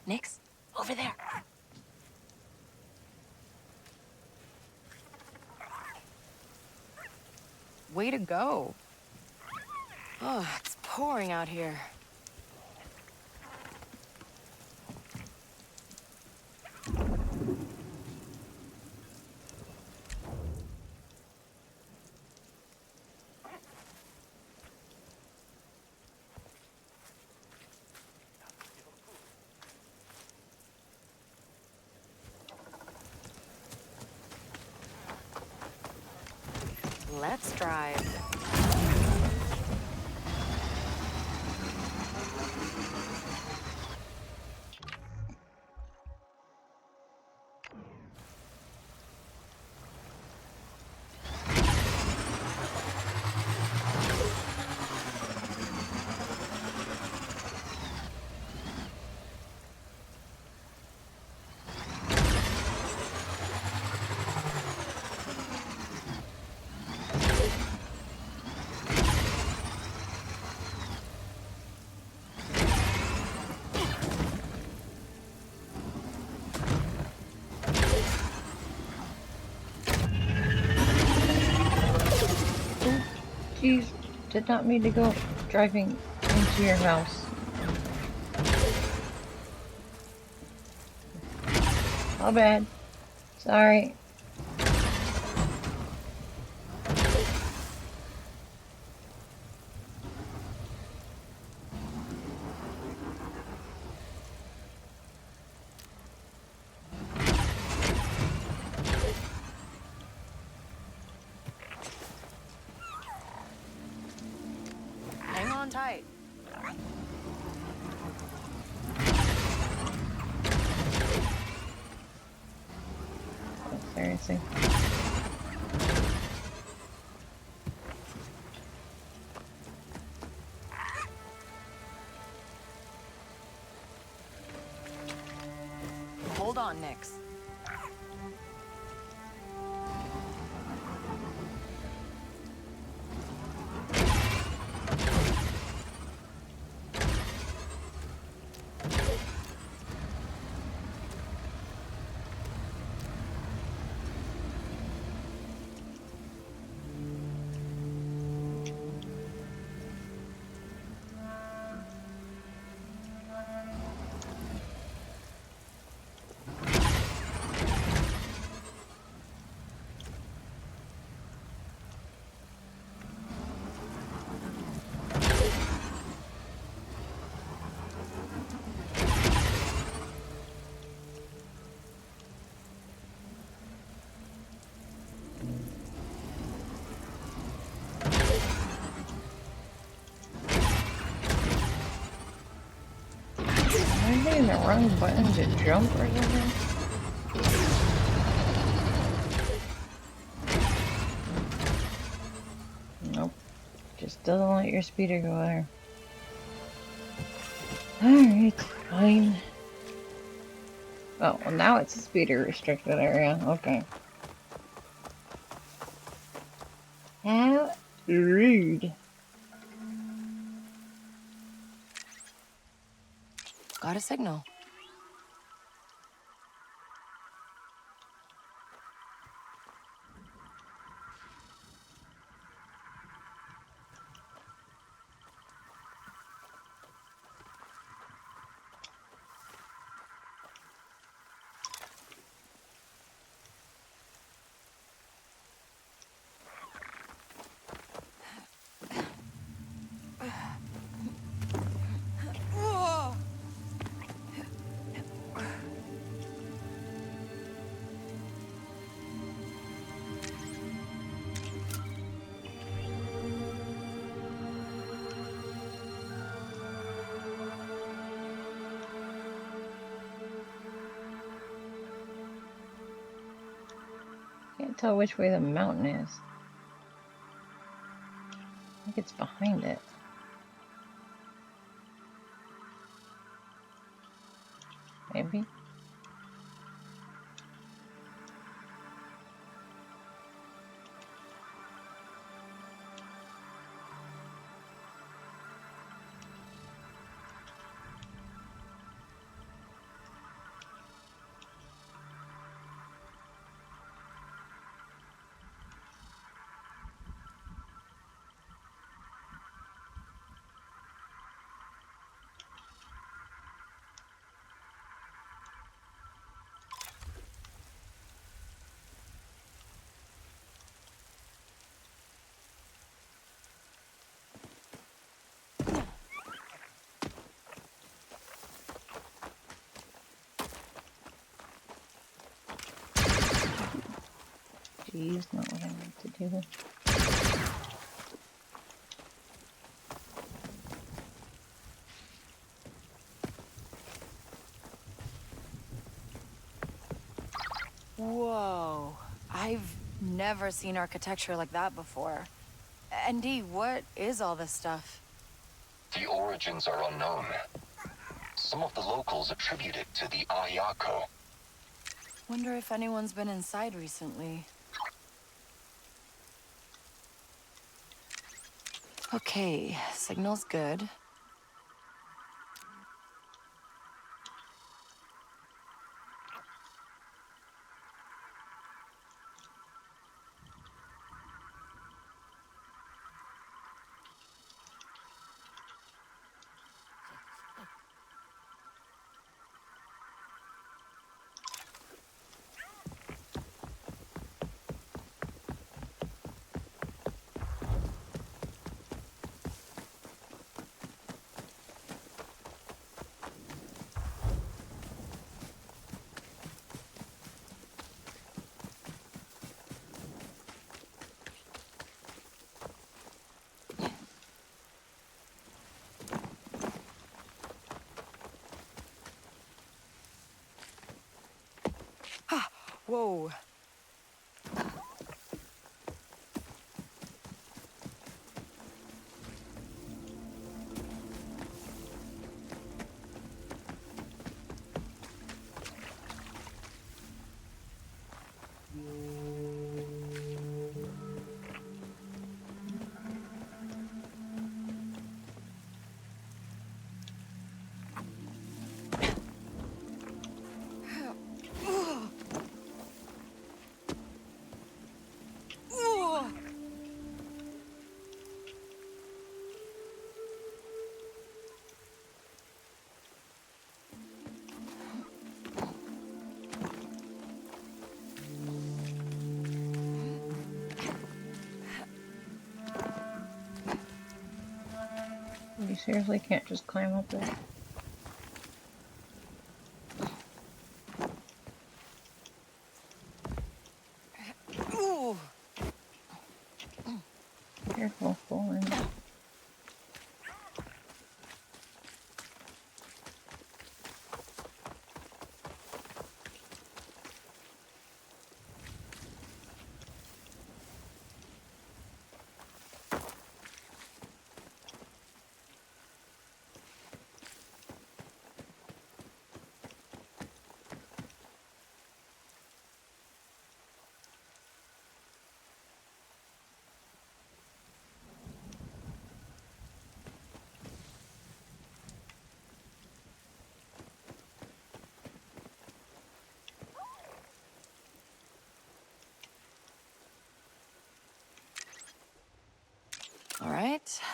Nix, over there. Way to go. Oh, it's pouring out here. Let's drive. Jeez, did not mean to go driving into your house. My bad. Sorry. Hang on tight. Seriously. Hold on, Nix. pressing the wrong button to jump or something? Nope. Just doesn't let your speeder go there. Alright, fine. Oh, well now it's a speeder restricted area. Okay. How rude. Got a signal. Can't tell which way the mountain is. I think it's behind it. Maybe? Geez, not what I meant to do. Whoa. I've never seen architecture like that before. And Dee, what is all this stuff? The origins are unknown. Some of the locals attribute it to the Ayako. Wonder if anyone's been inside recently. Okay, signal's good. Whoa. You seriously can't just climb up there? Careful, falling.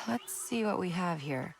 let's see what we have here.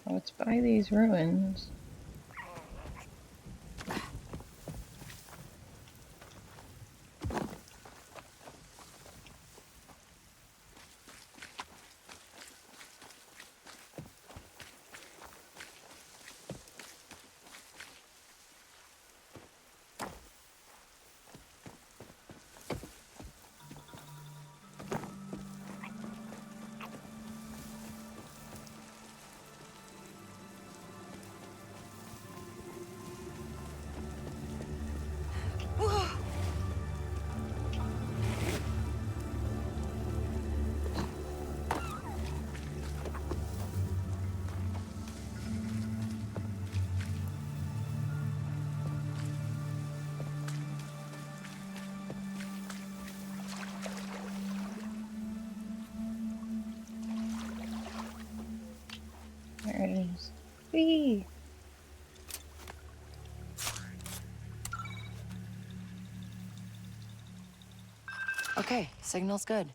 Oh, it's by these ruins. There it is. Whee! Okay, signal's good.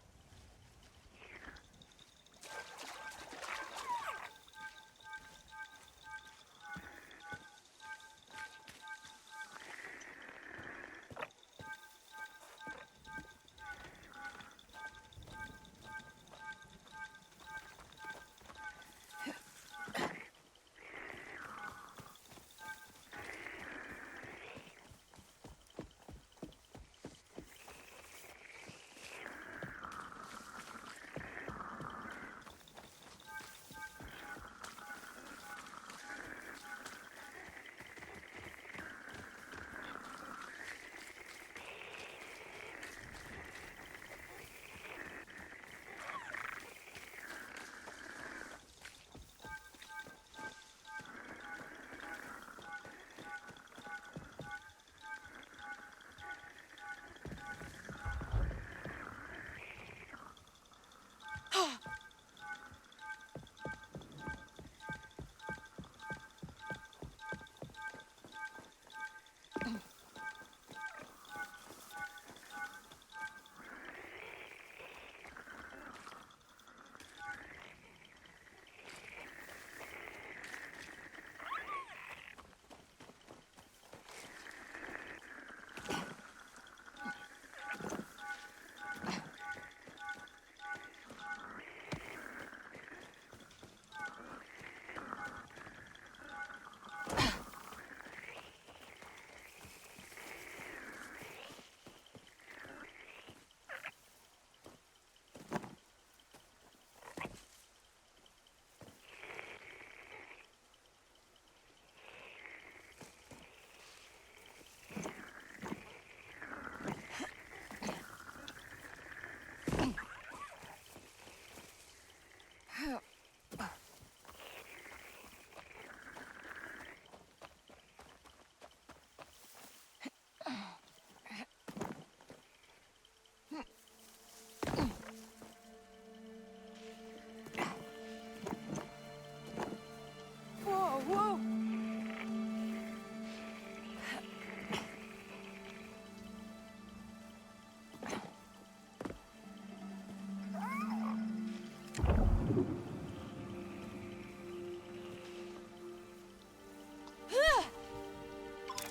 Whoa, whoa!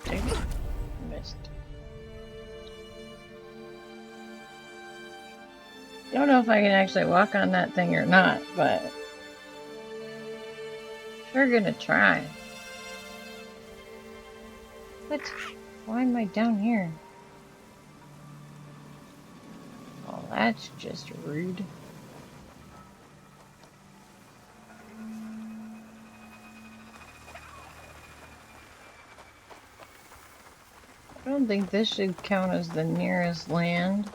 Dang it. Missed. Don't know if I can actually walk on that thing or not, but sure gonna try. What? Why am I down here? Oh, that's just rude. I don't think this should count as the nearest land.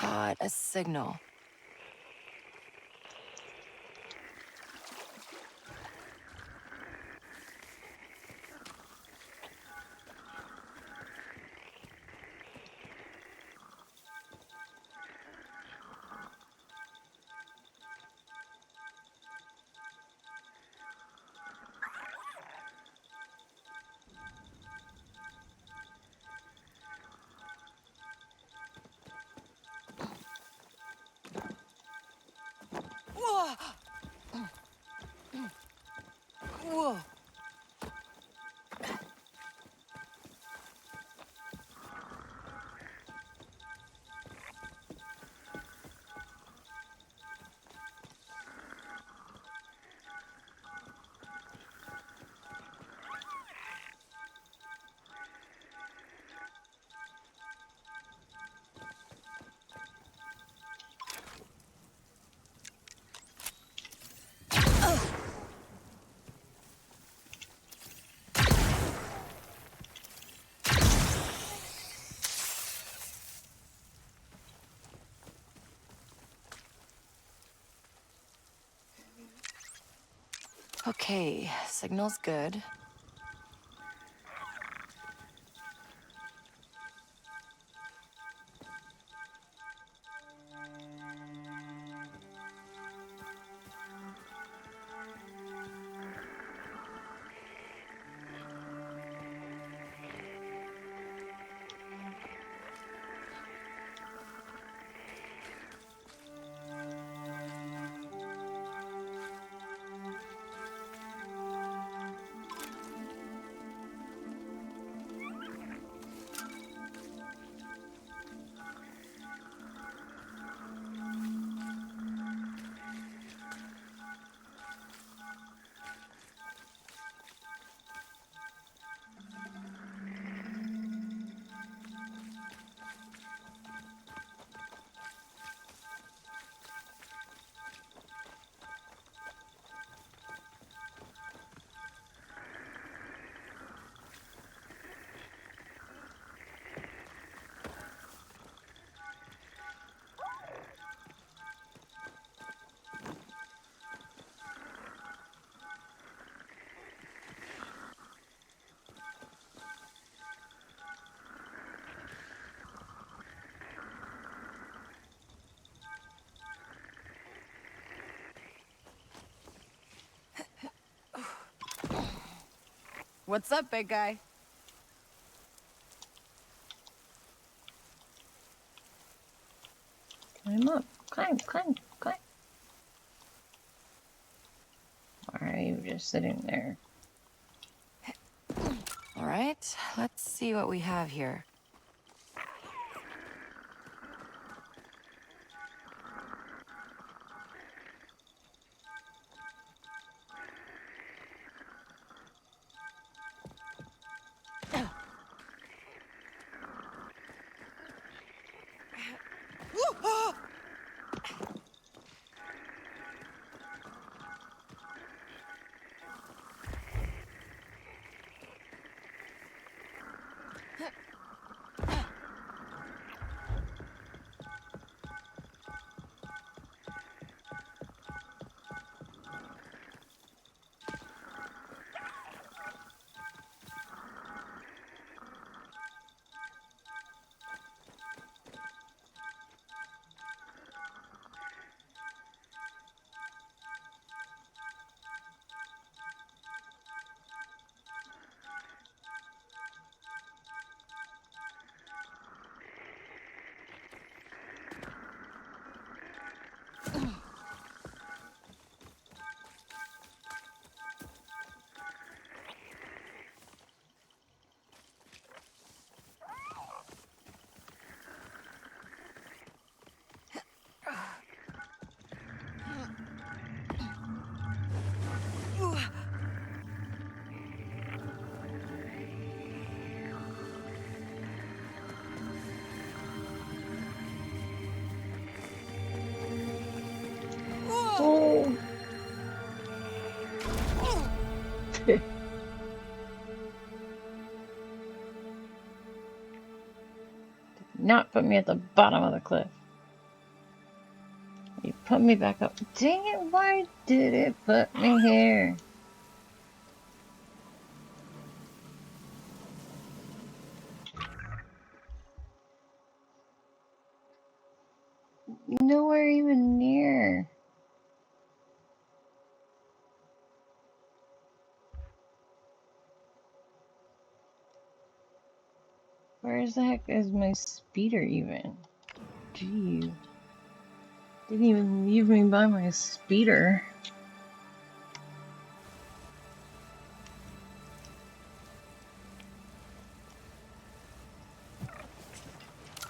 Got a signal. Whoa! Whoa! Okay, signal's good. What's up, big guy? Climb up. Climb, climb, climb. Why are you just sitting there? All right, let's see what we have here. Did not put me at the bottom of the cliff. You put me back up. Dang it, why did it put me here? Nowhere even near. Where the heck is my speeder even? Gee. Didn't even leave me by my speeder.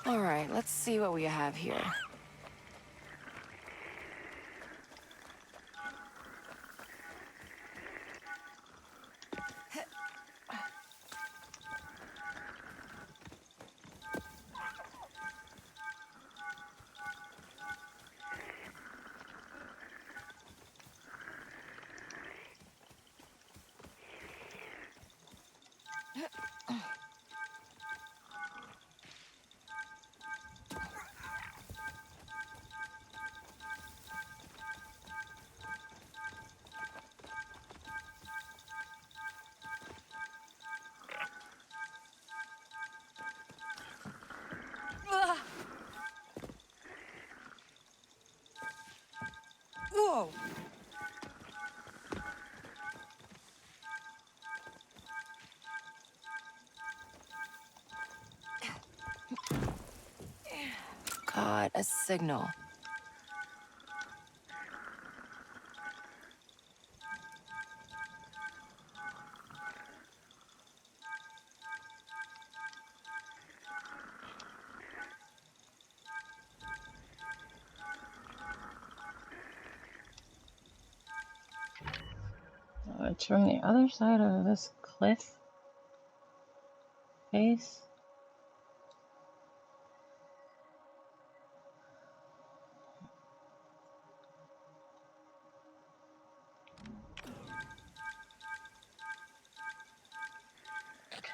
All right, let's see what we have here. Whoa! Got a signal. Oh, it's from the other side of this cliff face.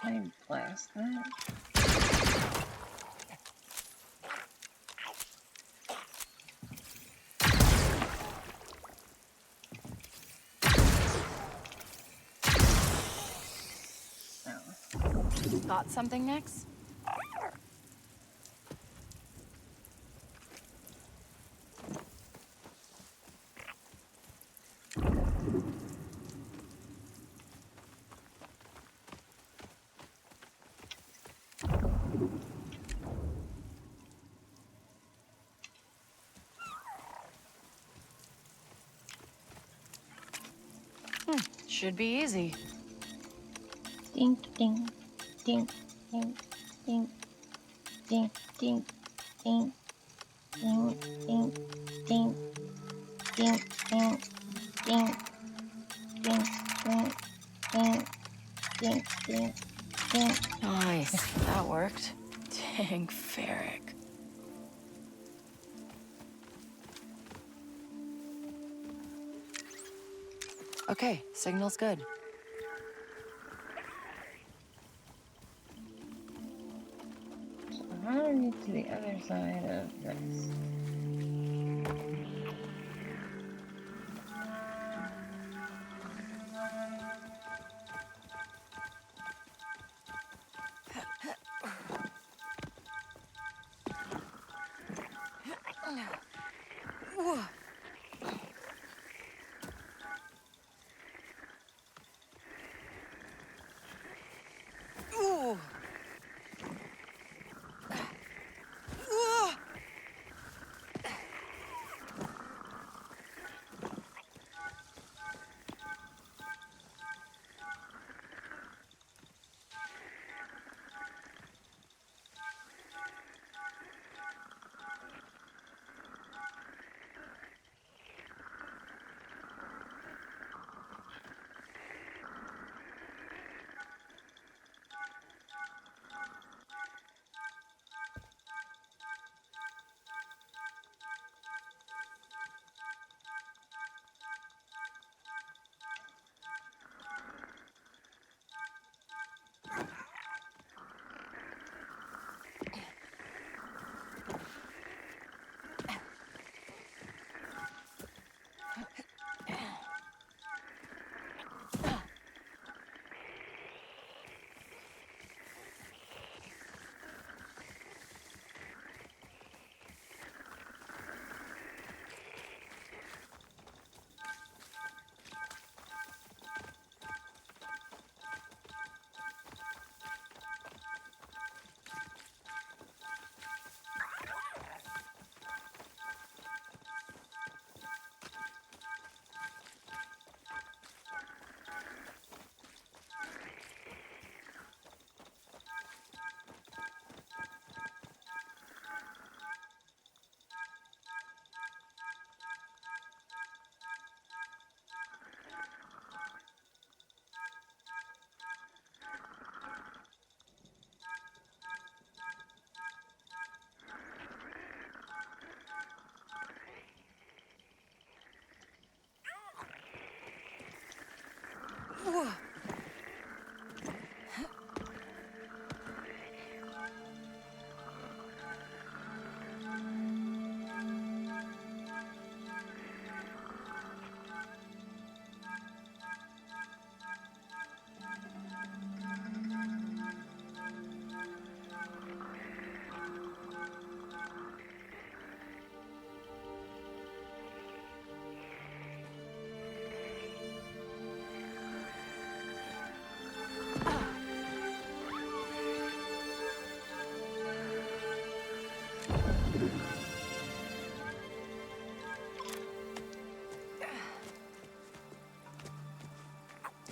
Can I blast that? Got something next? Should be easy. Ding, ding, ding, ding, ding, ding, ding, ding, ding, ding, ding, ding, ding, ding, ding, ding, ding, ding, ding, ding. Nice. That worked. Dang, Ferric. Okay, signal's good. So how do I get to the other side of this?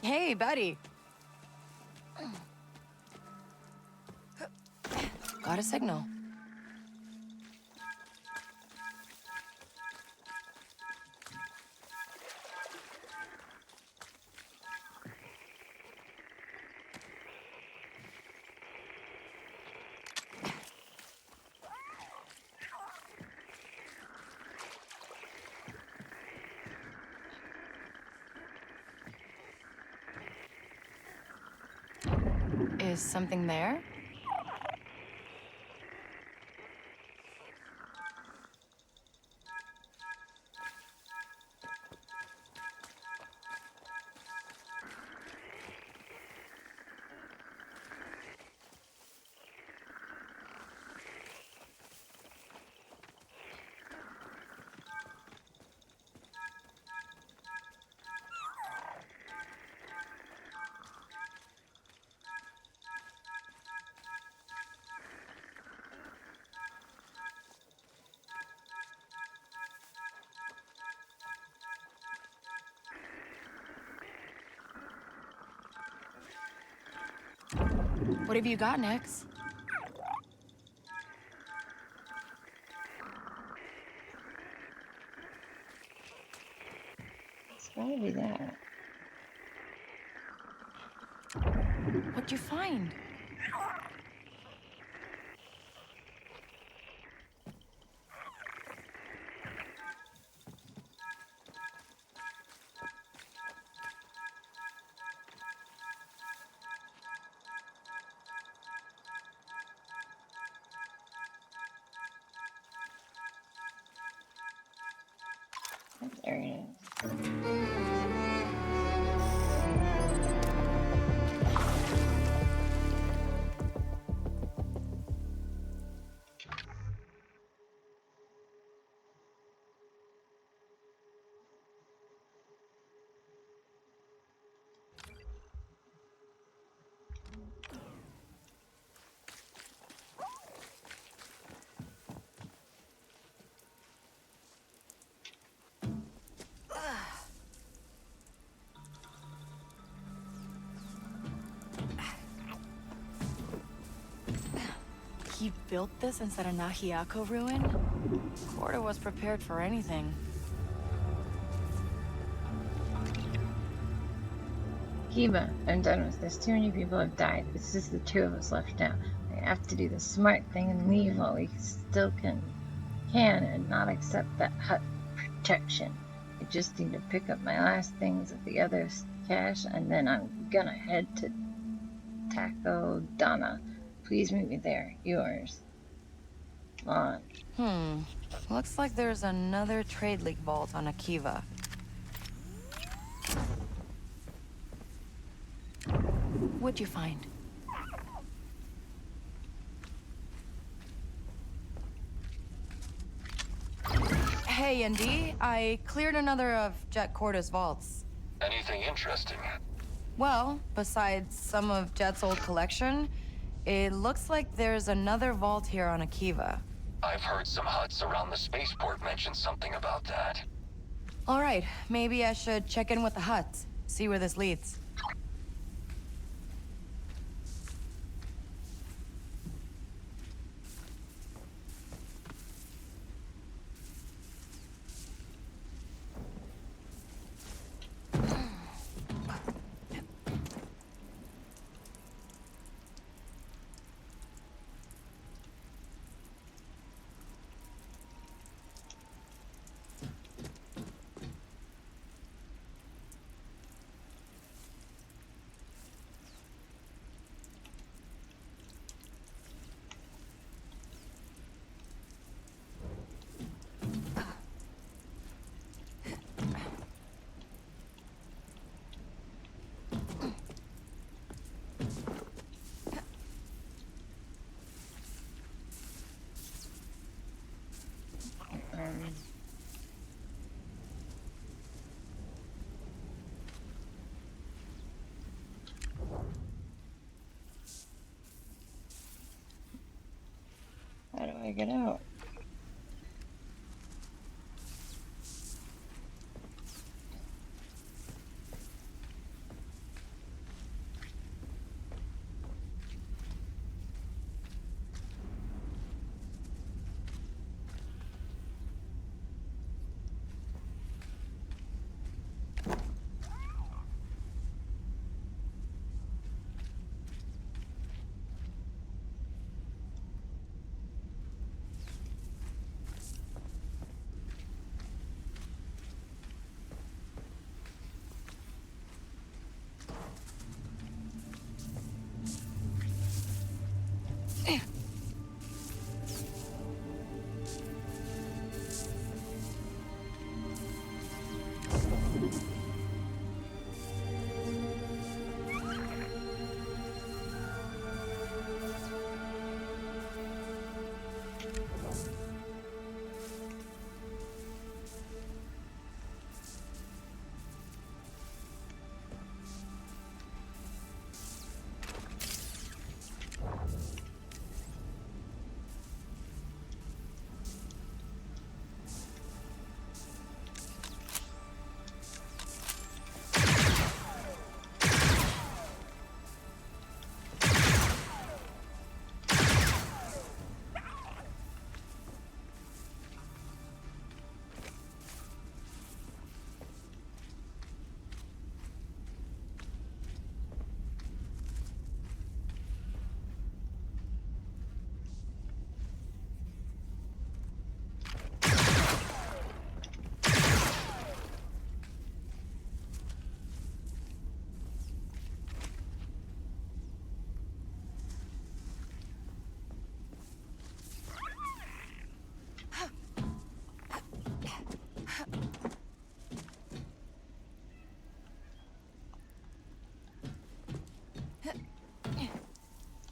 Hey, buddy. Got a signal. Is something there? What have you got, Nix? It's gotta be that. What'd you find? There it is. He built this inside a Nahiako ruin? Quarter was prepared for anything. Kiba, I'm done with this. Too many people have died. It's just the two of us left now. I have to do the smart thing and leave while we still can and not accept that hut protection. I just need to pick up my last things of the other's cache, and then I'm gonna head to Takodana. Please meet me there. Yours, Lon. Looks like there's another Trade League vault on Akiva. What'd you find? Hey, Indy, I cleared another of Jet Corda's vaults. Anything interesting? Well, besides some of Jet's old collection, it looks like there's another vault here on Akiva. I've heard some huts around the spaceport mention something about that. All right, maybe I should check in with the huts, see where this leads. I get out?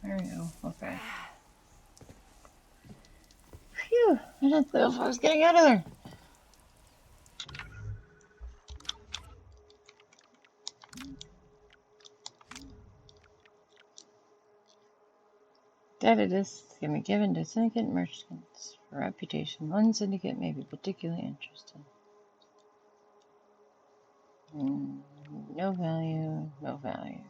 There we go. Okay. Phew! I didn't know if I was getting out of there. Data disks can be given to syndicate merchants for reputation. One syndicate may be particularly interested. No value, no value.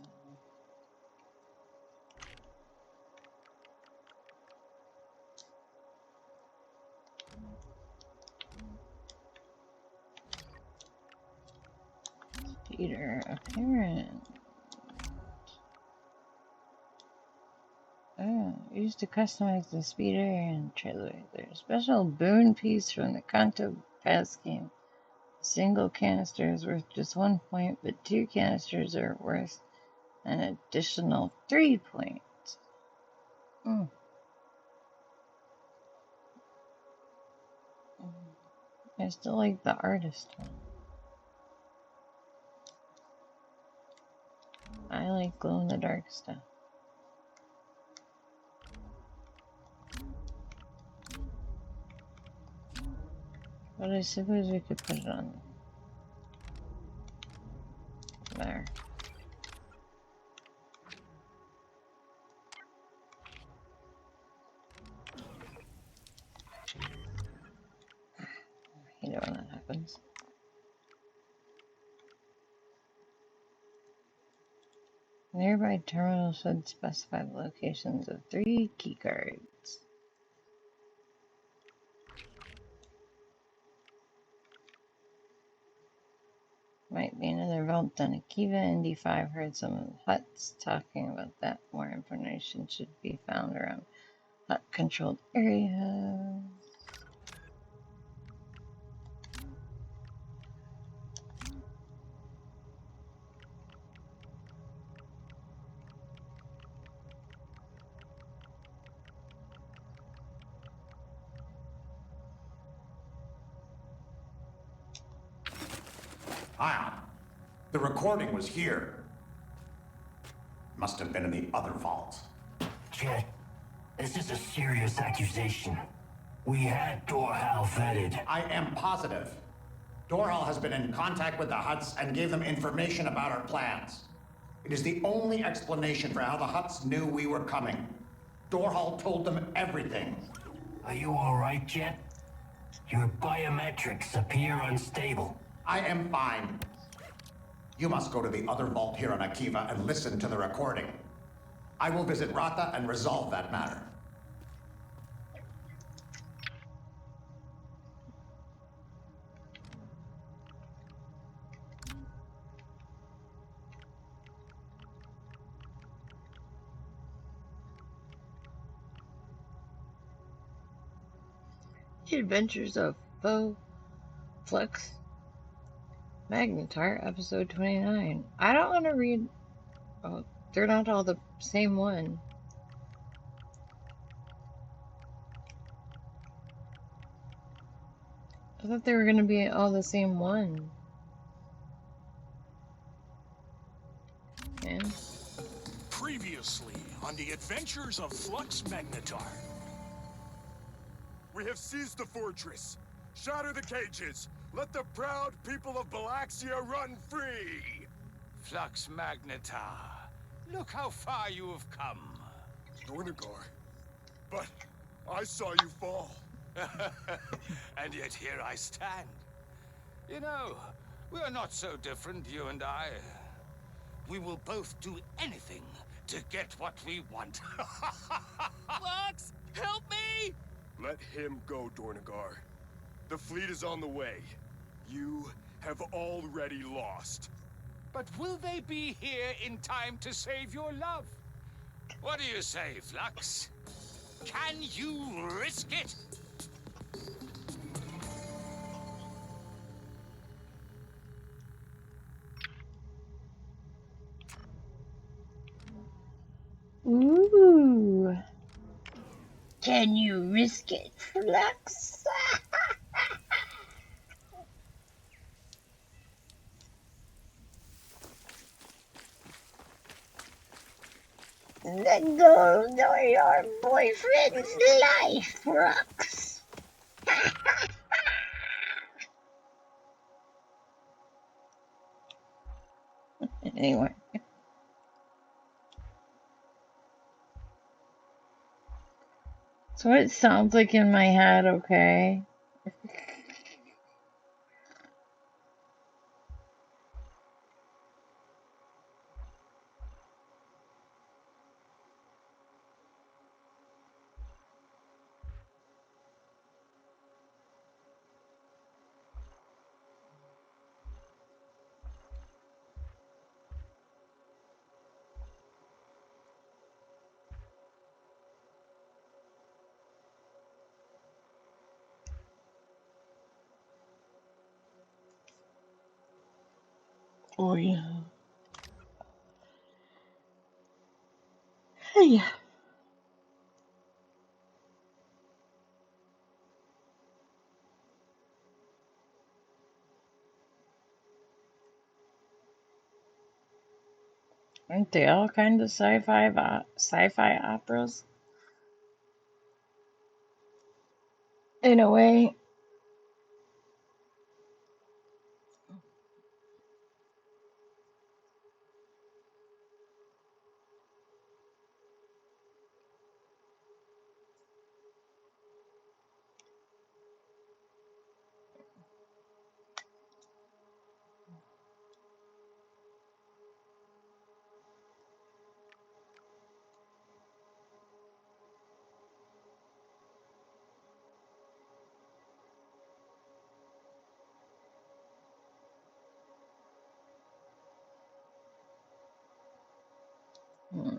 Speeder apparent. Used to customize the speeder and trailer. There's special boon piece from the Kanto Pass game. A single canister is worth just 1 point, but 2 canisters are worth an additional 3 points. I still like the artist one. I like glow-in-the-dark stuff. But I suppose we could put it on there. I hate it when that happens. Nearby terminals should specify the locations of 3 keycards. Might be another vault than Akiva and D5 heard some of the huts talking about that. More information should be found around hut controlled areas. Ah, the recording was here. Must have been in the other vault. Chet, this is a serious accusation. We had Dorhal vetted. I am positive. Dorhal has been in contact with the Huts and gave them information about our plans. It is the only explanation for how the Huts knew we were coming. Dorhal told them everything. Are you alright, Jet? Your biometrics appear unstable. I am fine. You must go to the other vault here on Akiva and listen to the recording. I will visit Rata and resolve that matter. The Adventures of Flux Magnetar, episode 29. I don't want to read. Oh, they're not all the same one. I thought they were going to be all the same one. Man. Previously on the Adventures of Flux Magnetar. We have seized the fortress. Shatter the cages. Let the proud people of Balaxia run free. Flux Magnetar. Look how far you have come. Dornagar. But I saw you fall. And yet here I stand. You know, we are not so different, you and I. We will both do anything to get what we want. Flux, help me! Let him go, Dornagar. The fleet is on the way. You have already lost. But will they be here in time to save your love? What do you say, Flux? Can you risk it? Ooh. Can you risk it, Flux? Let go of your boyfriend's life, Flux. Anyway. So it sounds like in my head, okay? Oh yeah. Hey. Aren't they all kind of sci-fi operas? In a way. Hmm.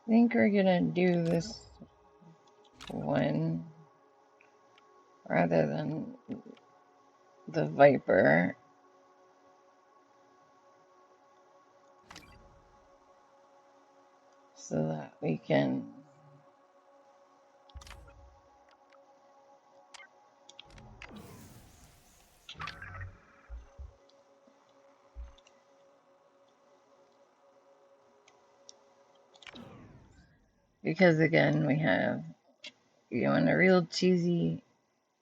I think we're gonna do this one rather than the Viper. So that we can because again we have in a real cheesy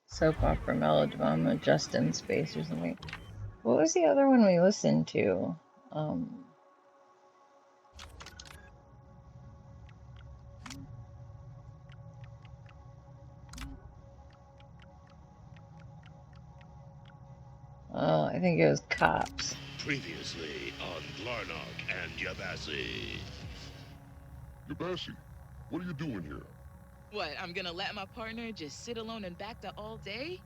soap opera melodrama just in space or something. What was the other one we listened to? I think it was Cops. Previously on Glarnock and Yabassi. Yabassi, what are you doing here? What, I'm gonna let my partner just sit alone in Bacta all day?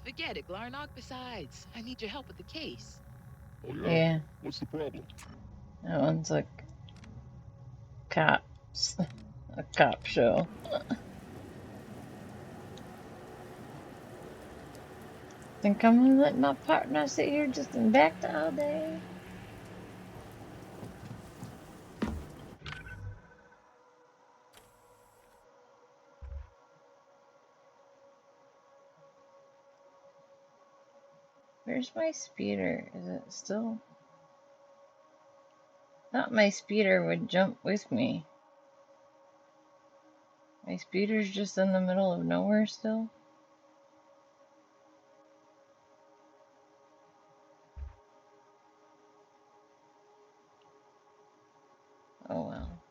Forget it, Glarnock. Besides, I need your help with the case. Oh Yeah. What's the problem? That one's like Cops. A cop show. Think I'm gonna let my partner sit here just in Bacta all day? Where's my speeder? Is it still? Thought my speeder would jump with me. My speeder's just in the middle of nowhere still? Oh well.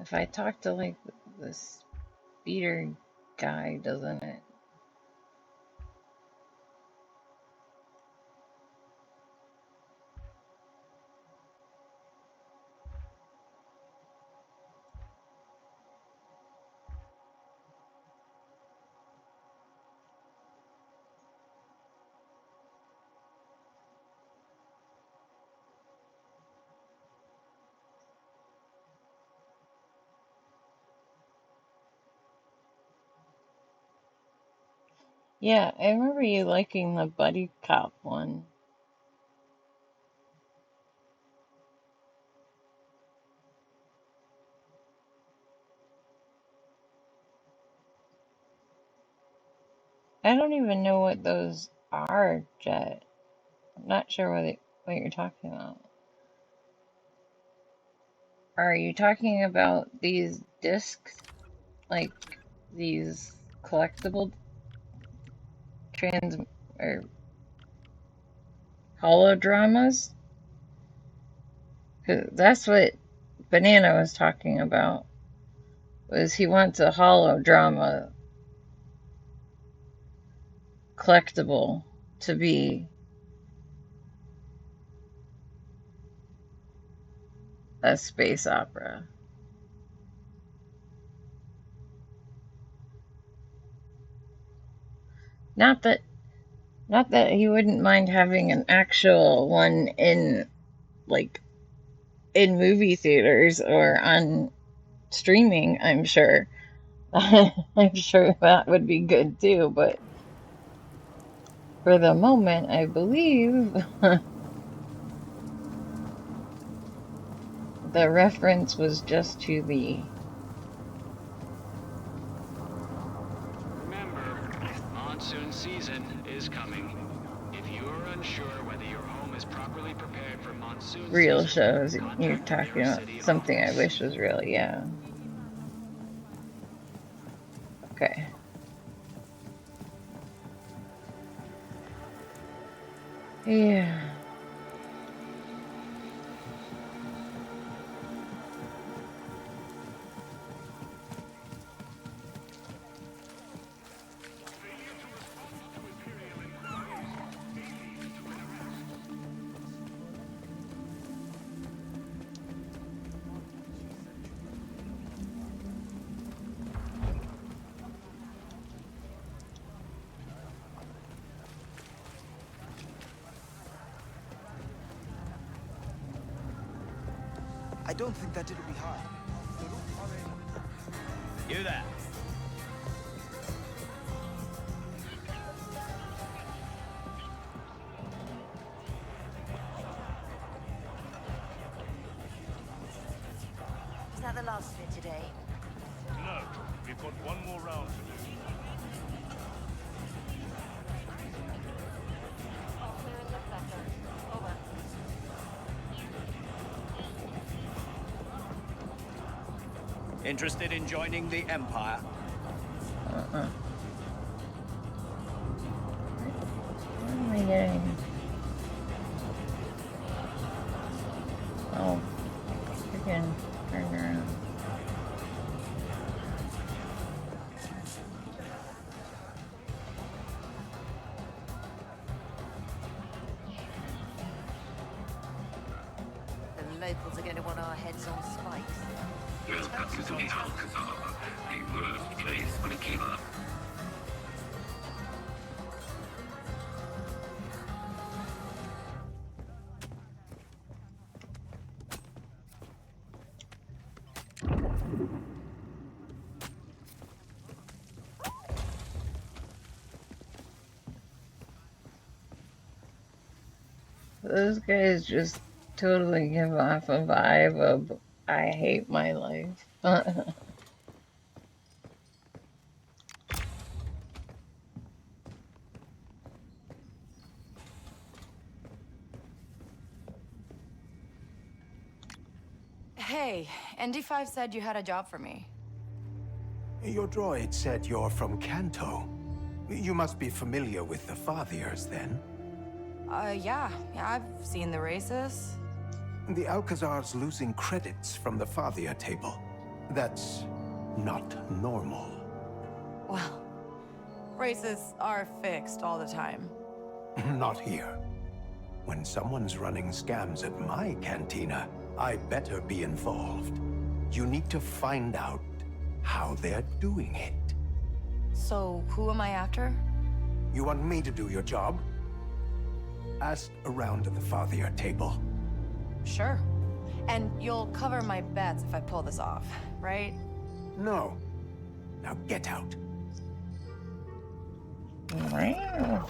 If I talk to like this speeder guy, doesn't it? Yeah, I remember you liking the buddy cop one. I don't even know what those are, Jet. I'm not sure what you're talking about. Are you talking about these discs? Like these collectible trans or holodramas? 'Cause that's what Banana was talking about. Was he wants a holodrama collectible to be a space opera. Not that he wouldn't mind having an actual one in like in movie theaters or on streaming, I'm sure. I'm sure that would be good too, but for the moment, I believe the reference was just to the Remember, monsoon season is coming. If you're unsure whether your home is properly prepared for monsoon real season, shows. You're contact talking your about city something I office. wish was real, yeah. Okay. Yeah. I don't think that it'll be hard. You there. Is that the last fit today? No, we've got one more round to do. Interested in joining the Empire? What am I getting? Oh, freaking turn around. The locals are going to want our heads on spikes. Welcome to the Alcazar, the worst place for a killer. Those guys just totally give off a vibe of I hate my life. Hey, ND5 said you had a job for me. Your droid said you're from Kanto. You must be familiar with the Fathiers, then? Yeah, I've seen the races. The Alcazar's losing credits from the Fathier table. That's not normal. Well, races are fixed all the time. Not here. When someone's running scams at my cantina, I better be involved. You need to find out how they're doing it. So, who am I after? You want me to do your job? Ask around at the Fathier table. Sure. And you'll cover my bets if I pull this off, right? No. Now get out. Wow.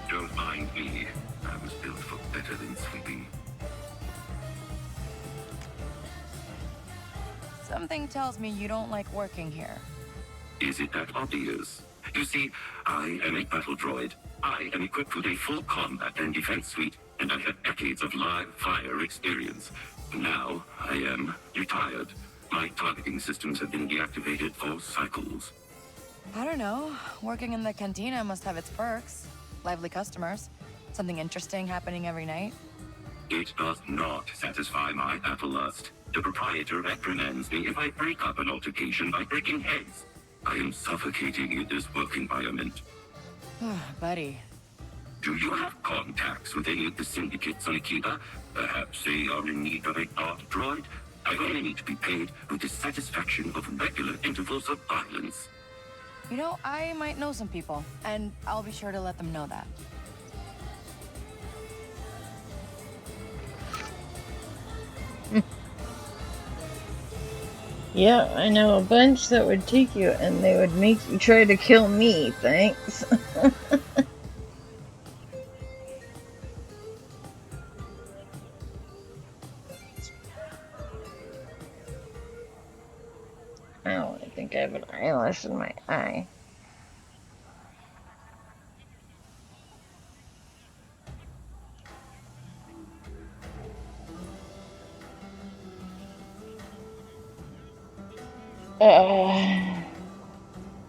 Don't mind me. I was built for better than sweeping. Something tells me you don't like working here. Is it that obvious? You see, I am a battle droid. I am equipped with a full combat and defense suite, and I have decades of live fire experience. Now, I am retired. My targeting systems have been deactivated for cycles. I don't know. Working in the cantina must have its perks. Lively customers. Something interesting happening every night. It does not satisfy my battle lust. The proprietor reprimands me if I break up an altercation by breaking heads. I am suffocating in this work environment. Buddy. Do you have contacts with any of the syndicates on Akiba? Perhaps they are in need of a guard droid? I only need to be paid with the satisfaction of regular intervals of violence. You know, I might know some people, and I'll be sure to let them know that. Yeah, I know a bunch that would take you and they would make you try to kill me, thanks. Ow, I think I have an eyelash in my eye.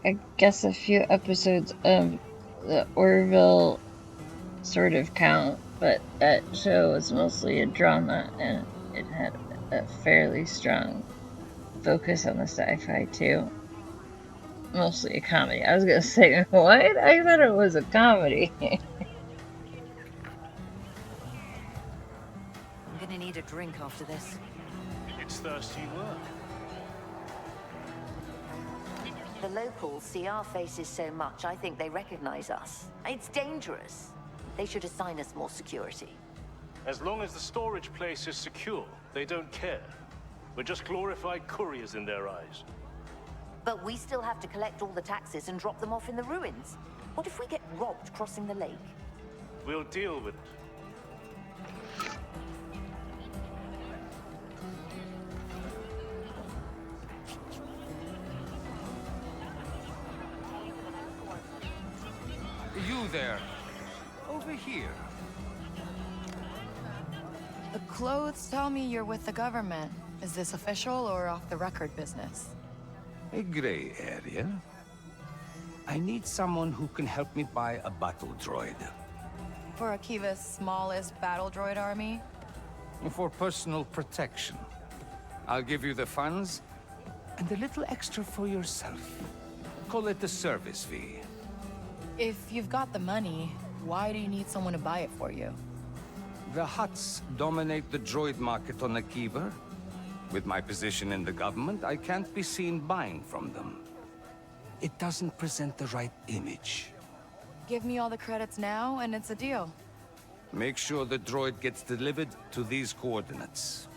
I guess a few episodes of the Orville sort of count, but that show was mostly a drama and it had a fairly strong focus on the sci-fi too. mostly a comedy. I was gonna say, what? I thought it was a comedy. I'm gonna need a drink after this. It's thirsty work. The locals see our faces so much, I think they recognize us. It's dangerous. They should assign us more security. As long as the storage place is secure, they don't care. We're just glorified couriers in their eyes. But we still have to collect all the taxes and drop them off in the ruins. What if we get robbed crossing the lake? We'll deal with it. You there. Over here. The clothes tell me you're with the government. Is this official or off-the-record business? A gray area. I need someone who can help me buy a battle droid. For Akiva's smallest battle droid army? For personal protection. I'll give you the funds, and a little extra for yourself. Call it the service fee. If you've got the money, why do you need someone to buy it for you? The Hutts dominate the droid market on Akiva. With my position in the government, I can't be seen buying from them. It doesn't present the right image. Give me all the credits now, and it's a deal. Make sure the droid gets delivered to these coordinates.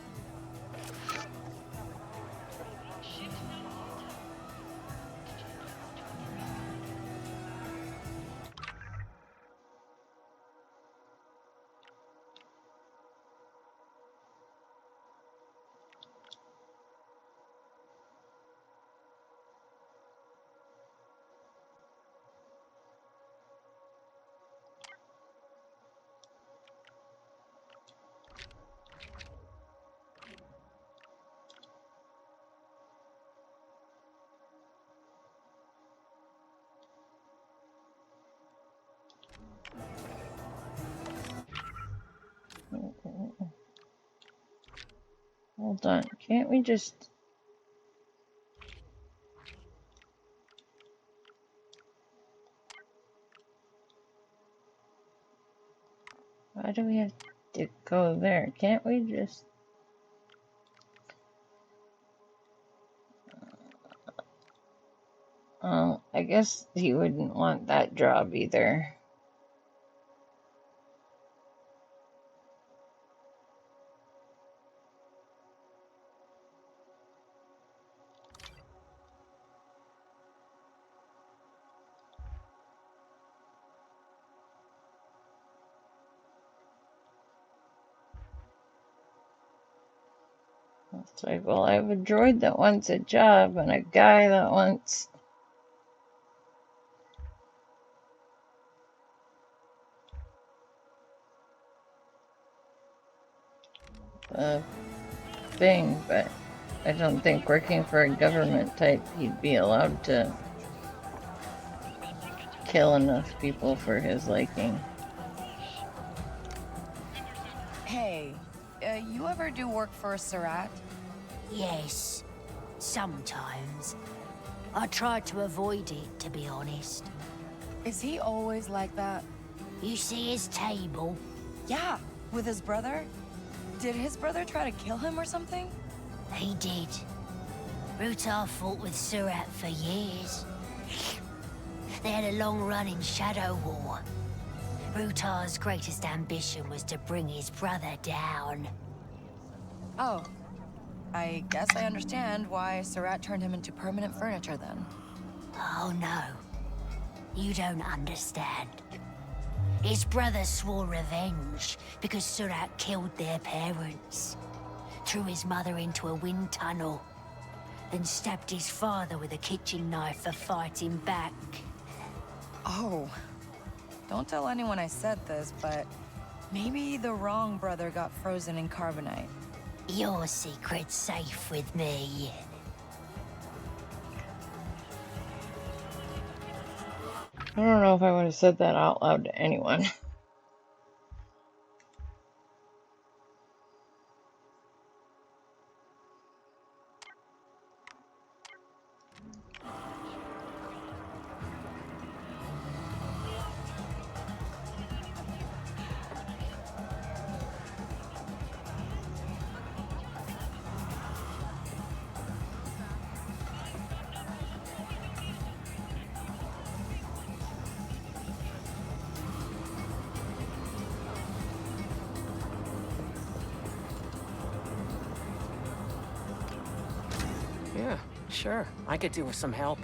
Hold on, can't we just... Why do we have to go there? Can't we just... I guess he wouldn't want that job either. It's like, well, I have a droid that wants a job and a guy that wants a thing, but I don't think working for a government type he'd be allowed to kill enough people for his liking. Hey, you ever do work for Surratt? Yes, sometimes. I try to avoid it, to be honest. Is he always like that? You see his table? Yeah, with his brother? Did his brother try to kill him or something? He did. Rutar fought with Surratt for years. They had a long-running shadow war. Rutar's greatest ambition was to bring his brother down. Oh. I guess I understand why Surratt turned him into permanent furniture then. Oh no. You don't understand. His brother swore revenge because Surratt killed their parents. Threw his mother into a wind tunnel. Then stabbed his father with a kitchen knife for fighting back. Oh. Don't tell anyone I said this, but maybe the wrong brother got frozen in carbonite. Your secret's safe with me. I don't know if I would have said that out loud to anyone. Sure, I could do with some help.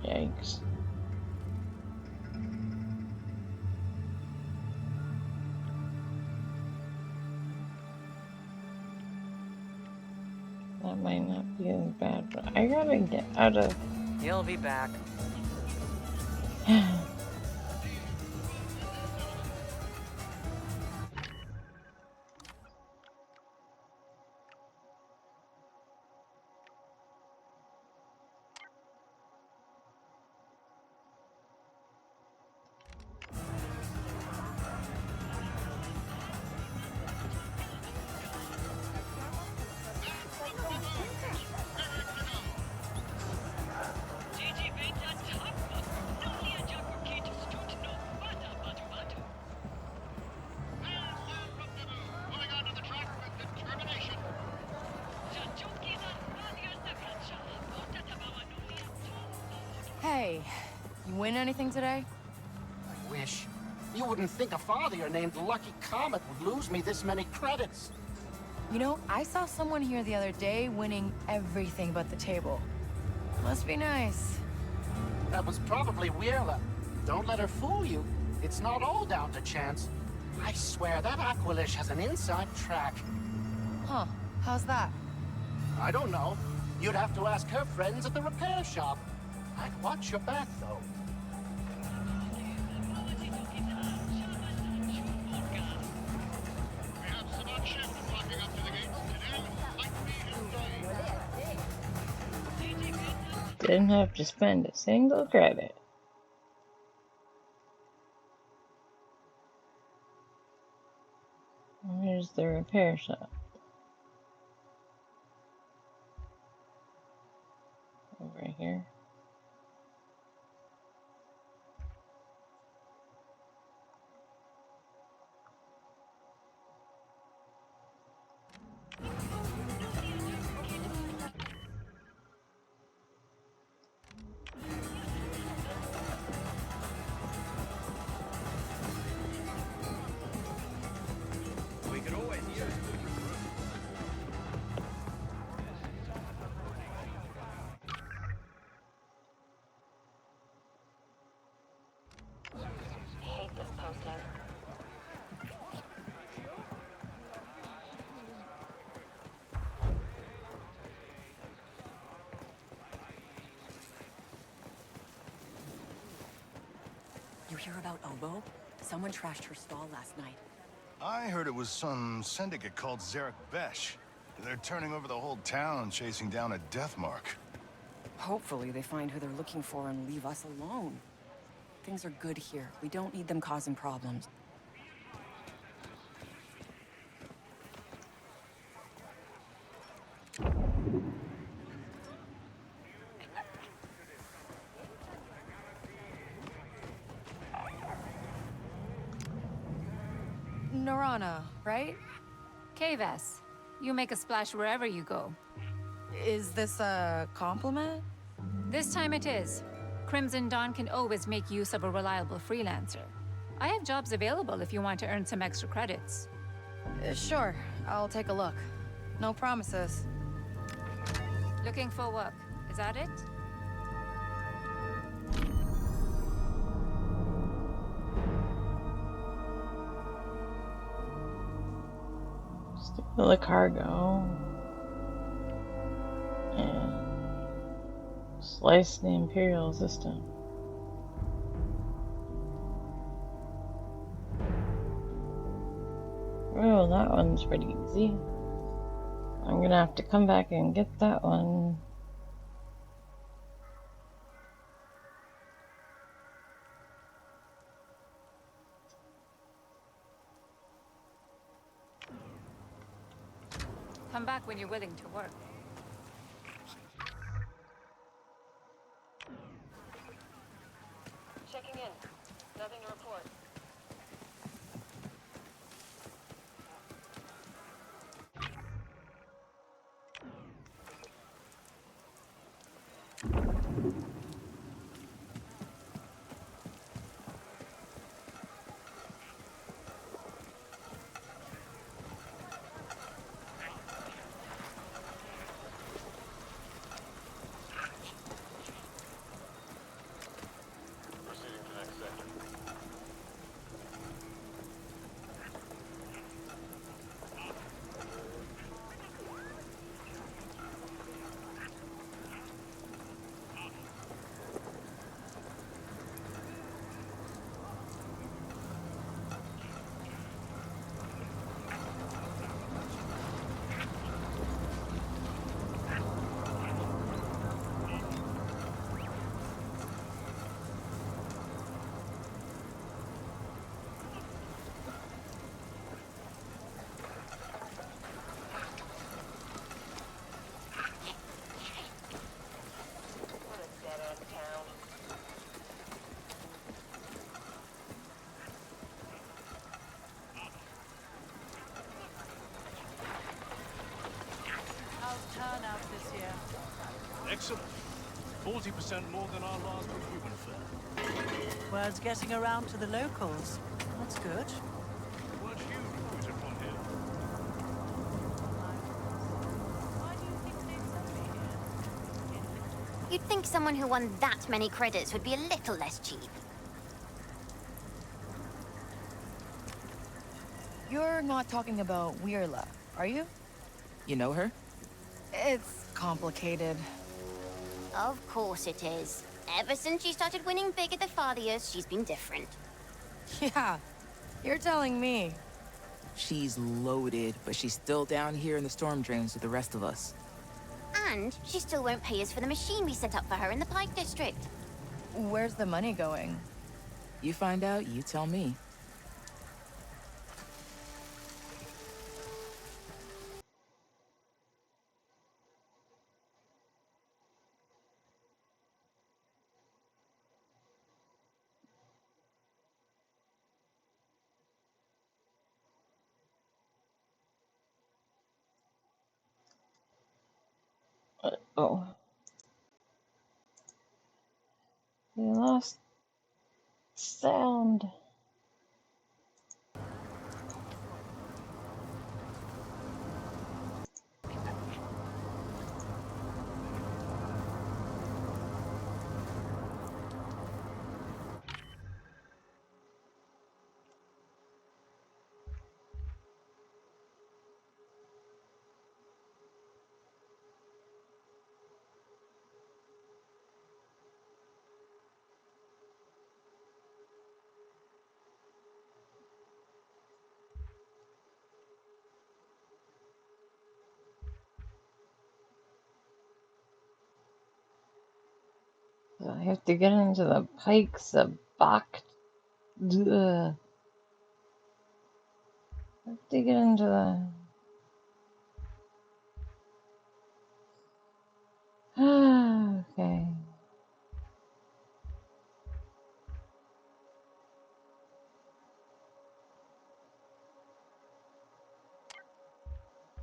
Yikes. That might not be as bad, but I gotta get out of... You'll be back. Hey, you win anything today? I wish. You wouldn't think a father named Lucky Comet would lose me this many credits. You know, I saw someone here the other day winning everything but the table. Must be nice. That was probably Wheeler. Don't let her fool you. It's not all down to chance. I swear that Aqualish has an inside track. Huh, how's that? I don't know. You'd have to ask her friends at the repair shop. I'd watch your back, though. Didn't have to spend a single credit. Where's the repair shop? Over here. We could always use Hate this postman. You hear about Obo? Someone trashed her stall last night. I heard it was some syndicate called Zarek Besh. They're turning over the whole town, chasing down a death mark. Hopefully they find who they're looking for and leave us alone. Things are good here. We don't need them causing problems. Narana, right? Kves, you make a splash wherever you go. Is this a compliment? This time it is. Crimson Dawn can always make use of a reliable freelancer. I have jobs available if you want to earn some extra credits. Sure, I'll take a look. No promises. Looking for work, is that it? Steal the cargo. And slice the Imperial system. Oh, that one's pretty easy. I'm gonna have to come back and get that one. Come back when you're willing to work. Checking in. Nothing to report. How's turnout this year? Excellent. 40% more than our last recruitment fair. Word's getting around to the locals. That's good. Weren't you recruited from here? You'd think someone who won that many credits would be a little less cheap. You're not talking about Weirla, are you? You know her? It's complicated. Of course it is. Ever since she started winning big at the Fathiers, she's been different. Yeah, you're telling me. She's loaded, but she's still down here in the storm drains with the rest of us. And she still won't pay us for the machine we set up for her in the Pike District. Where's the money going? You find out, you tell me. Oh. We lost sound. So I have to get into the Pikes, the Bach. I have to get into the. Okay.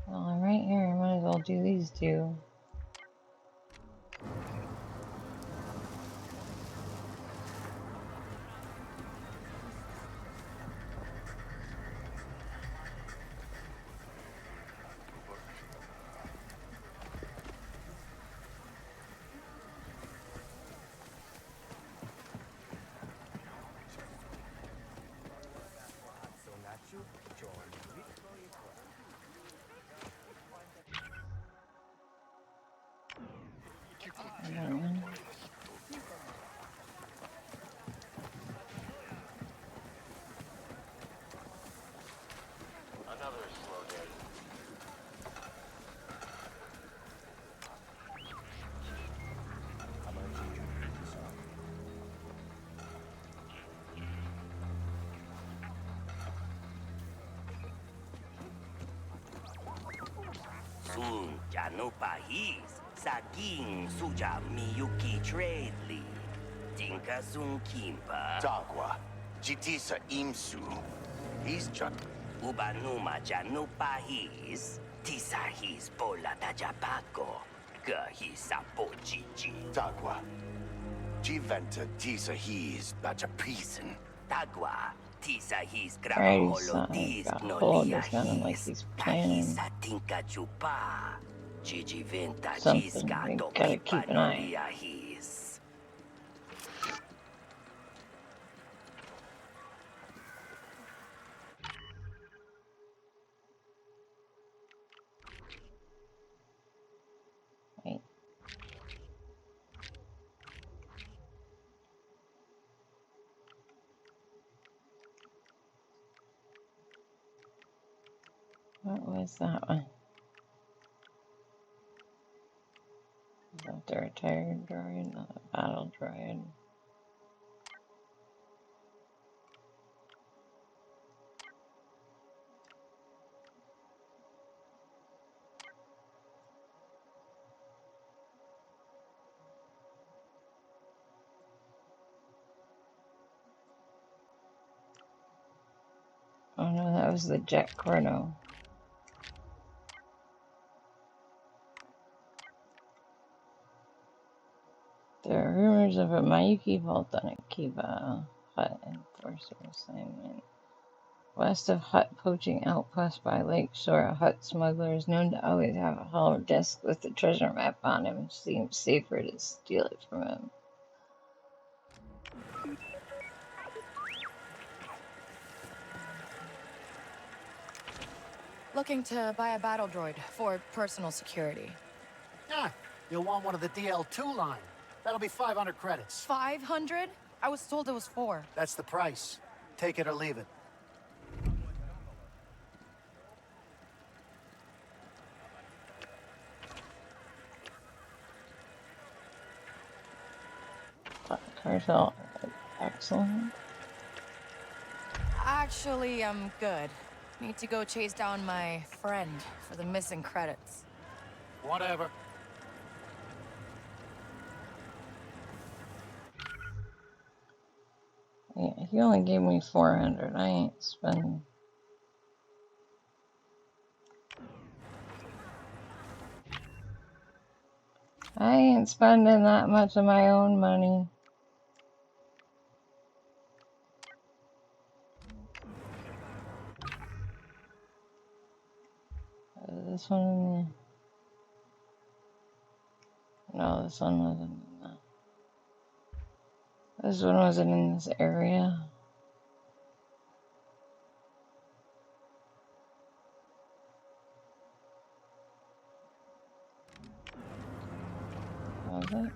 Well, I'm right here. I might as well do these two. Another slow day. Soon, Jano Pahis, Saging Suja Miyuki Trade Li, Dinka Sun Kimpa, Dagwa, Jitisa Imsu, he's just Ubanuma Jano Pahis, Tisahis Bola Tajapaco, Tinka hi sapo Gigi. Dagwa. Giventa tisa his bacha pisen. Dagwa. Tisa his Alrighty, grabaholo son. dis Got no hold lia this gun like his. he's planning Kahisa tinka chupa. Gigi venta something. jiska We do gotta pipa keep an no eye. lia his. Wait. What was that one? Is that the retired droid? Not a battle droid. Oh no, that was the Jet Chrono. There are rumors of a Mayuki vault on a Kiva Hut enforcer assignment. West of Hut poaching outpost by Lake Shore, a Hut smuggler is known to always have a hollow disc with a treasure map on him. It seems safer to steal it from him. Looking to buy a battle droid for personal security. Yeah, you'll want one of the DL2 line. That'll be 500 credits. 500? I was told it was 4. That's the price. Take it or leave it. Cartel, excellent. Actually, I'm good. Need to go chase down my friend for the missing credits. Whatever. Yeah, he only gave me 400. I ain't spending. I ain't spending that much of my own money. This one in the... No, this one wasn't in the... This one wasn't in this area. Was it?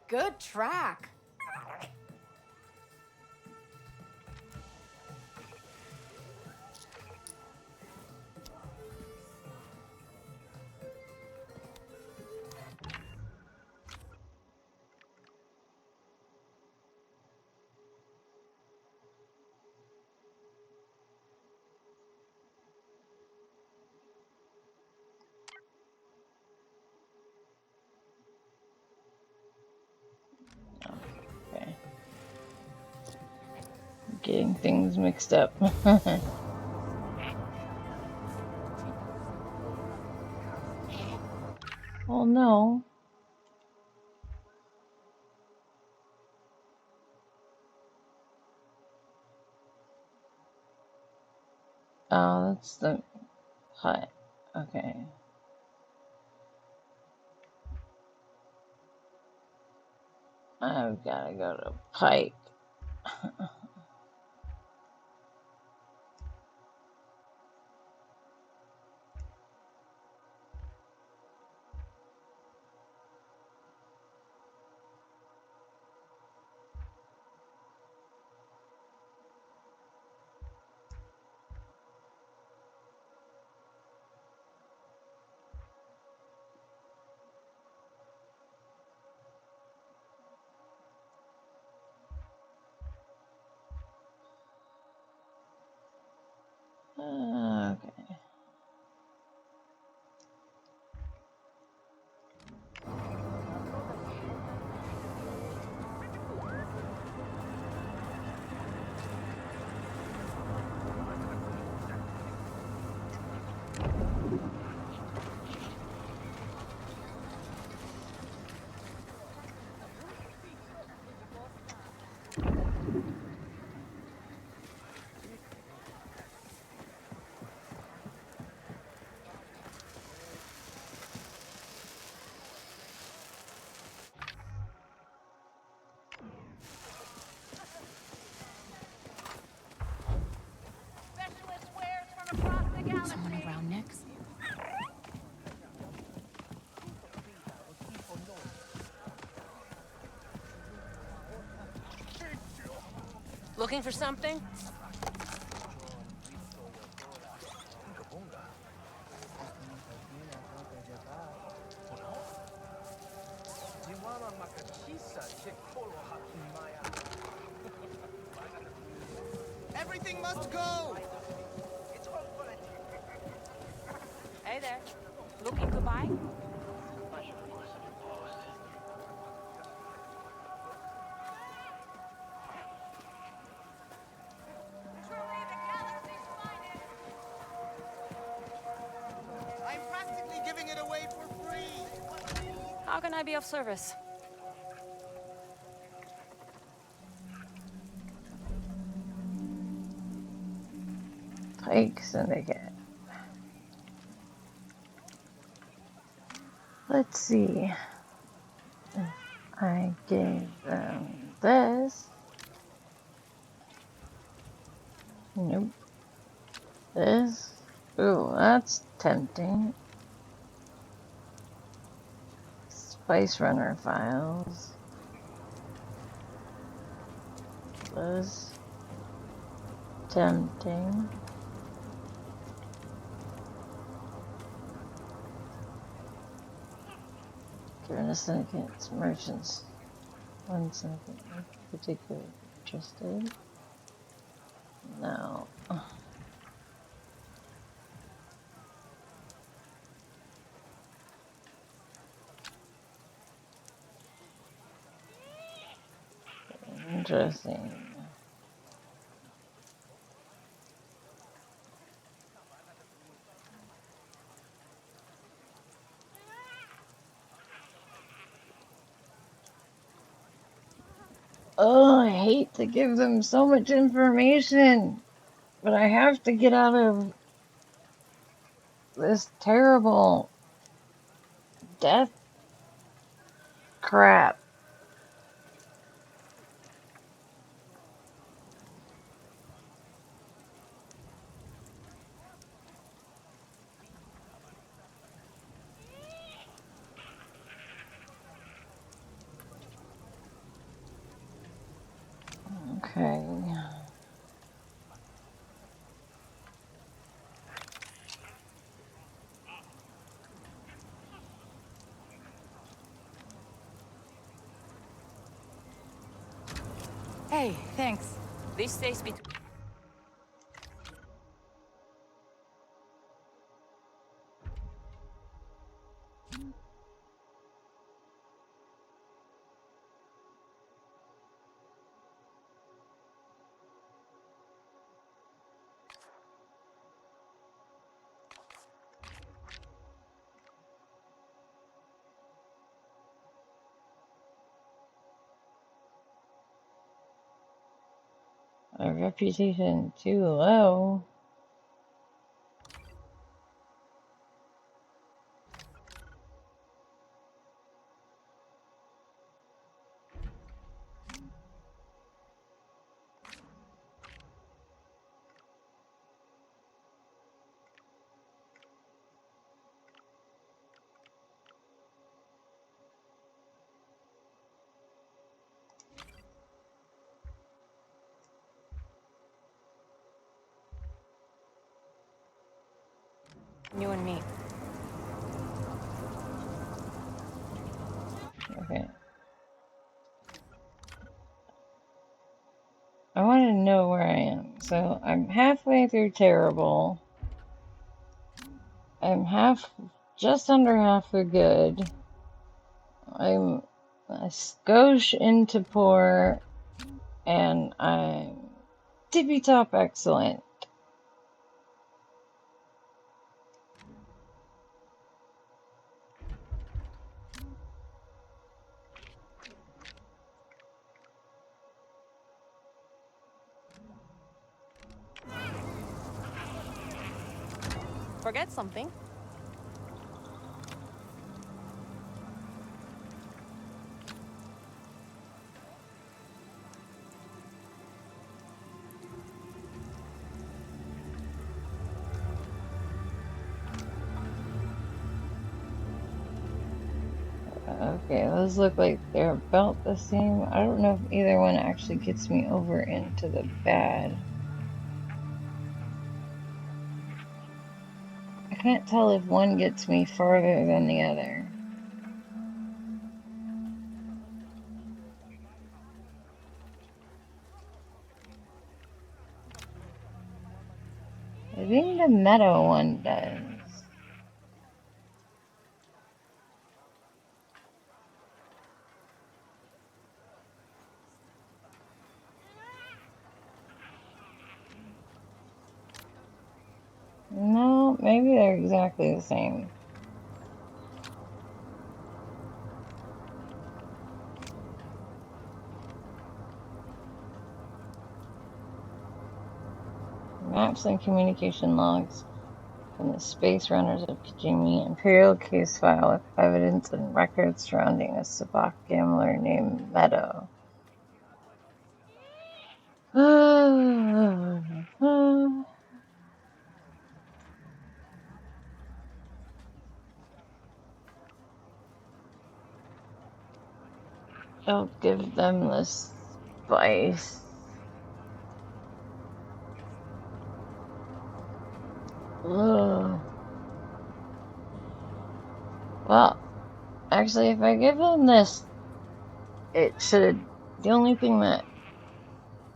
Good track. Getting things mixed up. Oh no. Oh, that's the hut. Okay. I've got to go to Pike. Okay. Someone around next? Looking for something? Everything must go! Hey there. Looking to buy? I'm practically giving it away for free! How can I be of service? Pike Syndicate. Let's see. If I gave them this. Nope. This. Ooh, that's tempting. Spice Runner files. This. Tempting. Given a syndicate's merchants. One syndicate particularly interested. No. Interesting. Oh, I hate to give them so much information, but I have to get out of this terrible death crap. Okay. Hey, thanks. This stays between. A reputation too low. You and me. Okay. I want to know where I am. So I'm halfway through terrible. I'm just under half through good. I'm a skosh into poor, and I'm tippy top excellent. Forget something. Okay, those look like they're about the same. I don't know if either one actually gets me over into the bad. I can't tell if one gets me farther than the other. I think the meadow one does. No, maybe they're exactly the same. Maps and communication logs from the space runners of Kijimi, Imperial case file with evidence and records surrounding a Sabak gambler named Meadow. I'll give them the spice. Ugh. Well, actually, if I give them this, it should. The only thing that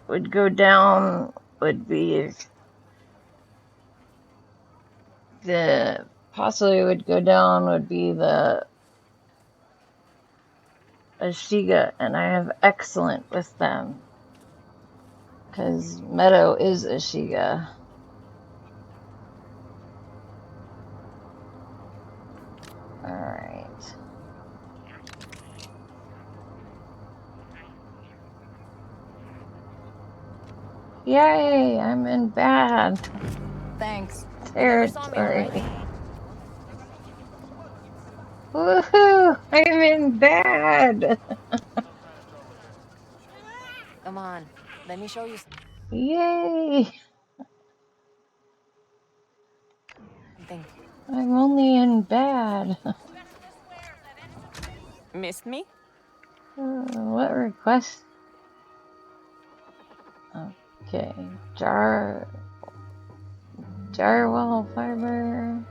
would go down would be the possibly would go down would be the Ashiga, and I have excellent with them because Meadow is Ashiga. All right. Yay! I'm in bad Thanks. You never saw me, territory. right? Woohoo! I'm in bad. Come on. Let me show you Yay! something. I'm only in bad. Missed me? What request? Okay, Jarwell fiber.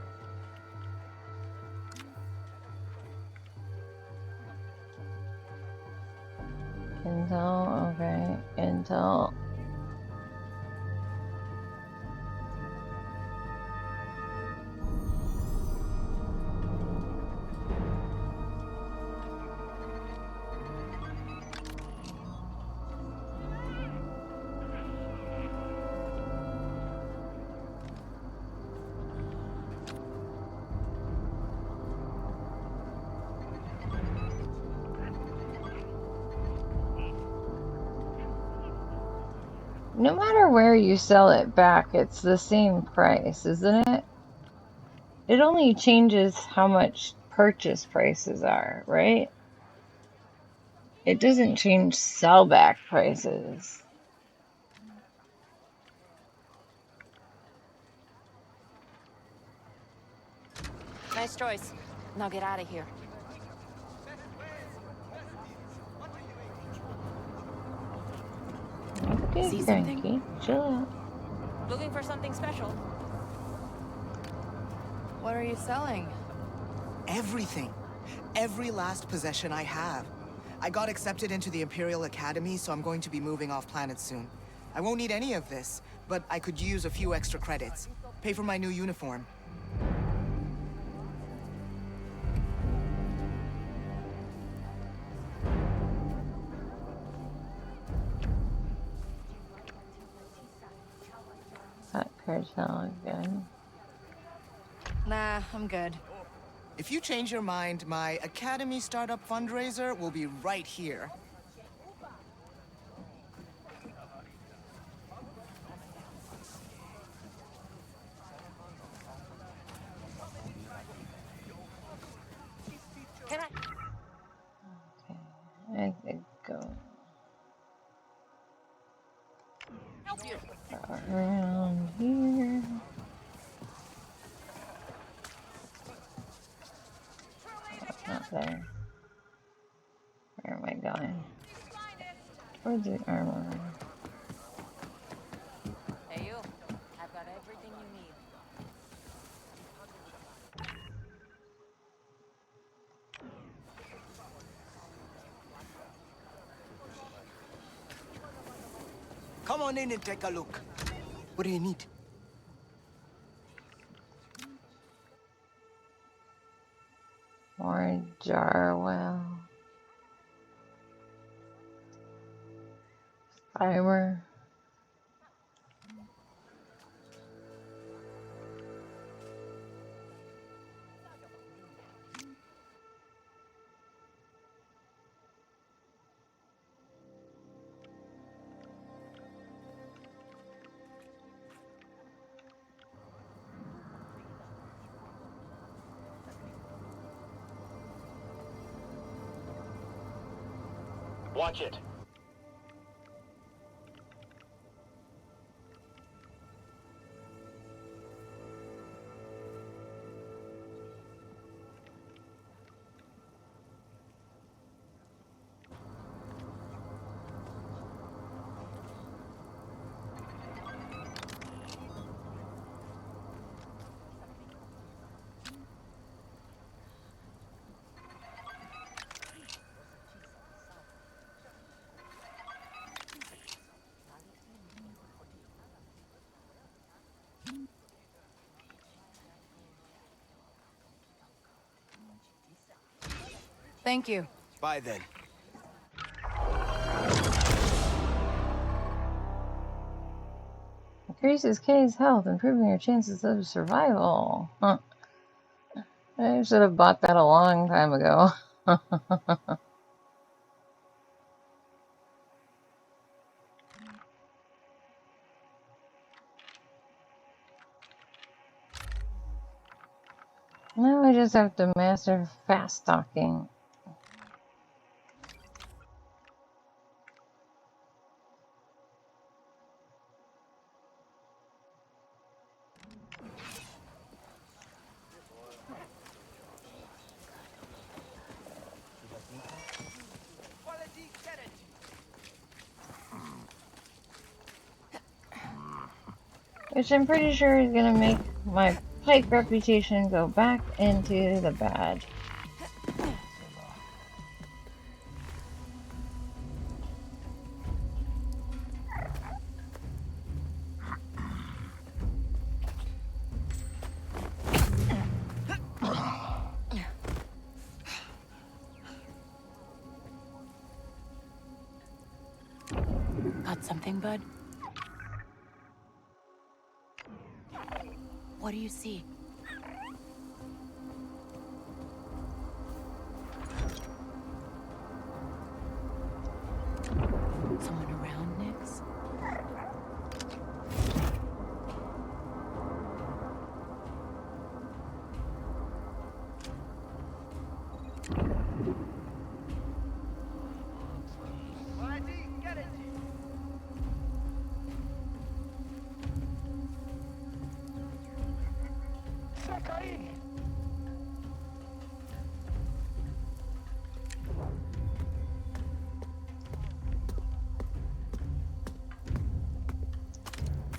Intel, okay, Intel. No matter where you sell it back, it's the same price, isn't it? It only changes how much purchase prices are, right? It doesn't change sell back prices. Nice choice. Now get out of here. Okay, See something? Cranky, chill out. Looking for something special? What are you selling? Everything. Every last possession I have. I got accepted into the Imperial Academy, so I'm going to be moving off planet soon. I won't need any of this, but I could use a few extra credits. Pay for my new uniform. That cartel again. Nah, I'm good. If you change your mind, my Academy Startup fundraiser will be right here. Can I could go help you? around here. Not there. Where am I going? Towards the armory. Hey, you. I've got everything you need. Come on in and take a look. What do you need? More Jarwell. Fiber. Watch it. Thank you. Bye then. Increases K's health, improving your chances of survival. Huh. I should have bought that a long time ago. Now I just have to master fast stalking. Which I'm pretty sure is gonna make my Pike reputation go back into the bad. Got something, bud? What do you see? Someone around, Nix?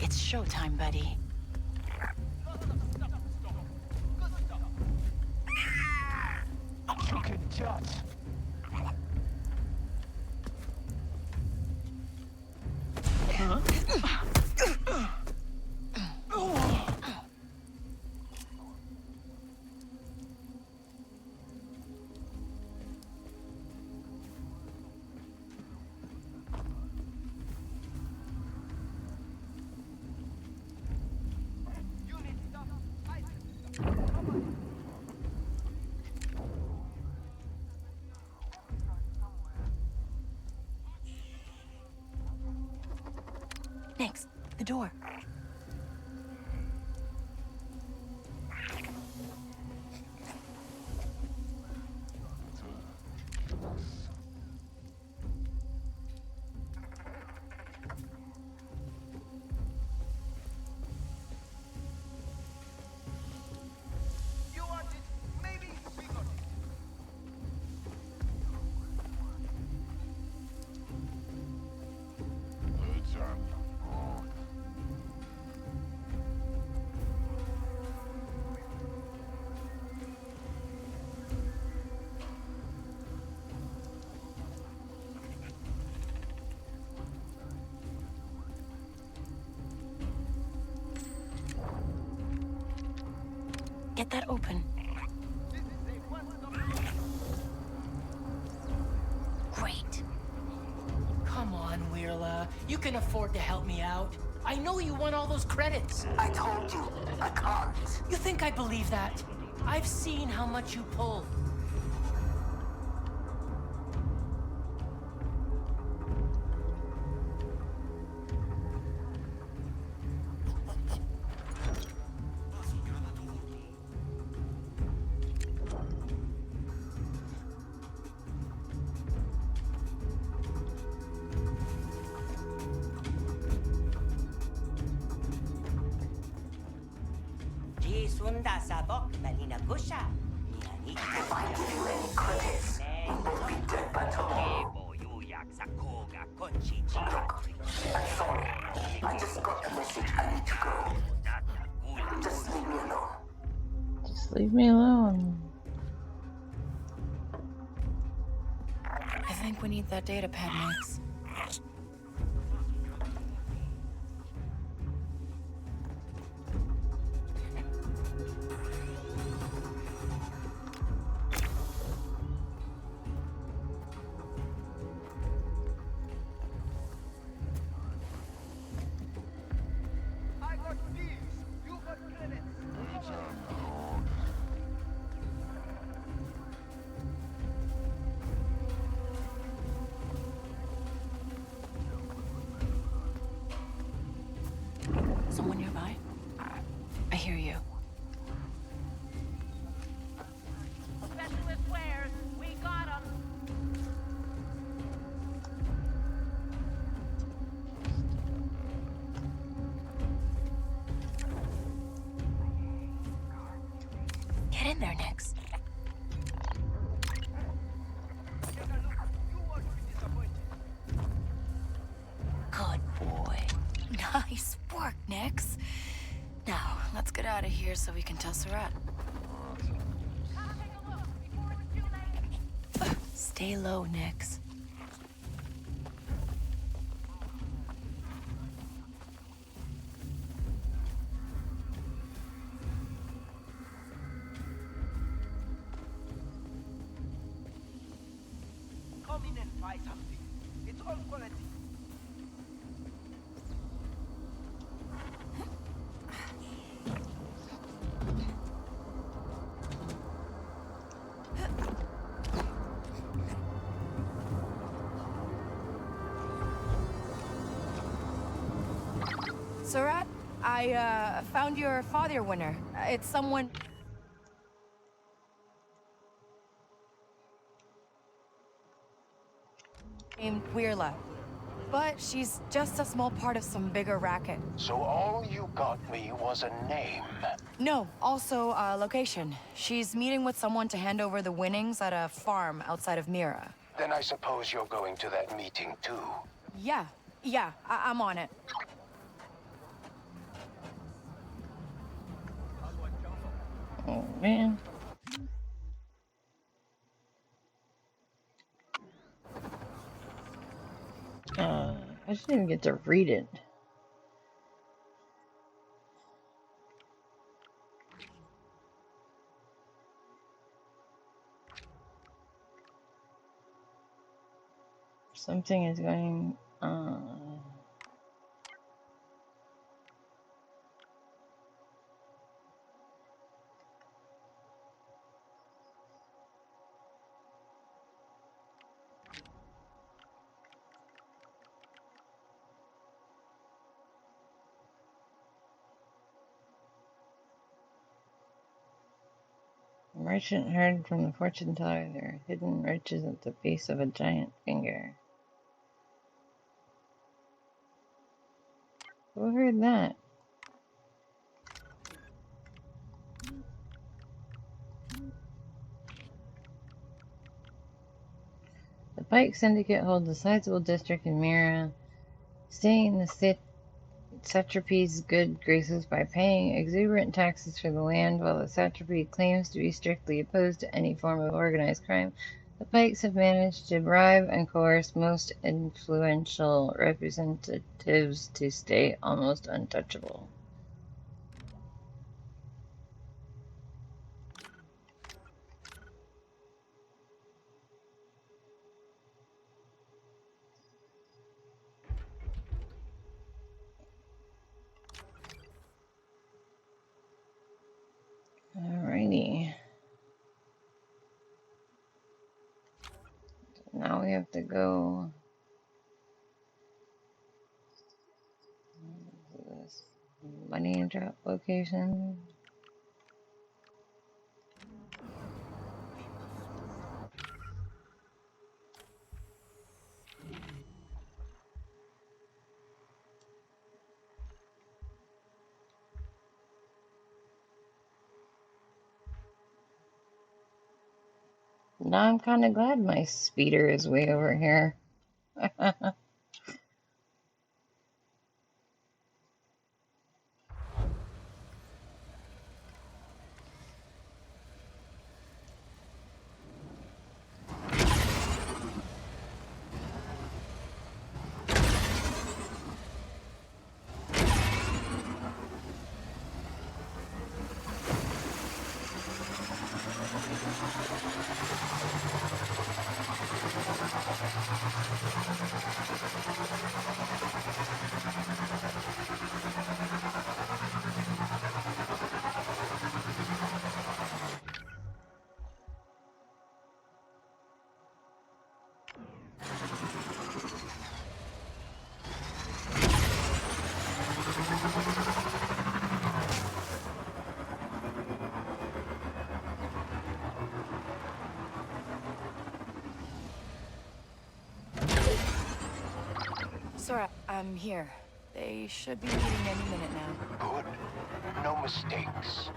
It's showtime, buddy. You can just. Next, the door. You want it? Maybe we got it. Get that open. Great. Come on, Weirla. You can afford to help me out. I know you won all those credits. I told you, I can't. You think I believe that? I've seen how much you pull. If I give you any credits, you will be dead by tomorrow. Look, I'm sorry. I just got the message. I need to go. Just leave me alone. Just leave me alone. I think we need that data pad, Max. I got these. You got credits. Someone nearby? I hear you. Specialist wares, we got 'em. Get in there, Nix. Good boy. Nice work, Nix. Now, let's get out of here so we can tell Surratt. Stay low, Nix. Come in and try something. It's all quality. Surratt, I found your father winner. It's someone... named Weirla. but she's just a small part of some bigger racket. So all you got me was a name. No, also location. She's meeting with someone to hand over the winnings at a farm outside of Mira. Then I suppose you're going to that meeting too. Yeah, I'm on it. Oh man. I didn't even get to read it. Something is going on. A merchant heard from the fortune teller there are hidden riches at the base of a giant finger. Who heard that? The Pike Syndicate holds a sizable district in Mira, staying in the satrapy's good graces by paying exuberant taxes for the land. While the satrapy claims to be strictly opposed to any form of organized crime, the Pikes have managed to bribe and coerce most influential representatives to stay almost untouchable. Alrighty. Now we have to go to this money drop location. Now I'm kind of glad my speeder is way over here. Sora, I'm here. They should be meeting any minute now. Good. No mistakes.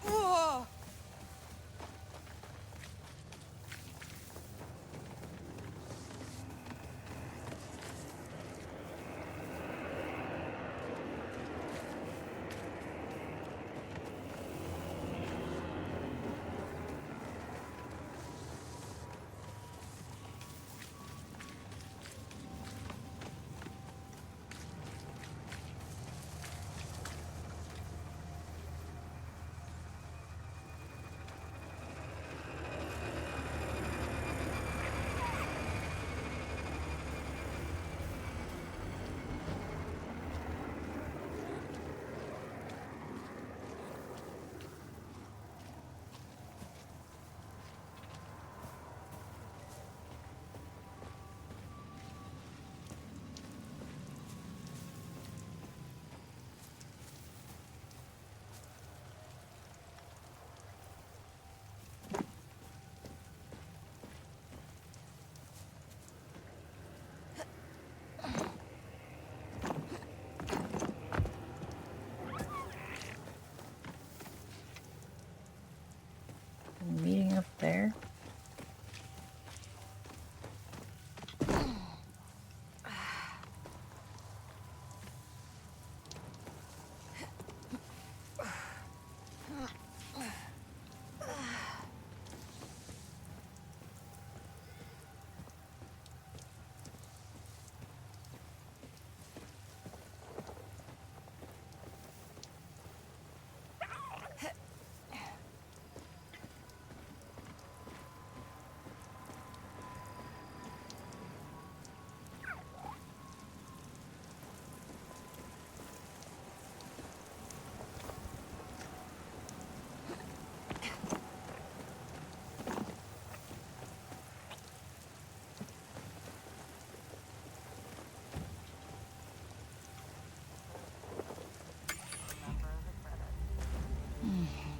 Whoa!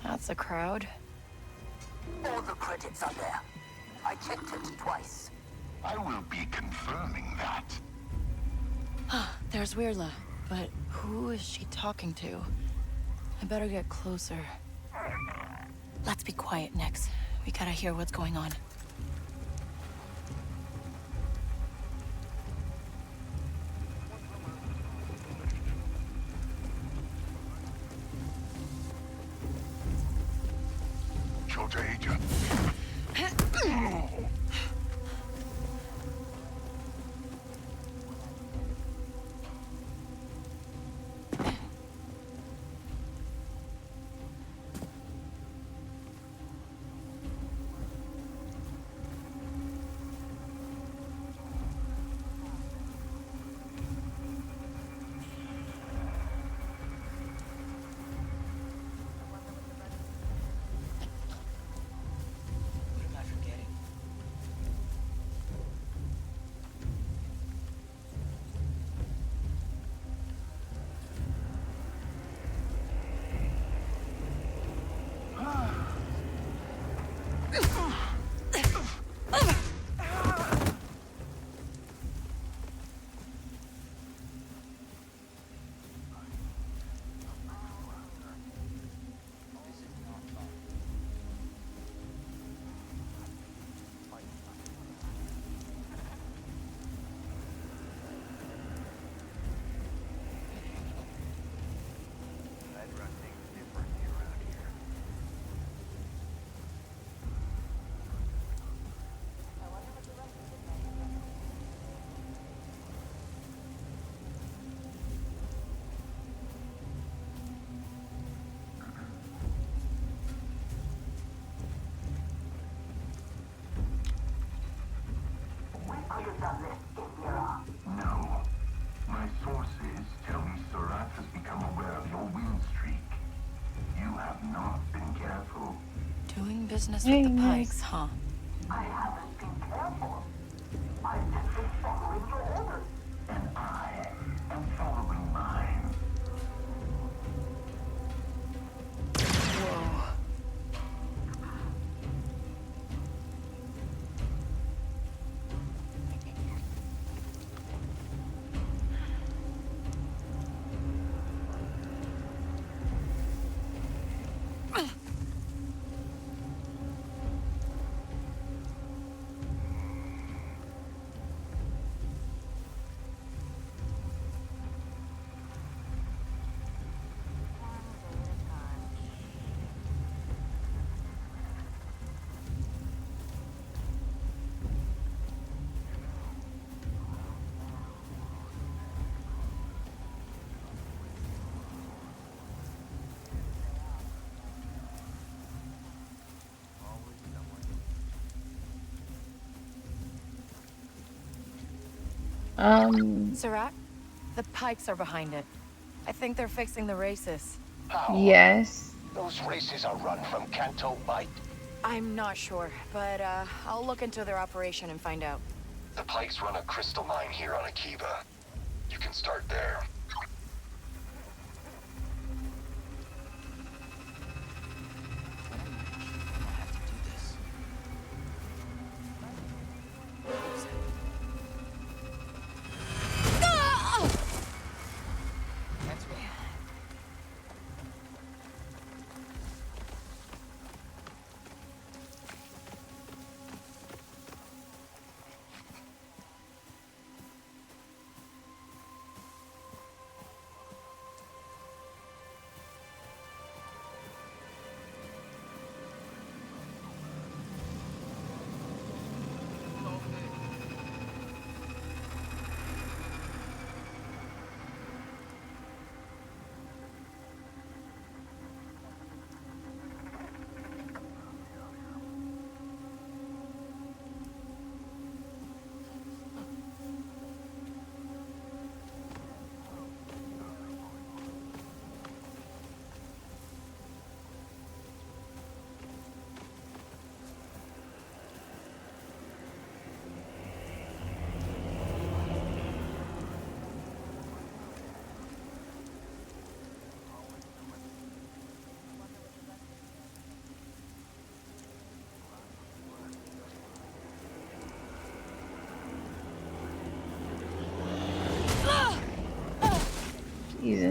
That's a crowd. All the credits are there. I checked it twice. I will be confirming that. There's Weirla, but who is she talking to? I better get closer. Let's be quiet, Nix. We gotta hear what's going on. No. My sources tell me Surat has become aware of your win streak. You have not been careful. Doing business with the Pikes, huh? I haven't been careful. I've just been following your orders. And I am following mine. Whoa. Surat? The Pikes are behind it. I think they're fixing the races. Yes. Those races are run from Canto Bight. I'm not sure, but I'll look into their operation and find out. The Pikes run a crystal mine here on Akiva. You can start there.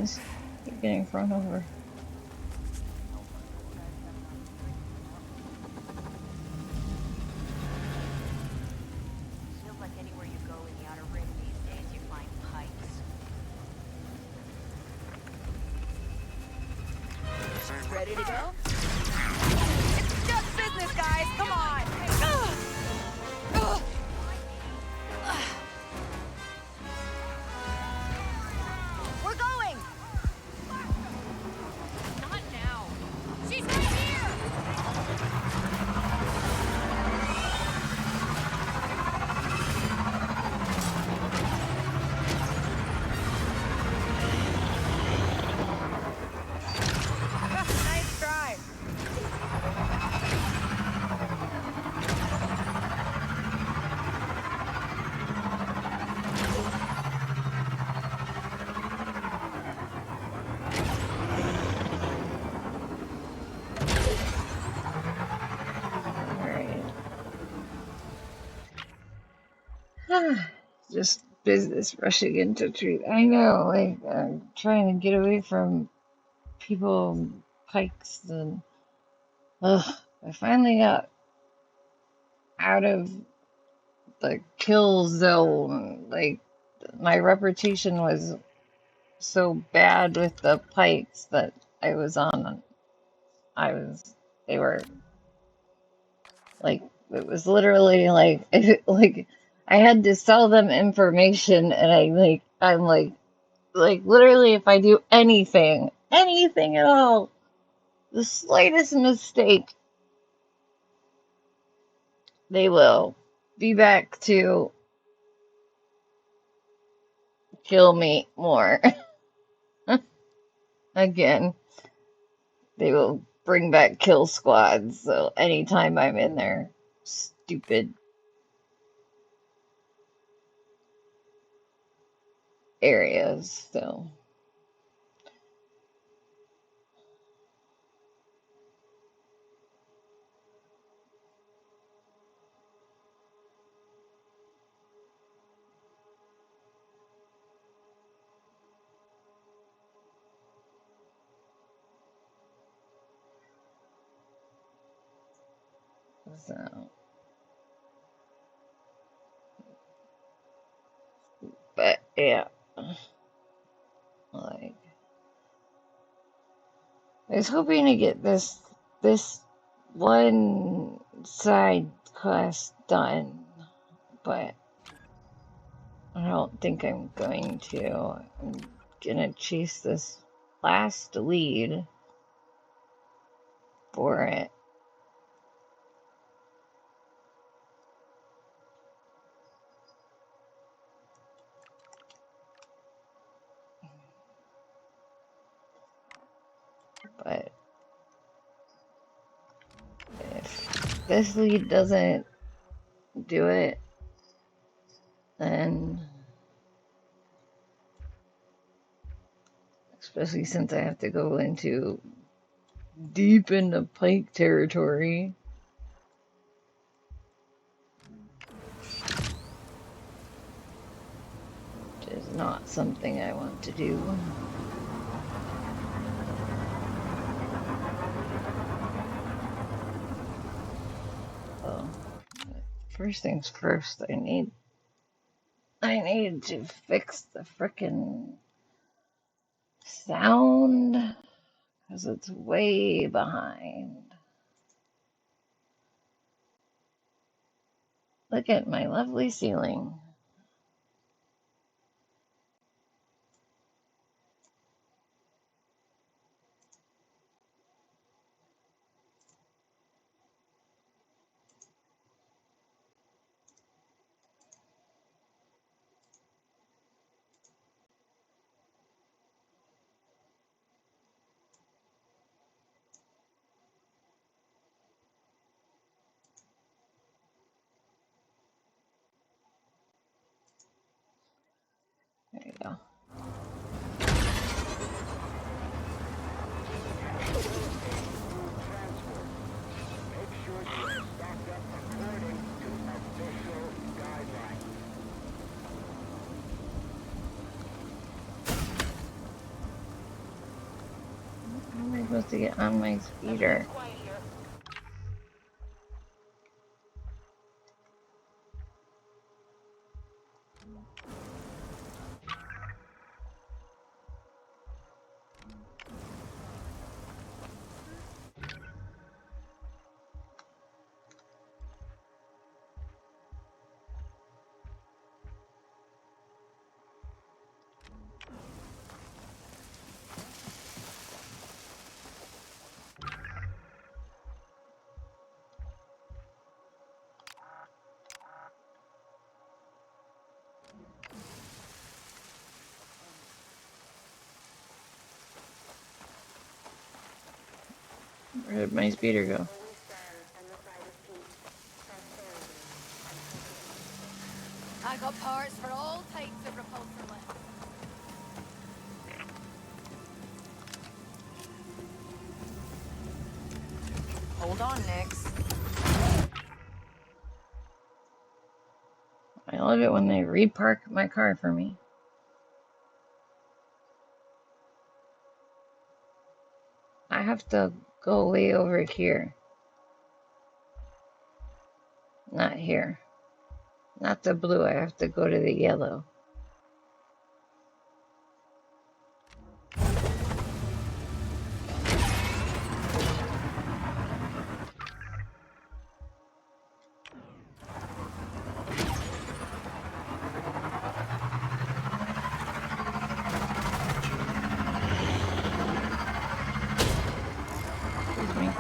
Jesus. Keep getting run over. Feels like anywhere you go in the Outer Rim these days, you find pikes. Ready to go? It's just business, guys. Come on. We're going. Not now. She's right here. Nice try. Alright. Just business rushing into treat. I know, like, I'm trying to get away from people, pikes, and ugh. I finally got out of the kill zone. Like, my reputation was so bad with the pikes that I was on. They were like, it was literally like, like, I had to sell them information, and I'm like, literally, if I do anything at all, the slightest mistake, they will be back to kill me more. Again, they will bring back kill squads, so anytime I'm in their stupid areas, so. So, but yeah, like, I was hoping to get this one side quest done, but I don't think I'm going to. I'm gonna chase this last lead for it. But if this lead doesn't do it, then, especially since I have to go into deep into Pike territory, which is not something I want to do. So, first things first, I need to fix the frickin' sound, because it's way behind. Look at my lovely ceiling. supposed to get on my speeder? Where did my speeder go? I got parts for all types of repulsor left. Hold on, Nix. I love it when they repark my car for me. I have to go way over here. Not here. Not the blue, I have to go to the yellow. Excuse me.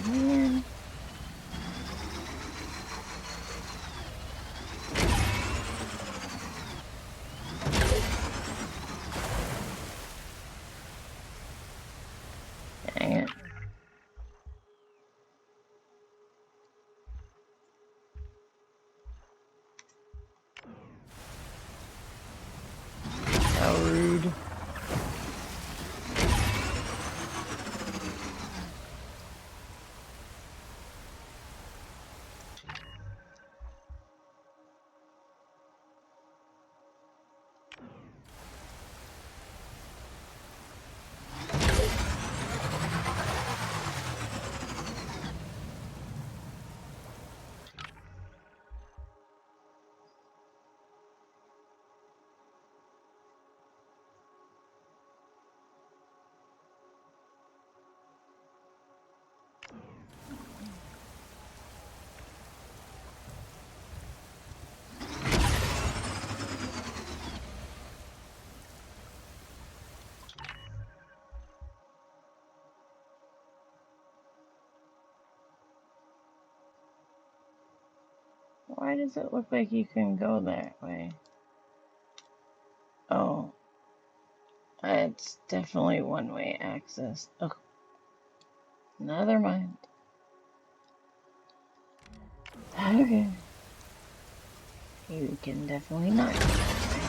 Oh man. Dang it. How rude. Why does it look like you can go that way? Oh, it's definitely one-way access. Oh, never mind. Okay. You can definitely not go that way.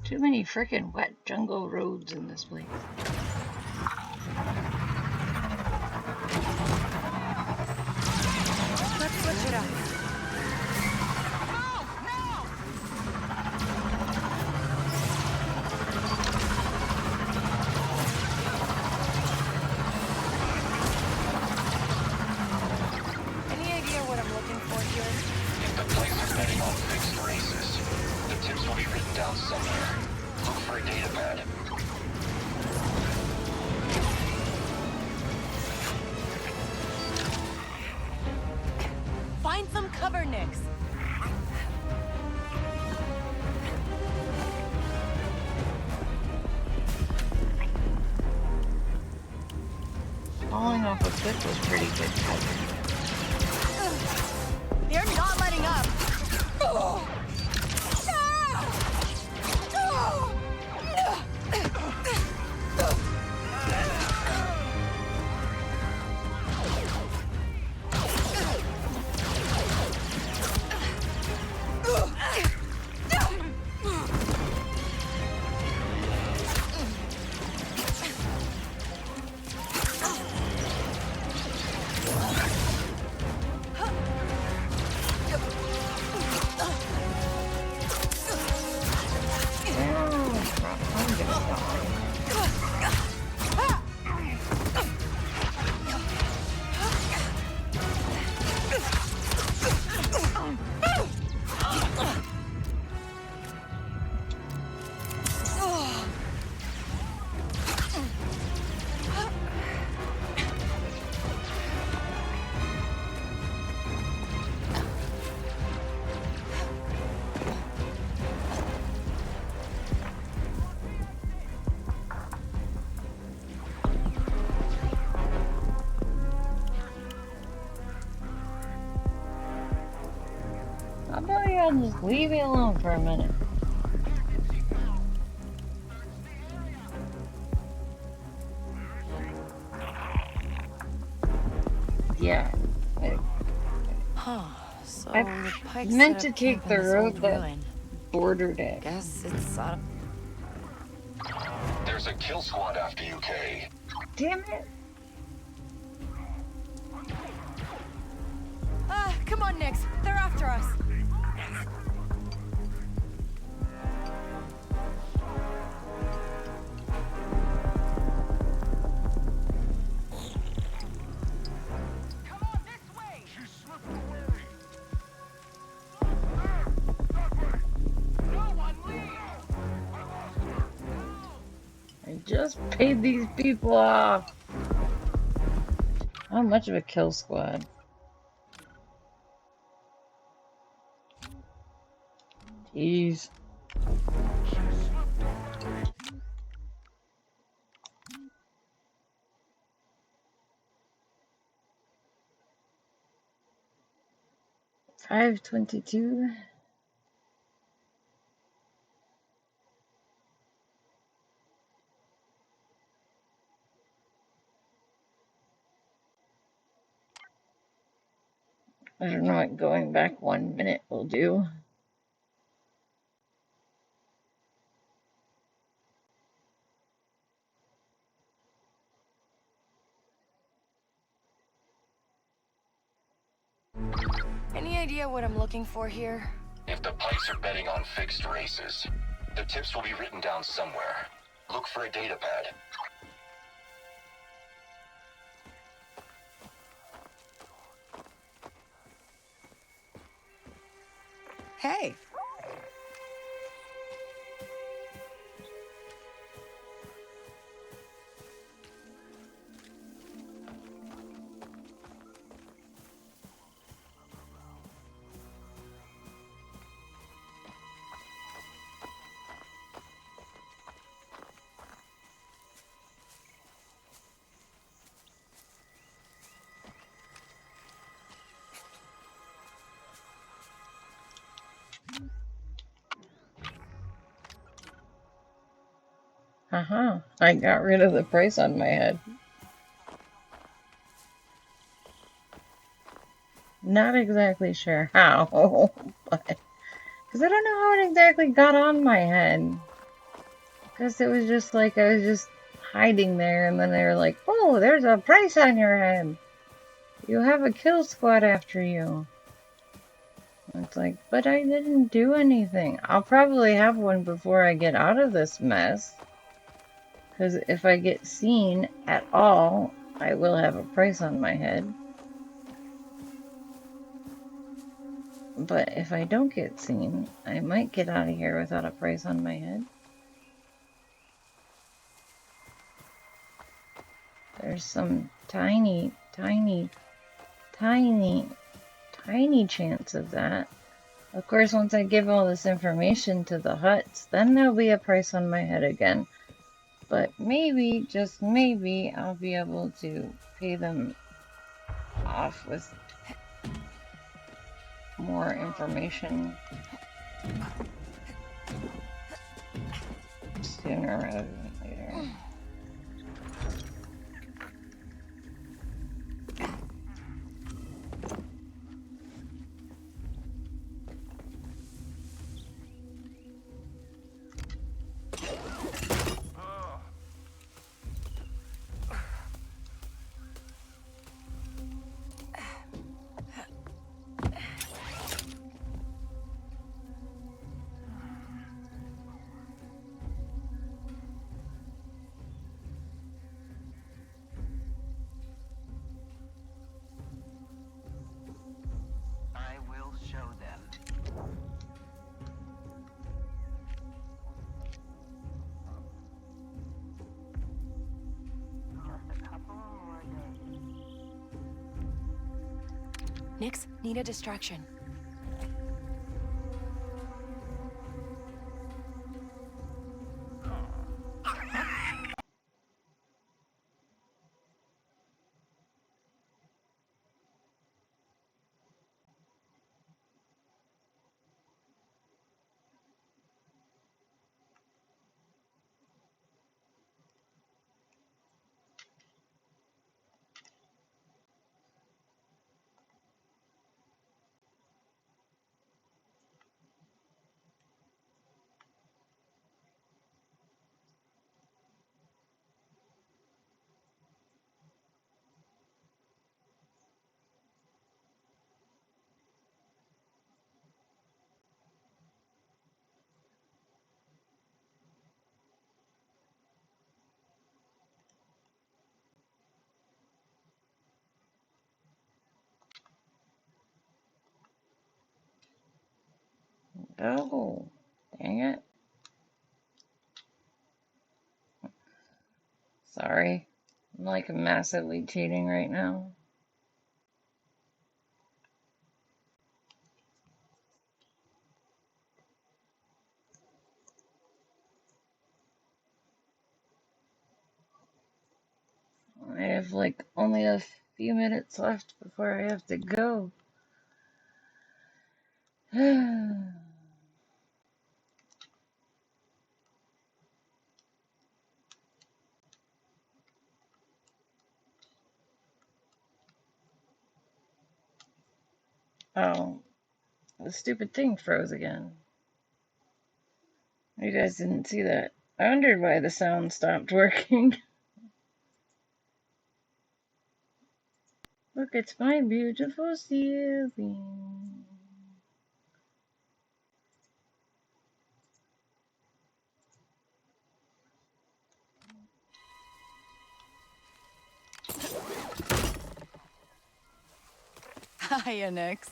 Too many frickin' wet jungle roads in this place. Let's switch it up. Any idea what I'm looking for here? If the place is betting on fixed races, the tips will be written down somewhere. Look for a data pad. Find some cover, Nix. Falling off a cliff was pretty good cover. They're not letting up. How about y'all just leave me alone for a minute? Yeah. So I the Pikes meant set to up take camp in the this road old that ruin. bordered it. Guess it's There's a kill squad after you, Kay. Damn it! Come on, Nix. They're after us. I just paid these people off. How much of a kill squad? Jeez. $5.22. I don't know what going back 1 minute will do. Any idea what I'm looking for here? If the Pikes are betting on fixed races, the tips will be written down somewhere. Look for a data pad. Hey. Uh-huh. I got rid of the price on my head. Not exactly sure how, but because I don't know how it exactly got on my head. Because it was just like I was just hiding there, and then they were like, "Oh, there's a price on your head. You have a kill squad after you." It's like, but I didn't do anything. I'll probably have one before I get out of this mess. Because if I get seen at all, I will have a price on my head. But if I don't get seen, I might get out of here without a price on my head. There's some tiny, tiny, tiny, tiny chance of that. Of course, once I give all this information to the huts, then there'll be a price on my head again. But maybe, just maybe, I'll be able to pay them off with more information sooner rather than later. I will show them. Just a couple more days. Nix, need a distraction. Oh, dang it. Sorry. I'm like massively cheating right now. I have like only a few minutes left before I have to go. Oh, the stupid thing froze again. You guys didn't see that. I wondered why the sound stopped working. Look, it's my beautiful ceiling. Hiya, Nix.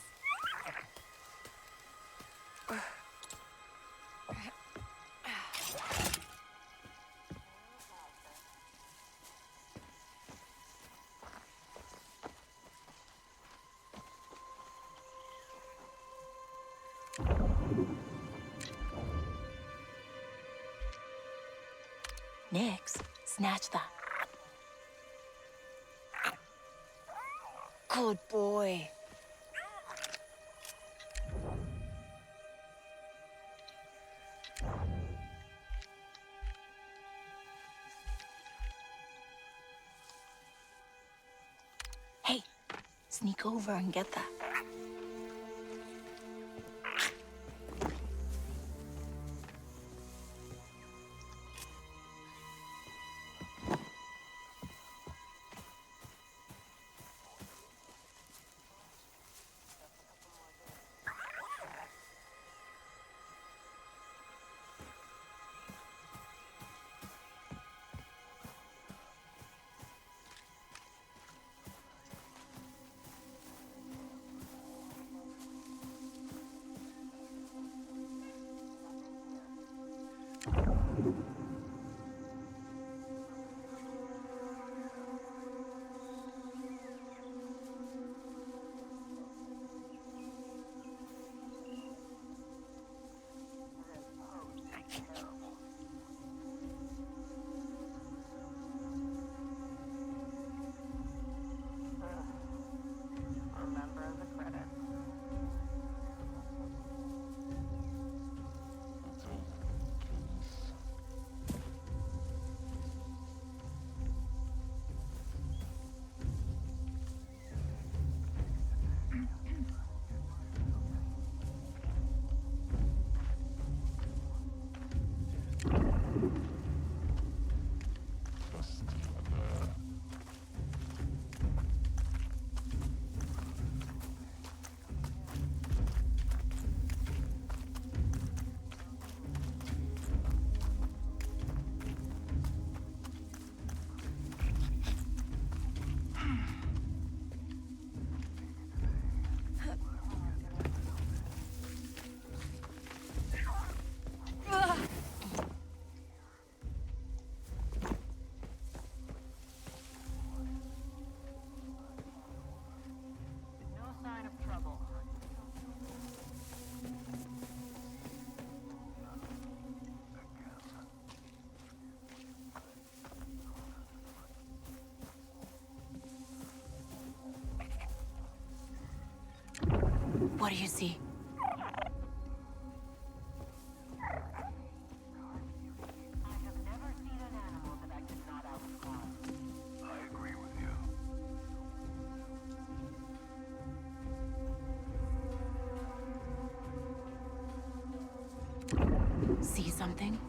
Nix, snatch that. Good boy. Sneak over and get that. What do you see? I agree with you. See something?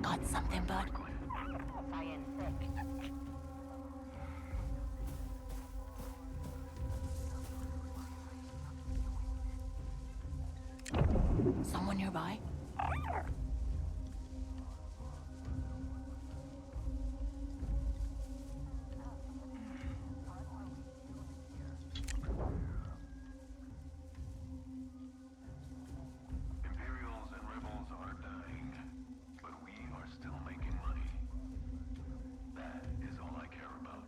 Got something, bud? Someone nearby? Imperials and rebels are dying, but we are still making money. That is all I care about.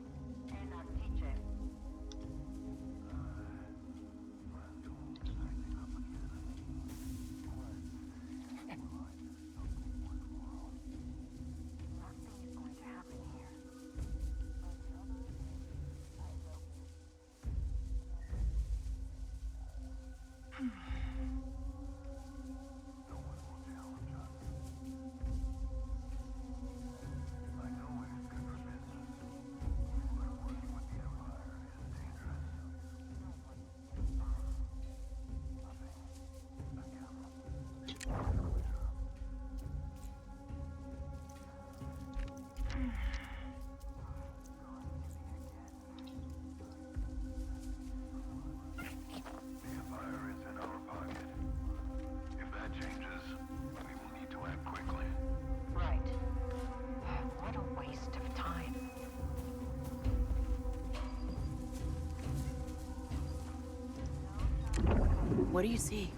What do you see?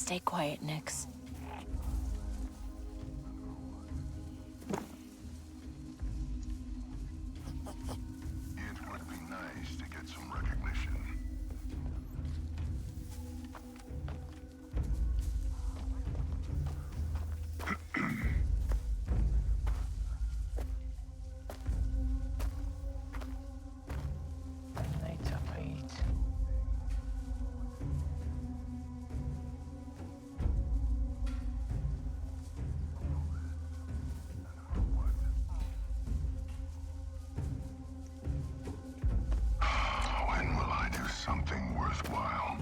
Stay quiet, Nix. It would be nice to get some recognition. When will I do something worthwhile?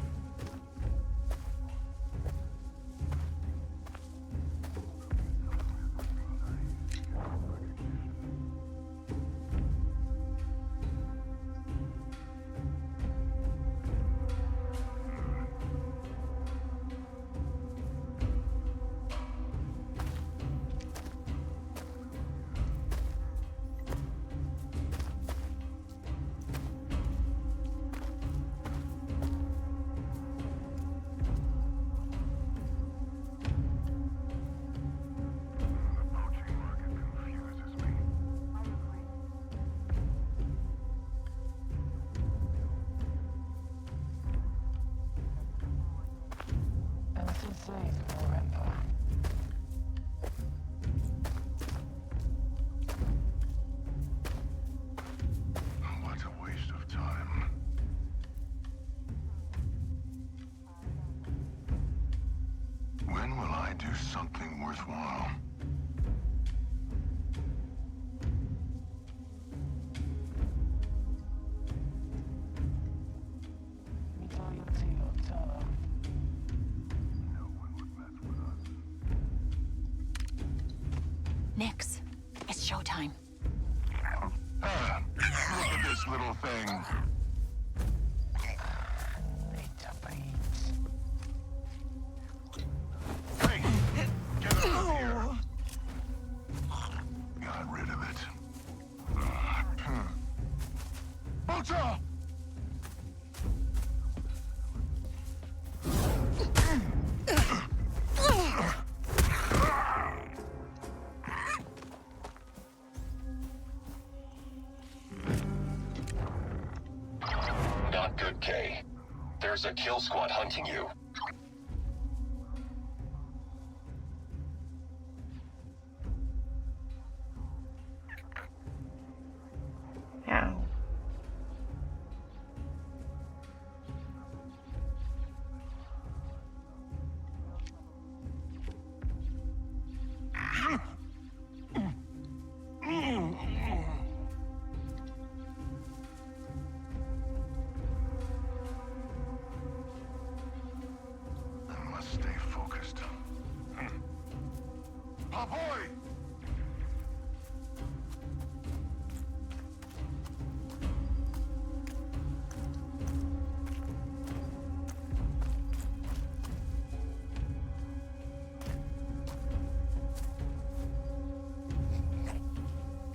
What a waste of time. When will I do something worthwhile? Nix, it's showtime. Look at this little thing. Hey, get out of here. Got rid of it. Bota! Not good, Kay. There's a kill squad hunting you. Ow. I must stay focused. Ahoy!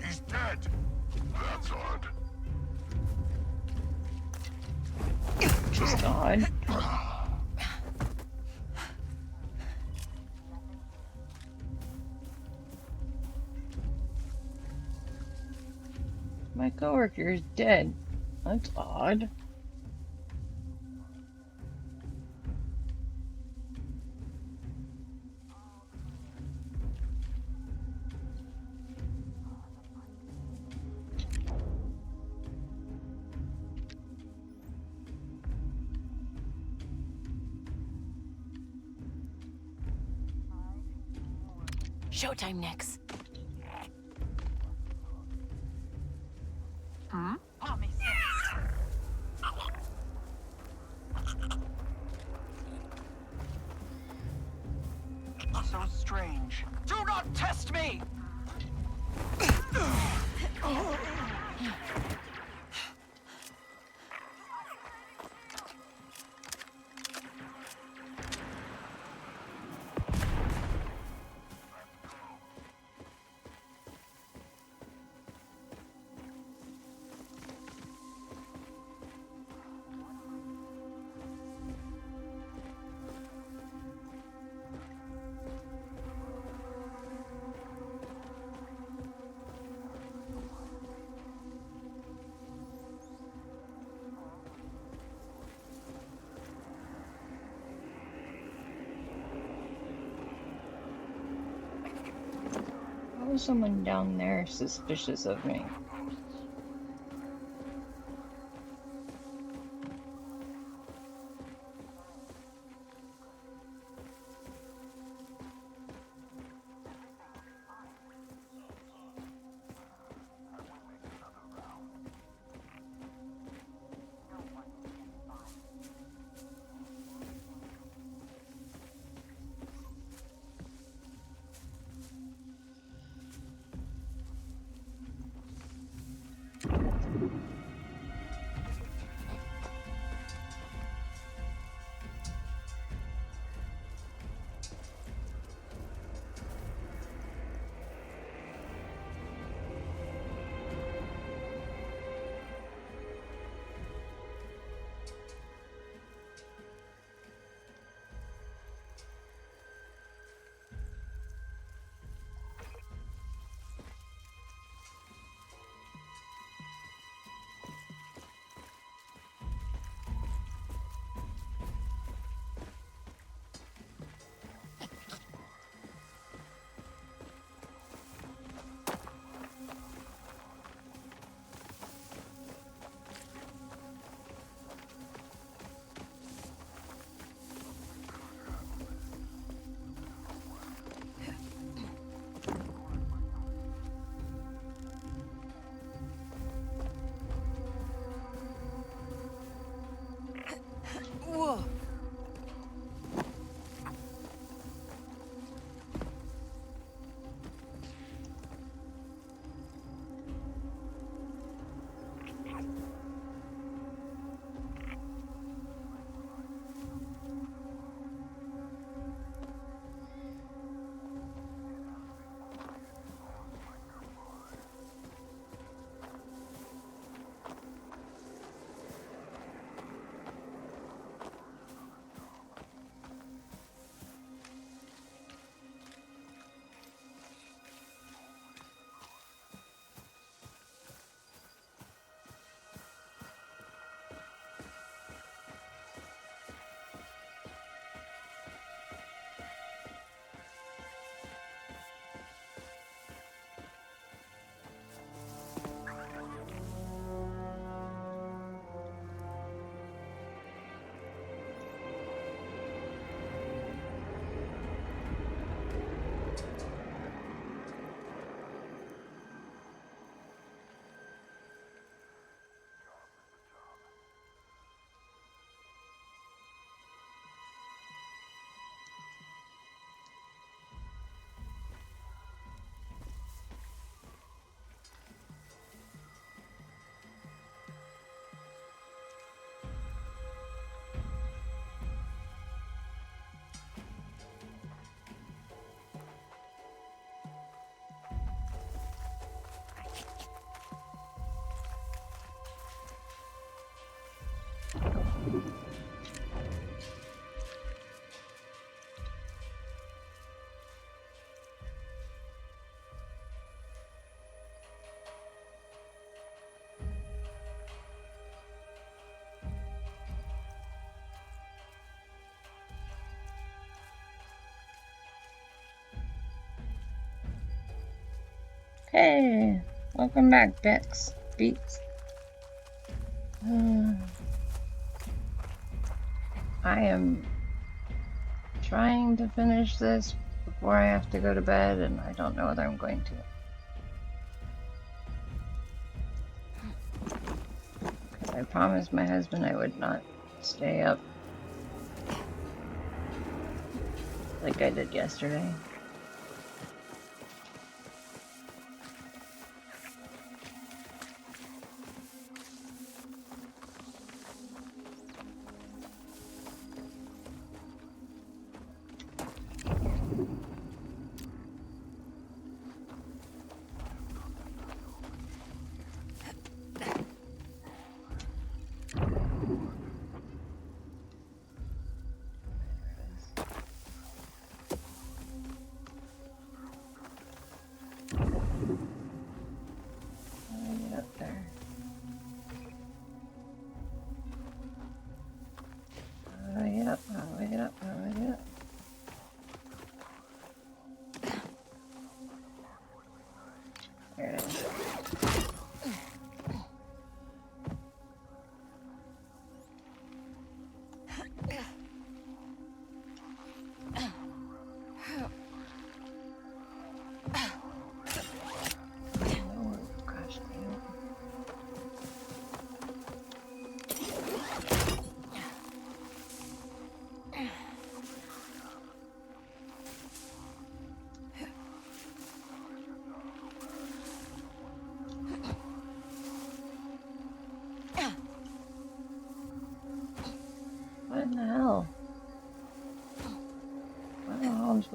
He's dead. That's odd. Just odd. My coworker is dead. That's odd. Showtime, Nix. Hmm? So strange. Do not test me! is someone down there suspicious of me? Whoa. Hey, welcome back, Bex. Beats. I am trying to finish this before I have to go to bed, and I don't know whether I'm going to. Because I promised my husband I would not stay up like I did yesterday.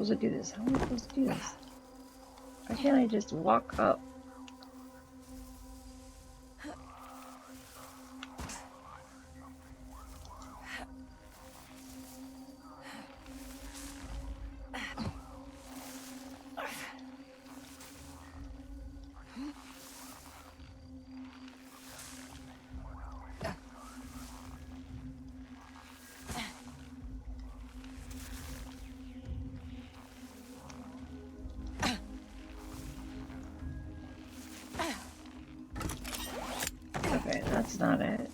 supposed to do this? How am I supposed to do this? Why can't I just walk up? Okay, that's not it.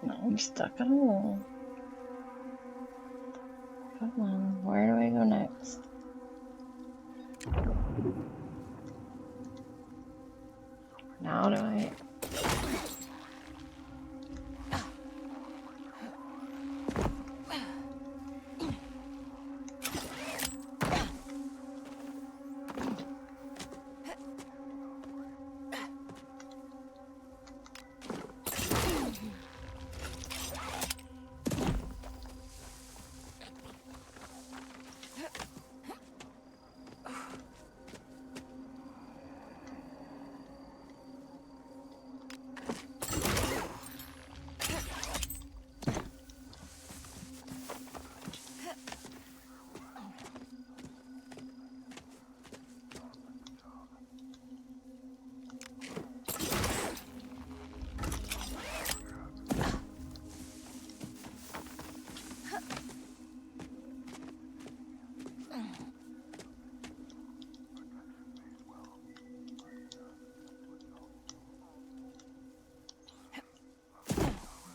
No, I'm stuck on a wall. Come on, where do I go next? Now do I...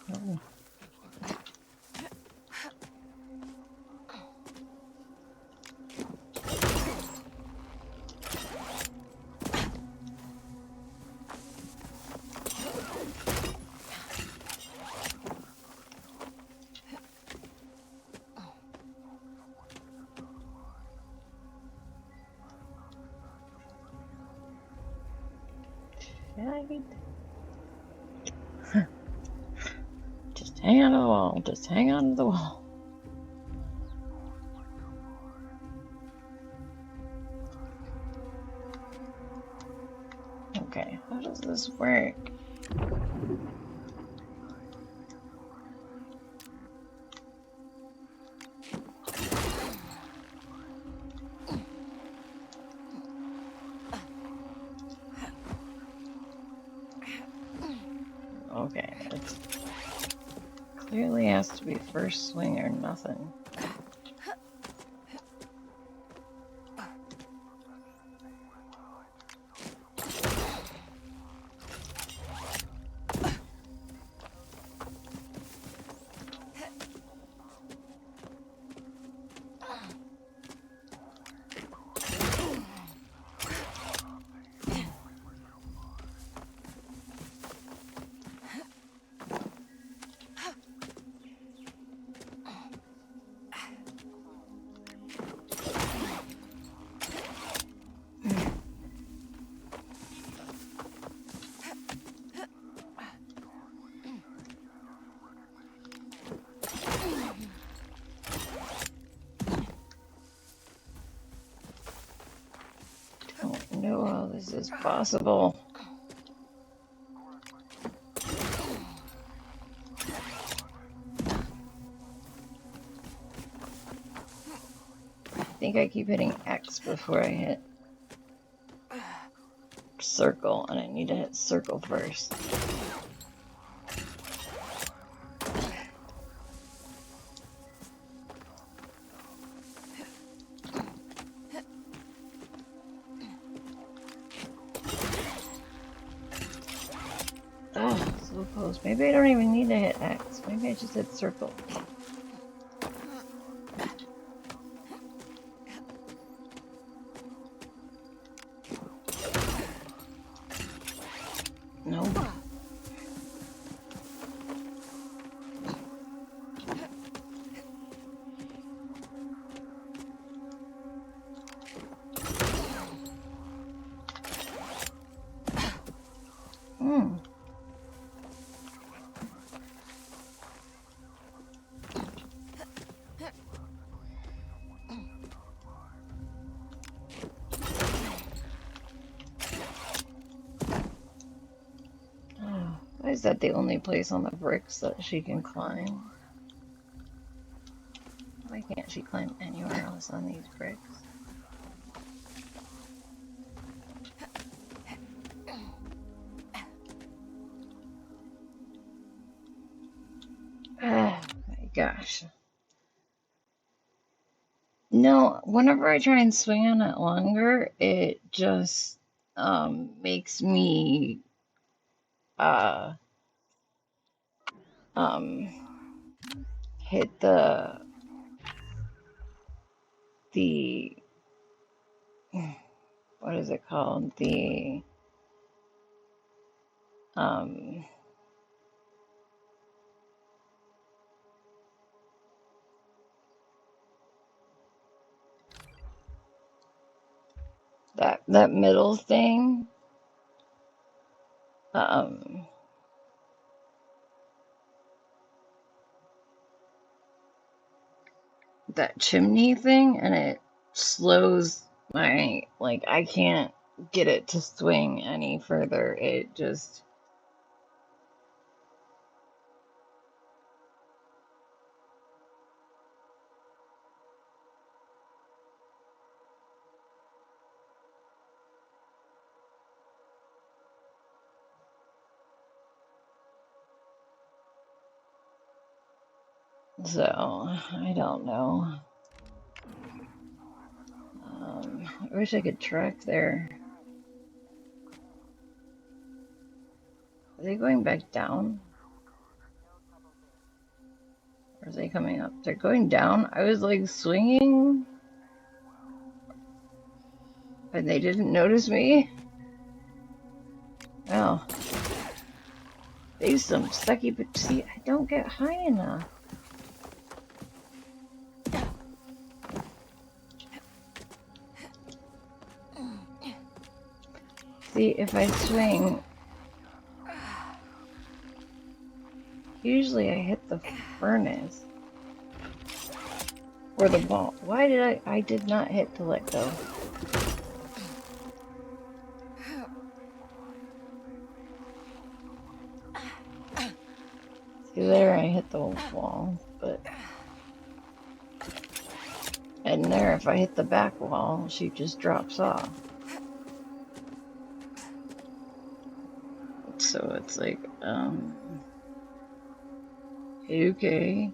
Oh. Right. Just hang on to the wall. Just hang on to the wall. Okay, how does this work? Okay, it clearly has to be first swing or nothing. Don't know how this is possible. I think I keep hitting X before I hit circle, and I need to hit circle first. So close. Maybe I don't even need to hit X. Maybe I just hit circle. Nope. Hmm. Oh, why is that the only place on the bricks that she can climb? Why can't she climb anywhere else on these bricks? Oh my gosh. No, whenever I try and swing on it longer, it just makes me uh um hit the what is it called? The um that middle thing. Um that chimney thing, and it slows my, like, I can't get it to swing any further. It just so I don't know. I wish I could track there. Are they going back down? Or are they coming up? They're going down. I was like swinging and they didn't notice me. Oh, they some sucky, but see, I don't get high enough. See, if I swing, usually I hit the furnace or the ball. Why did I did not hit to let go. See, there I hit the wall, but and there, if I hit the back wall, she just drops off. So it's like, okay.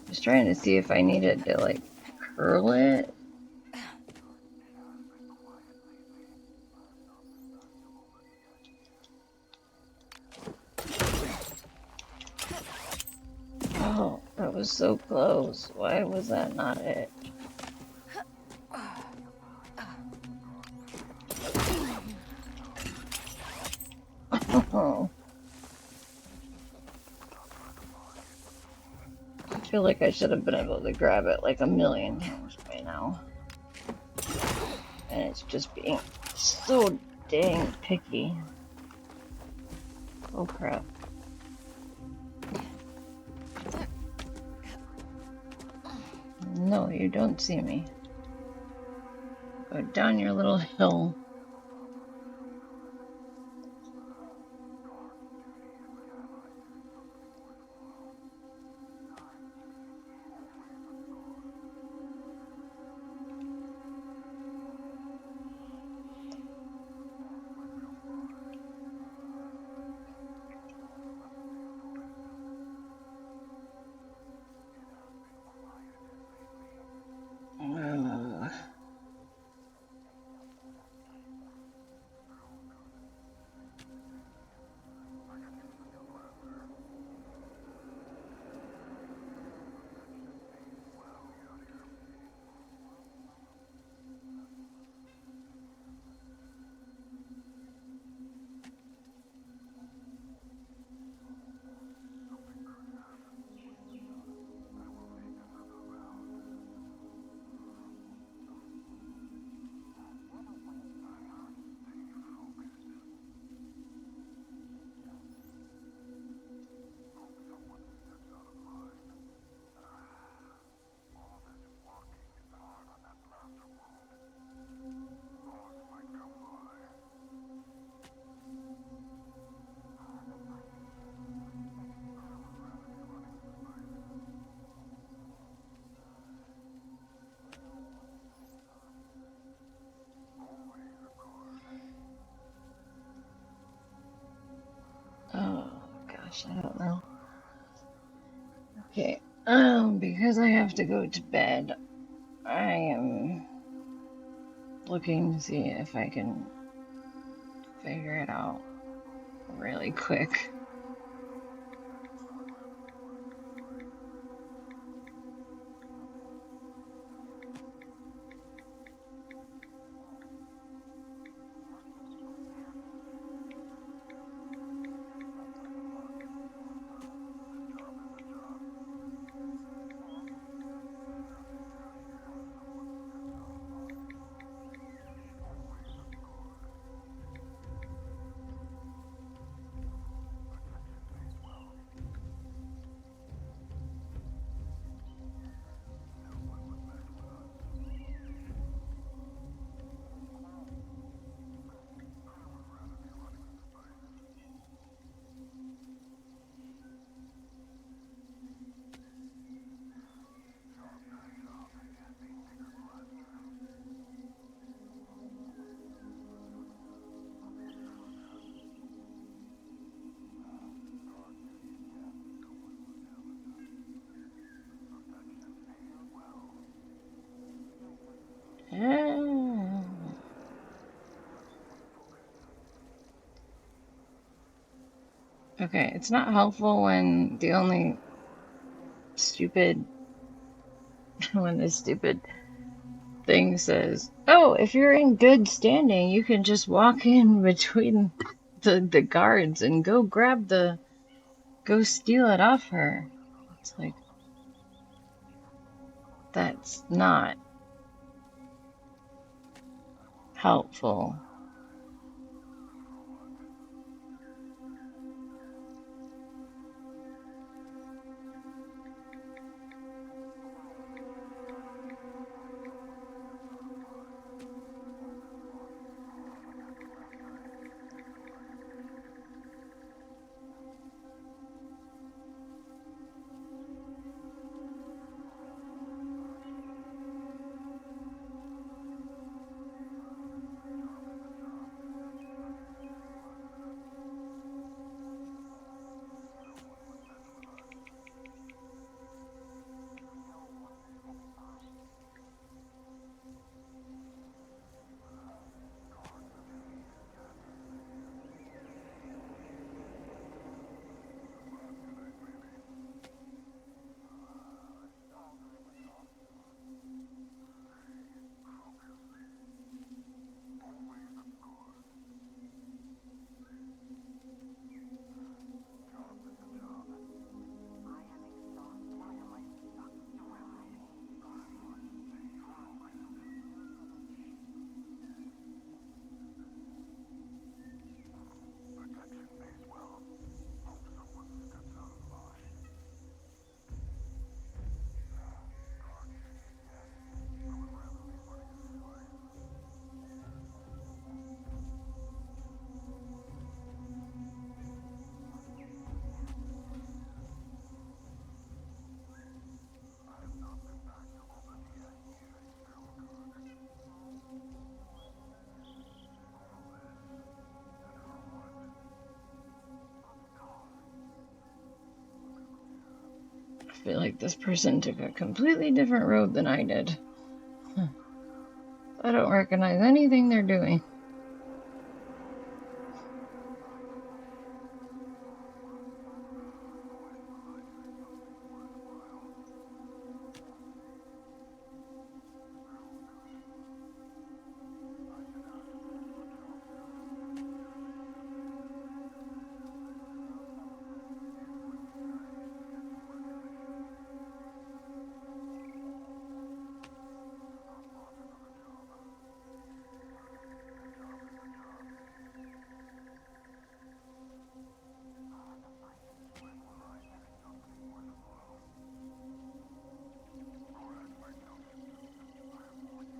Just trying to see if I needed to like curl it. Oh, that was so close. Why was that not it? Oh. I feel like I should have been able to grab it like a million times by now. And it's just being so dang picky. Oh crap. No, you don't see me. Go down your little hill. Oh gosh, I don't know. Okay, because I have to go to bed, I am looking to see if I can figure it out really quick. Okay, it's not helpful when the only stupid when the stupid thing says, "Oh, if you're in good standing, you can just walk in between the guards and go steal it off her." It's like that's not helpful. feel like this person took a completely different road than I did. I don't recognize anything they're doing.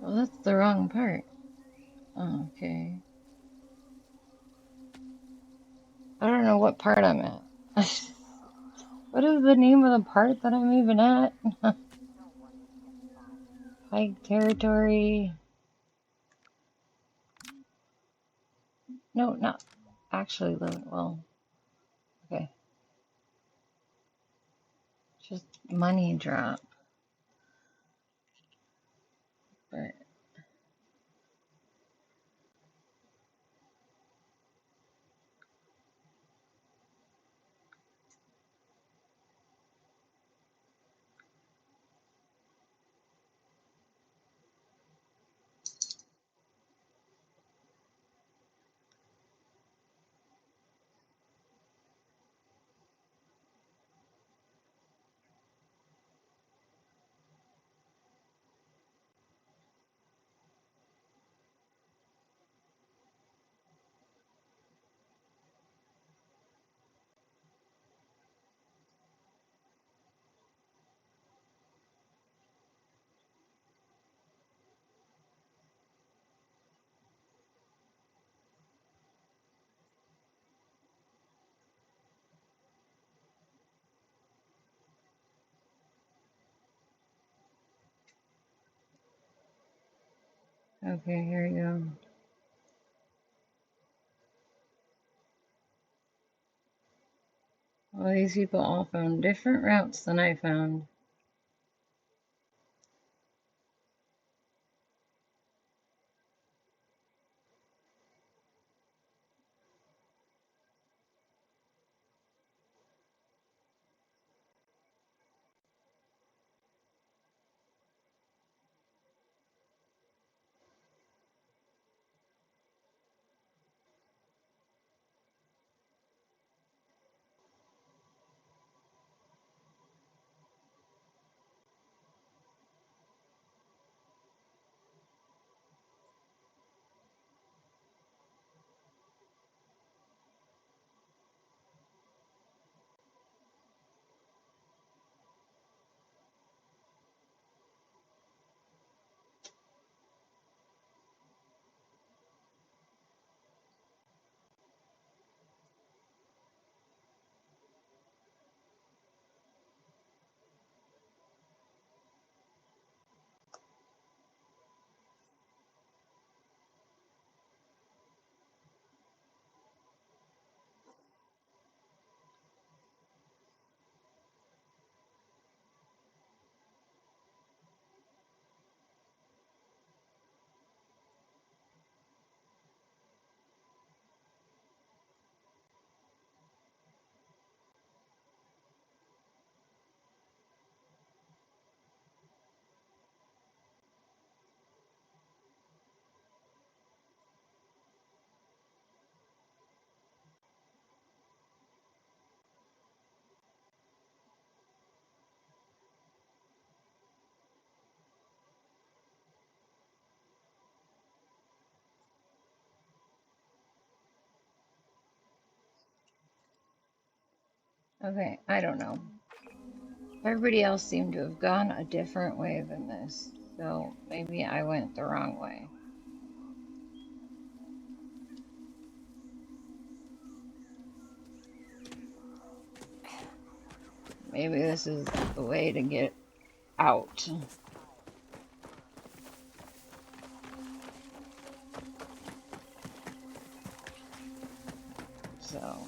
Well, that's the wrong part. Okay. I don't know what part I'm at. What is the name of the part that I'm even at? Pike territory. No, not actually. Well, okay. Just money drop. But okay, here we go. All these people all found different routes than I found. Okay, I don't know. Everybody else seemed to have gone a different way than this, so maybe I went the wrong way. Maybe this is the way to get out. So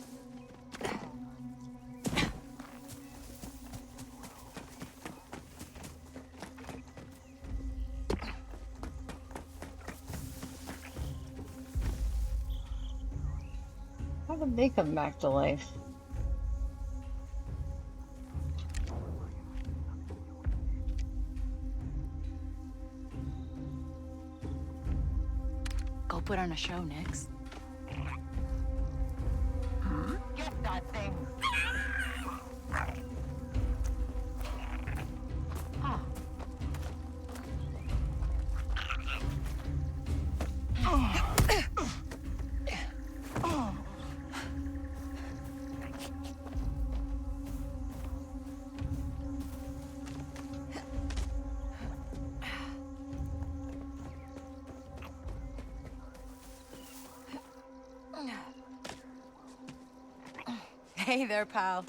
did they come back to life? Go put on a show, Nix. Get that thing! Hey there, pal.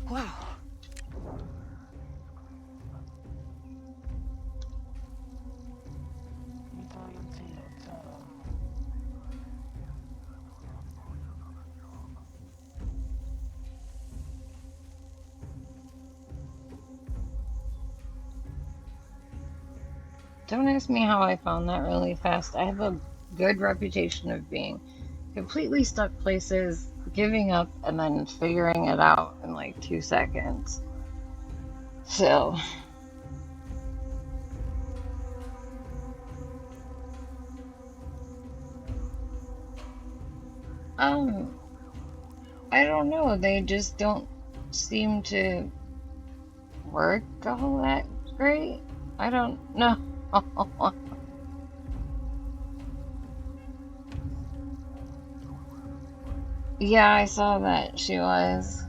Wow. Don't ask me how I found that really fast. I have a good reputation of being completely stuck places, giving up, and then figuring it out in like 2 seconds. So, um, I don't know. They just don't seem to work all that great. I don't know. Yeah, I saw that she was.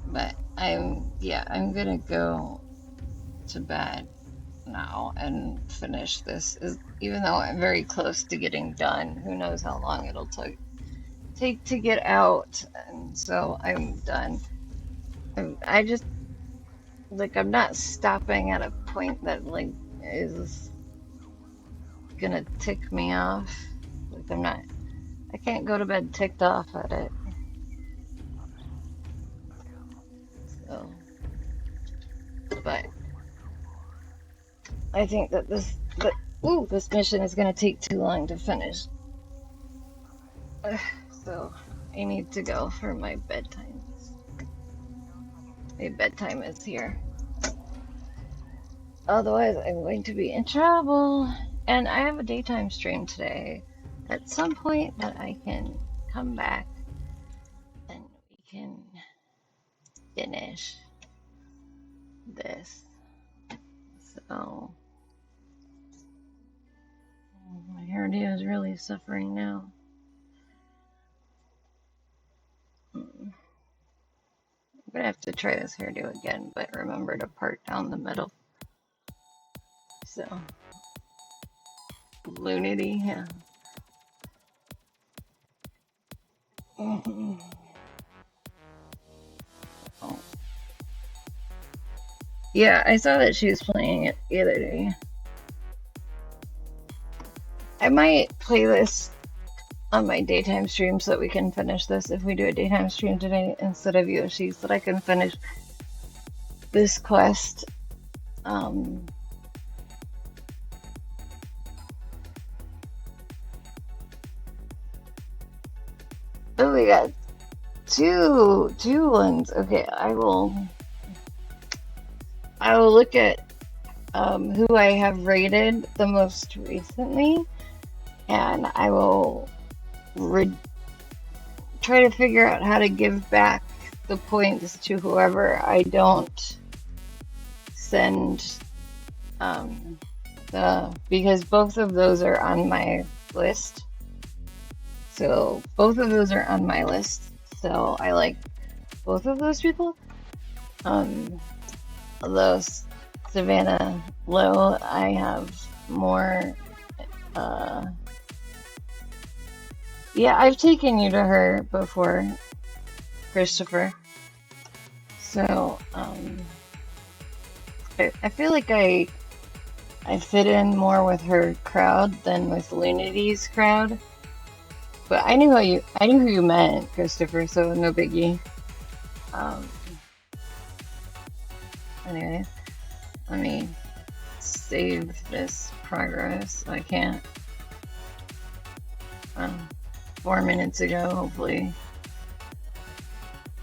But I'm gonna go to bed now and finish this. Even though I'm very close to getting done, who knows how long it'll take to get out. And so I'm done. I just like I'm not stopping at a point that like is gonna tick me off. Like I can't go to bed ticked off at it. So, but I think that this mission is gonna take too long to finish. So I need to go for my bedtime. My bedtime is here. Otherwise, I'm going to be in trouble. And I have a daytime stream today. At some point that I can come back and we can finish this. So my hairdo is really suffering now. I'm gonna have to try this hairdo again, but remember to part down the middle. So Lunity, yeah. Oh. Yeah, I saw that she was playing it the other day. I might play this on my daytime stream so that we can finish this if we do a daytime stream today instead of Yoshi, so that I can finish this quest. Oh, we got two ones. Okay, I will look at who I have rated the most recently, and I will try to figure out how to give back the points to whoever I don't send because both of those are on my list. So both of those are on my list. So I like both of those people. Although Savannah Lowe, I have more. Yeah, I've taken you to her before, Christopher. So I feel like I fit in more with her crowd than with Lunity's crowd. But I knew who you meant, Christopher, so no biggie. Anyway, let me save this progress. I can't. 4 minutes ago, hopefully.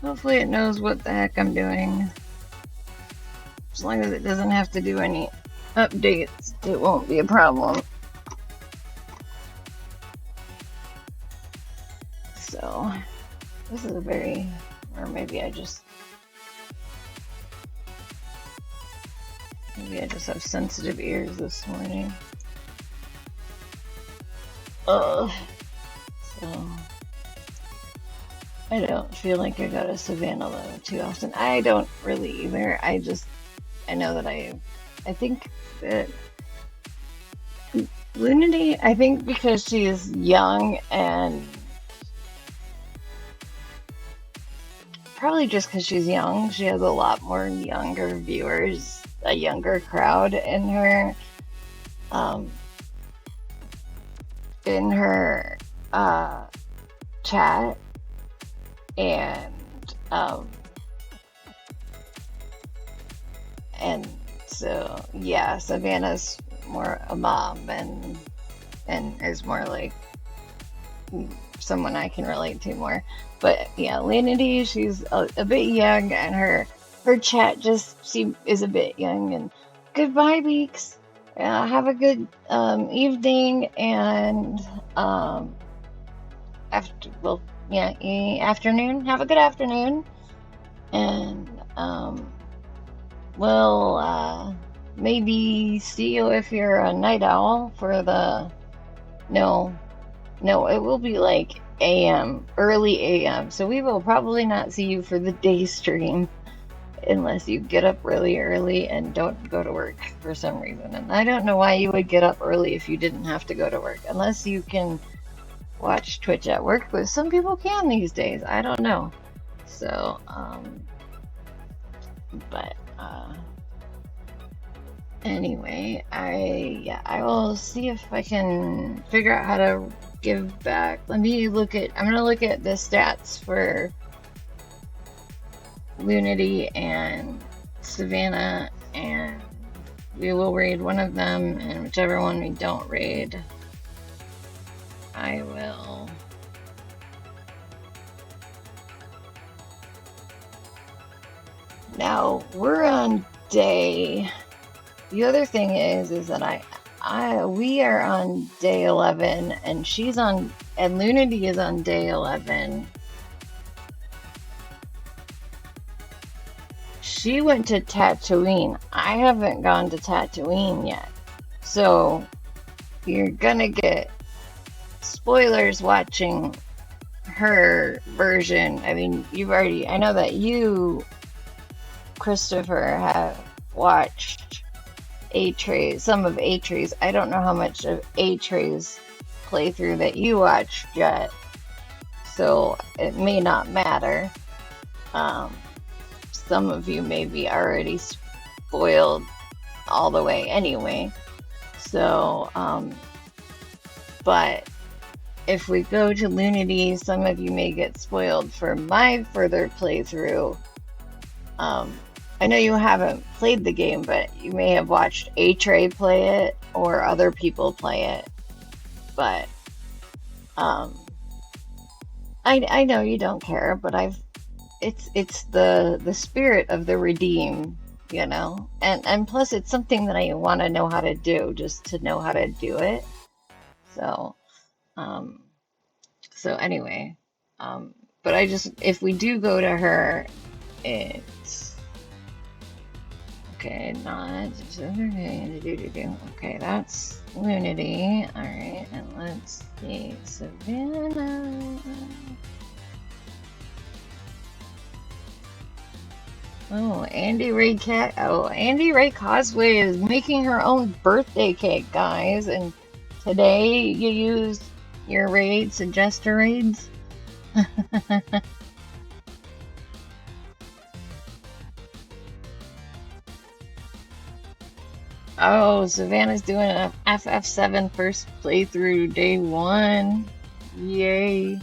Hopefully it knows what the heck I'm doing. As long as it doesn't have to do any updates, it won't be a problem. So, this is a very, or maybe I just have sensitive ears this morning. So, I don't feel like I go to Savannah Lowe too often. I don't really either. I know that I think that Lunity, I think because she is young and probably just because she's young, she has a lot more younger viewers, a younger crowd in her chat, and so yeah, Savannah's more a mom and is more like someone I can relate to more. But yeah, Linity, she's a bit young, and her chat just is a bit young. And goodbye, Beaks. Have a good evening and afternoon. Have a good afternoon, and we'll maybe see you if you're a night owl for the no, it will be like AM, early AM. So we will probably not see you for the day stream unless you get up really early and don't go to work for some reason. And I don't know why you would get up early if you didn't have to go to work, unless you can watch Twitch at work, but some people can these days. I don't know. So, anyway, I will see if I can figure out how to give back. I'm gonna look at the stats for Lunity and Savannah, and we will raid one of them, and whichever one we don't raid, I will now we're on day. The other thing is that we are on day 11, and and Lunity is on day 11. She went to Tatooine. I haven't gone to Tatooine yet. So you're gonna get spoilers watching her version. I mean, I know that you, Christopher, have watched some of A-Tray's. I don't know how much of A-Tray's playthrough that you watched yet, so it may not matter. Some of you may be already spoiled all the way anyway. So, but if we go to Lunity, some of you may get spoiled for my further playthrough. I know you haven't played the game, but you may have watched A-Tray play it or other people play it. But I know you don't care, but it's the spirit of the redeem, you know, and plus it's something that I want to know how to do, just to know how to do it. So anyway, But I just, if we do go to her, it's okay, not okay, that's Lunity. Alright, and let's see, Savannah. Oh, Andy Ray Cat. Oh, Andy Ray Cosplay is making her own birthday cake, guys. And today you used your raid suggester raids. Oh, Savannah's doing a FF7 first playthrough day 1. Yay.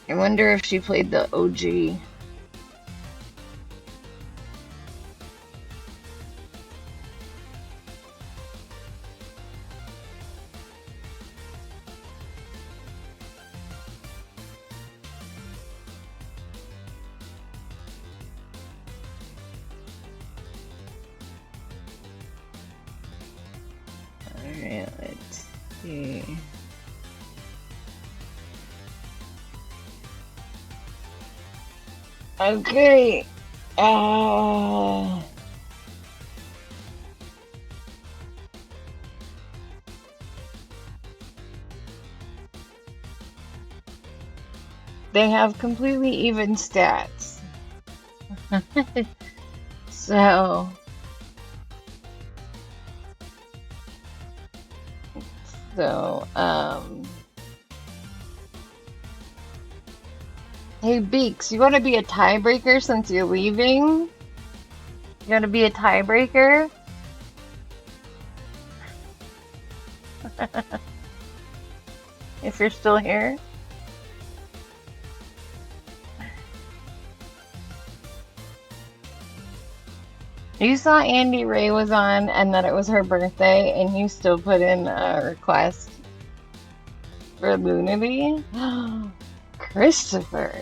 I wonder if she played the OG. Alright, let's see. Okay. They have completely even stats. So hey Beaks, you want to be a tiebreaker since you're leaving? You want to be a tiebreaker? If you're still here? You saw Andy Ray was on and that it was her birthday and you still put in a request for Lunity? Christopher.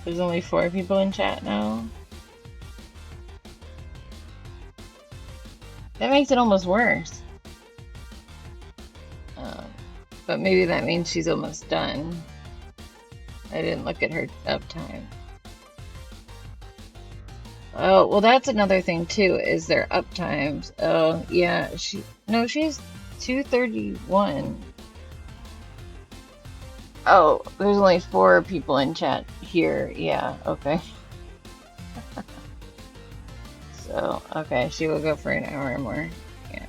There's only 4 people in chat now. That makes it almost worse. But maybe that means she's almost done. I didn't look at her uptime. Oh, well that's another thing too, is their uptimes. Oh, yeah, she's 231. Oh, there's only 4 people in chat here. Yeah, okay. So, okay, she will go for an hour or more. Yeah.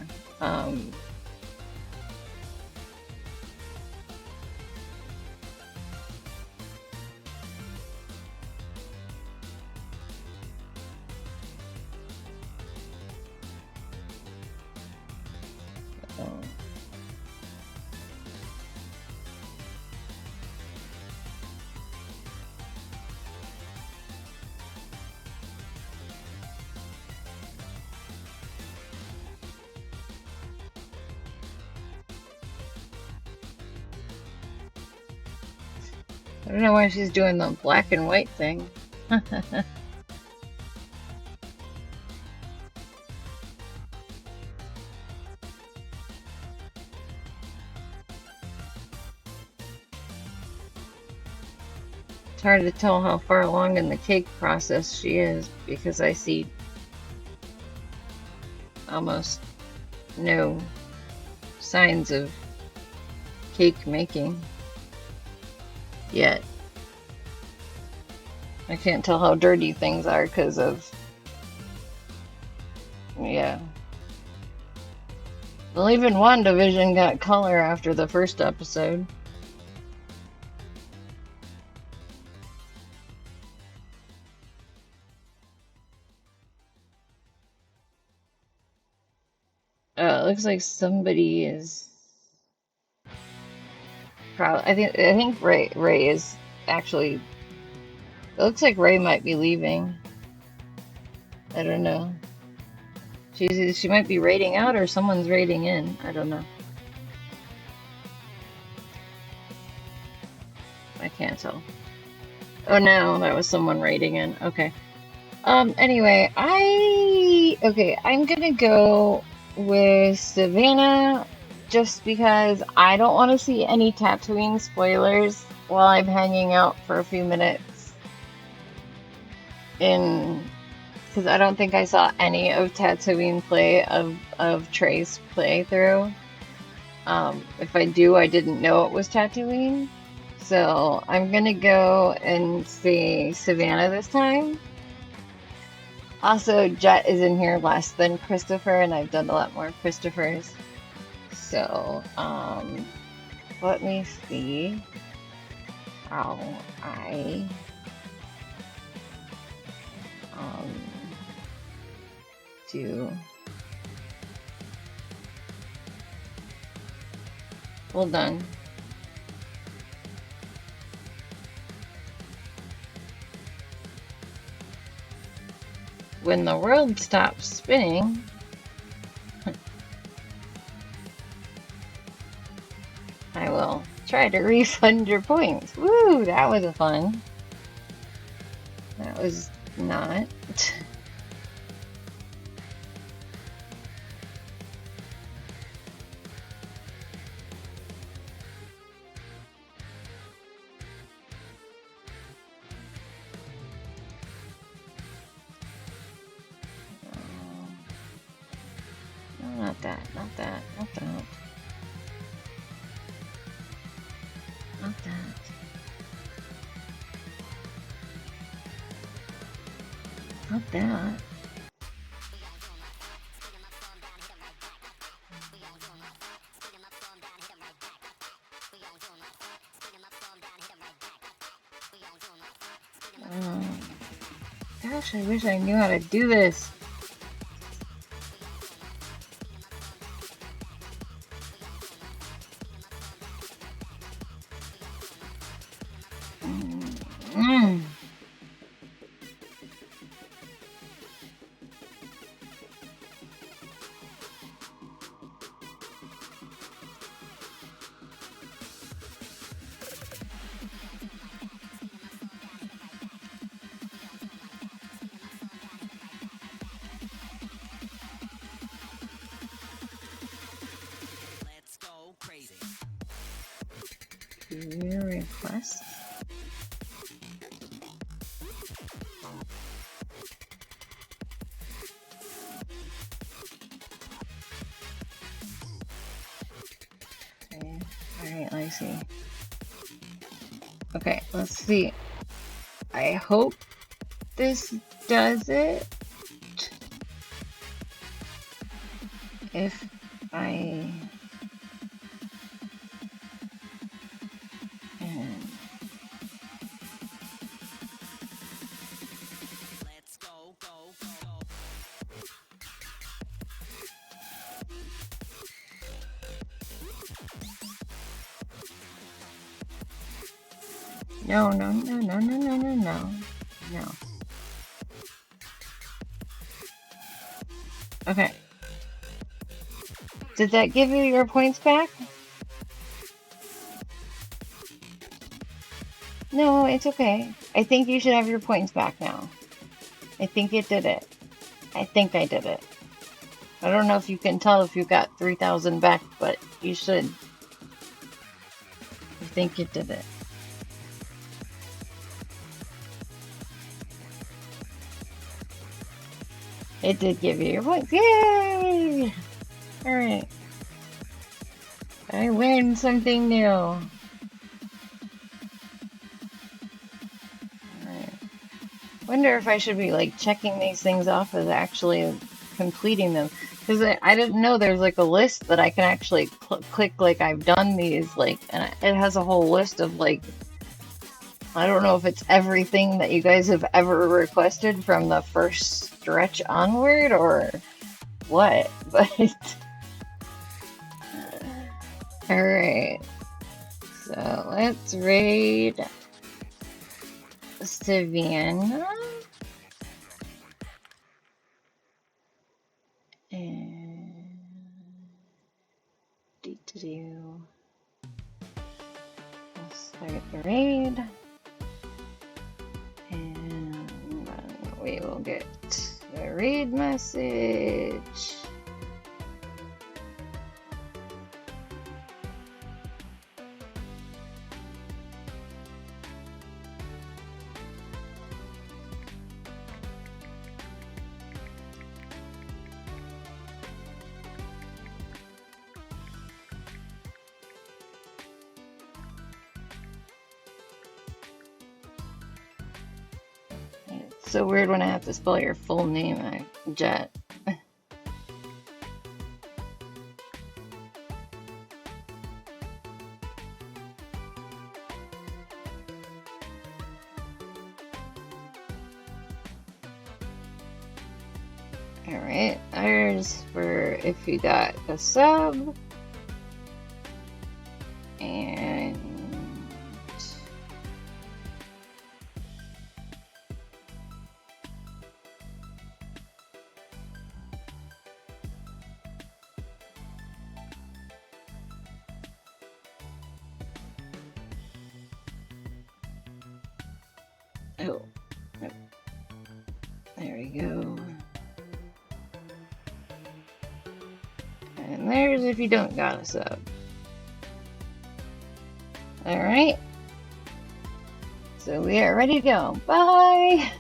I don't know why she's doing the black and white thing. It's hard to tell how far along in the cake process she is because I see almost no signs of cake making yet. I can't tell how dirty things are because of, yeah. Well, even WandaVision got color after the first episode. It looks like somebody is probably. I think Ray is actually. It looks like Ray might be leaving. I don't know. She might be raiding out or someone's raiding in. I don't know. I can't tell. Oh no, that was someone writing in. Okay. Anyway, okay, I'm gonna go with Savannah just because I don't want to see any Tatooine spoilers while I'm hanging out for a few minutes in because I don't think I saw any of Tatooine play of Trey's playthrough. If I do, I didn't know it was Tatooine. So I'm gonna go and see Savannah this time. Also, Jet is in here less than Christopher, and I've done a lot more Christophers. So, let me see how I, um, do. Hold on. When the world stops spinning, I will try to refund your points. Woo, that was a fun. That was not. No, not that, not that, not that. Not that. Not that. Gosh, I wish I knew how to do this. Mm. Let's go crazy. View request. Okay. Alright, I see. Okay, let's see. I hope this does it. If I can. Let's go, go, go. No, no, no, no, no, no, no, no. No. Okay. Did that give you your points back? No, it's okay. I think you should have your points back now. I think it did it. I think I did it. I don't know if you can tell if you got 3,000 back, but you should. I think it did it. It did give you your points. Yay! Alright. I learned something new. Alright. Wonder if I should be like checking these things off as actually completing them. Because I didn't know there's like a list that I can actually click like I've done these, like, and it has a whole list of like, I don't know if it's everything that you guys have ever requested from the first stretch onward or what, but alright. So let's raid Savannah. And let's start the raid. we will get the read message. It's so weird when I have to spell your full name, Jet. Alright, there's for if you got a sub. And oh, there we go. And there's if you don't got a sub. Alright. So we are ready to go. Bye!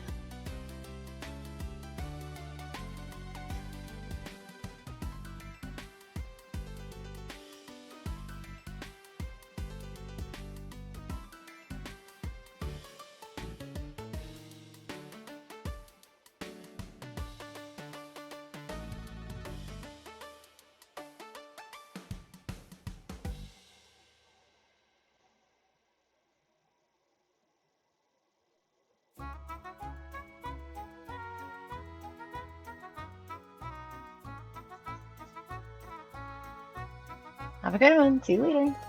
Have a good one. See you later.